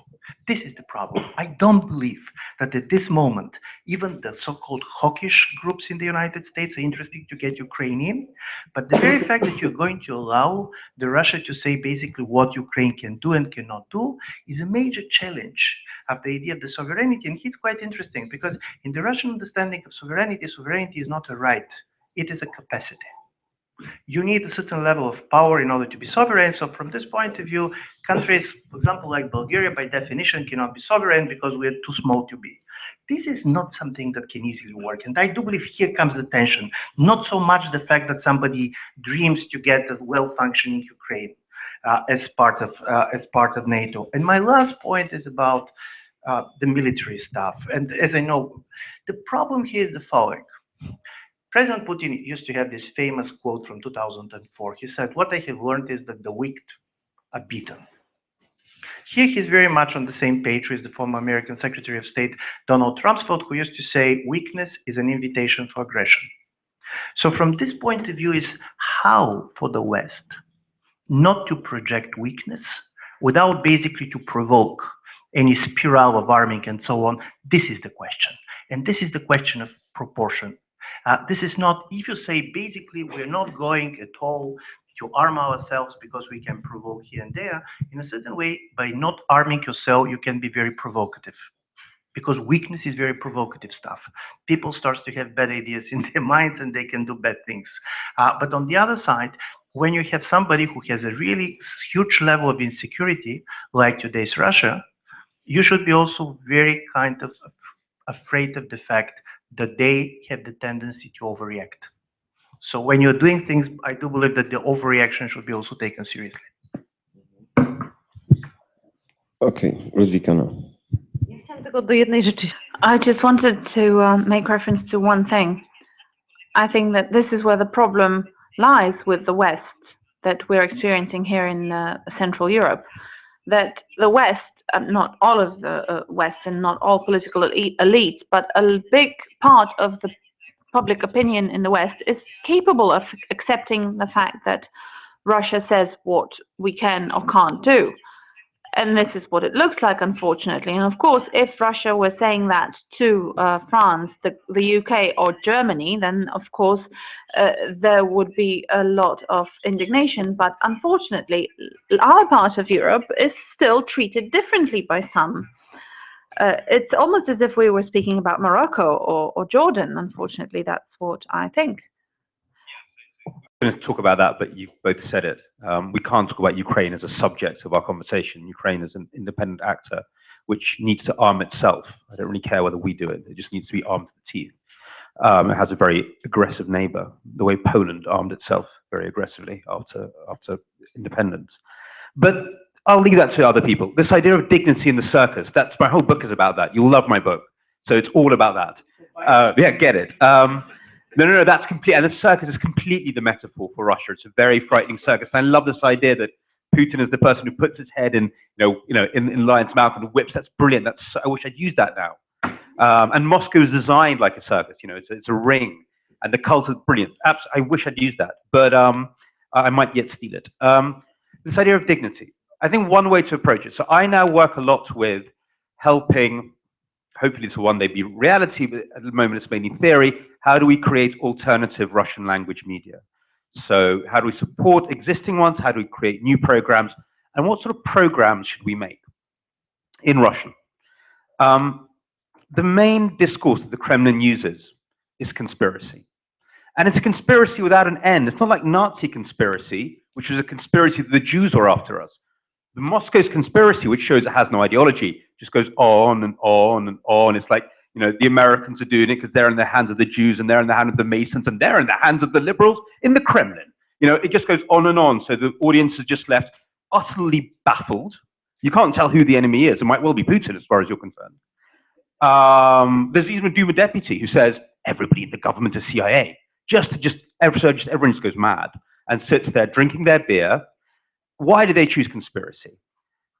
S5: This is the problem. I don't believe that at this moment, even the so-called hawkish groups in the United States are interested to get Ukraine in. But the very fact that you're going to allow the Russia to say basically what Ukraine can do and cannot do is a major challenge of the idea of the sovereignty. And it's quite interesting because in the Russian understanding of sovereignty, sovereignty is not a right, it is a capacity. You need a certain level of power in order to be sovereign. So from this point of view, countries, for example, like Bulgaria, by definition, cannot be sovereign because we're too small to be. This is not something that can easily work. And I do believe here comes the tension. Not so much the fact that somebody dreams to get a well-functioning Ukraine as part of NATO. And my last point is about the military stuff. And as I know, the problem here is the following. President Putin used to have this famous quote from 2004. He said, what I have learned is that the weak are beaten. Here he's very much on the same page with the former American Secretary of State, Donald Rumsfeld, who used to say, weakness is an invitation for aggression. So from this point of view is how for the West not to project weakness without basically to provoke any spiral of arming and so on. This is the question. And this is the question of proportion. This is not, if you say basically we're not going at all to arm ourselves because we can provoke here and there, in a certain way, by not arming yourself, you can be very provocative. Because weakness is very provocative stuff. People start to have bad ideas in their minds and they can do bad things. But on the other side, when you have somebody who has a really huge level of insecurity, like today's Russia, you should be also very kind of afraid of the fact that they have the tendency to overreact. So when you're doing things, I do believe that the overreaction should be also taken seriously.
S1: Okay, Ludwika now.
S2: I just wanted to make reference to one thing. I think that this is where the problem lies with the West that we're experiencing here in Central Europe. That the West, not all of the West and not all political elites, but a big part of the public opinion in the West is capable of accepting the fact that Russia says what we can or can't do. And this is what it looks like, unfortunately. And of course, if Russia were saying that to France, the UK, or Germany, then of course there would be a lot of indignation. But unfortunately, our part of Europe is still treated differently by some. It's almost as if we were speaking about Morocco or Jordan. Unfortunately, that's what I think.
S4: I'm going to talk about that, but you've both said it. We can't talk about Ukraine as a subject of our conversation. Ukraine is an independent actor which needs to arm itself. I don't really care whether we do it. It just needs to be armed to the teeth. It has a very aggressive neighbor, the way Poland armed itself very aggressively after independence. But I'll leave that to other people. This idea of dignity in the circus, that's my whole book is about that. You'll love my book. So it's all about that. Yeah, get it. No, that's complete. And the circus is completely the metaphor for Russia. It's a very frightening circus. And I love this idea that Putin is the person who puts his head in, in lion's mouth and whips. That's brilliant. I wish I'd used that now. And Moscow is designed like a circus. It's a ring, and the cult is brilliant. I wish I'd used that, but I might yet steal it. This idea of dignity. I think one way to approach it. So I now work a lot with helping hopefully to one day be reality, but at the moment it's mainly theory. How do we create alternative Russian language media? So how do we support existing ones? How do we create new programs? And what sort of programs should we make in Russian? The main discourse that the Kremlin uses is conspiracy. And it's a conspiracy without an end. It's not like Nazi conspiracy, which was a conspiracy that the Jews were after us. The Moscow's conspiracy, which shows it has no ideology, just goes on and on and on. It's like, you know, the Americans are doing it because they're in the hands of the Jews, and they're in the hands of the Masons, and they're in the hands of the liberals in the Kremlin. You know, it just goes on and on. So the audience is just left utterly baffled. You can't tell who the enemy is. It might well be Putin as far as you're concerned. There's even a Duma deputy who says everybody in the government is CIA. Everyone just goes mad and sits there drinking their beer. Why do they choose conspiracy?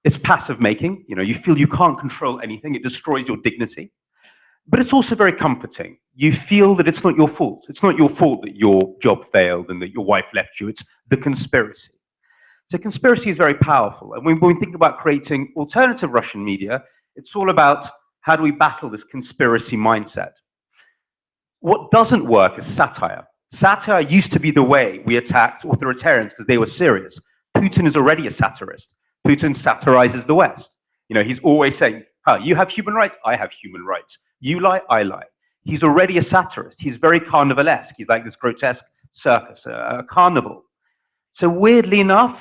S4: It's passive making. You know, you feel you can't control anything. It destroys your dignity. But it's also very comforting. You feel that it's not your fault. It's not your fault that your job failed and that your wife left you. It's the conspiracy. So conspiracy is very powerful. And when we think about creating alternative Russian media, it's all about how do we battle this conspiracy mindset. What doesn't work is satire. Satire used to be the way we attacked authoritarians because they were serious. Putin is already a satirist. Putin satirizes the West. You know, he's always saying, oh, you have human rights, I have human rights. You lie, I lie. He's already a satirist. He's very carnivalesque. He's like this grotesque circus, a carnival. So weirdly enough,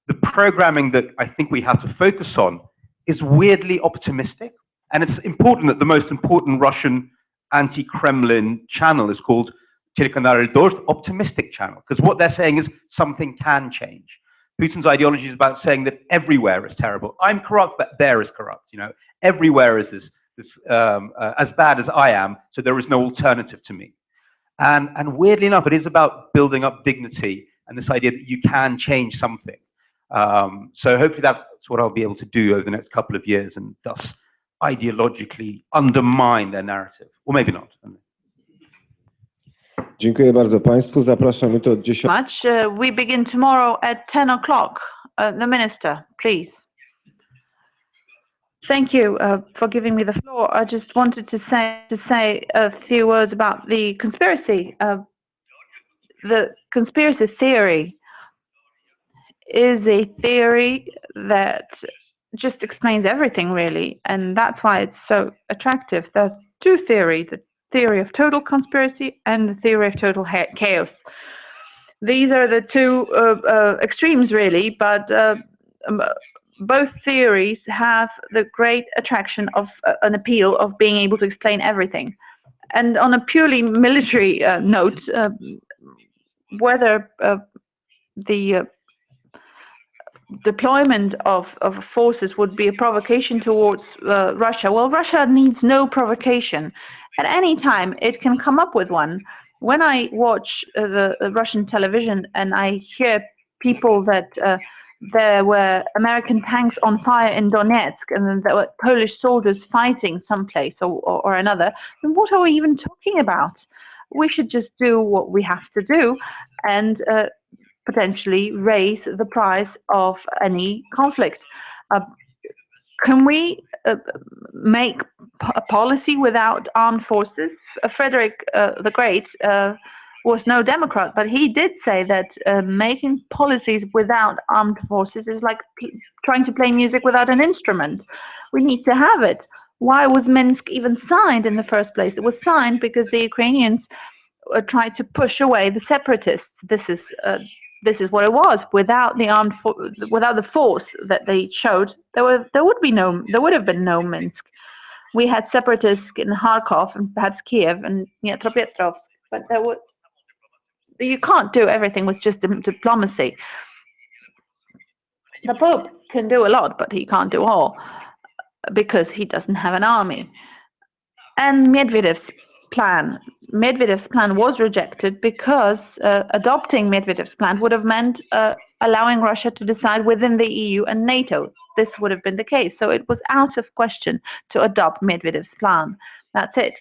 S4: the programming that I think we have to focus on is weirdly optimistic. And it's important that the most important Russian anti-Kremlin channel is called Telekanal Dozhd, optimistic channel, because what they're saying is something can change. Putin's ideology is about saying that everywhere is terrible. I'm corrupt, but there is corrupt. You know, everywhere is as bad as I am, so there is no alternative to me. And weirdly enough, it is about building up dignity and this idea that you can change something. So hopefully that's what I'll be able to do over the next couple of years, and thus ideologically undermine their narrative, or maybe not.
S1: Dziękuję bardzo Państwu. Zapraszamy tu od 10.
S2: We begin tomorrow at 10 o'clock. The minister, please. Thank you for giving me the floor. I just wanted to say a few words about the conspiracy. The conspiracy theory is a theory that just explains everything, really, and that's why it's so attractive. There's two theories: the theory of total conspiracy and the theory of total chaos. These are the two extremes, really, but both theories have the great attraction of an appeal of being able to explain everything. And on a purely military note, whether the deployment of forces would be a provocation towards Russia, well, Russia needs no provocation. At any time, it can come up with one. When I watch the Russian television and I hear people that there were American tanks on fire in Donetsk and then there were Polish soldiers fighting someplace or another, then what are we even talking about? We should just do what we have to do and potentially raise the price of any conflict. Can we make a policy without armed forces? Frederick the Great was no Democrat, but he did say that making policies without armed forces is like trying to play music without an instrument. We need to have it. Why was Minsk even signed in the first place? It was signed because the Ukrainians tried to push away the separatists. This is what it was. Without the without the force that they showed, there would have been no Minsk. We had separatists in Kharkov and perhaps Kiev and Dnipropetrovsk, but you can't do everything with just diplomacy. The Pope can do a lot, but he can't do all because he doesn't have an army. And Medvedev's plan was rejected because adopting Medvedev's plan would have meant allowing Russia to decide within the EU and NATO. This would have been the case. So it was out of question to adopt Medvedev's plan. That's it.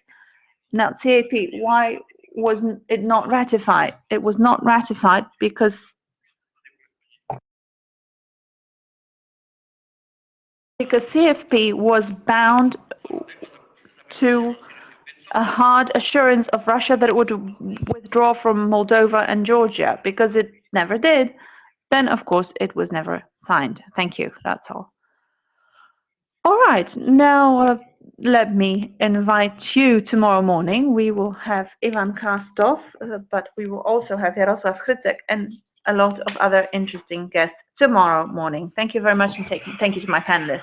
S2: Now, CAP, why wasn't it not ratified? It was not ratified because CFP was bound to a hard assurance of Russia that it would withdraw from Moldova and Georgia, because it never did, then of course it was never signed. Thank you. That's all. All right. Now let me invite you tomorrow morning. We will have Ivan Krastev, but we will also have Jarosław Hrycek and a lot of other interesting guests tomorrow morning. Thank you very much, and thank you to my panelists.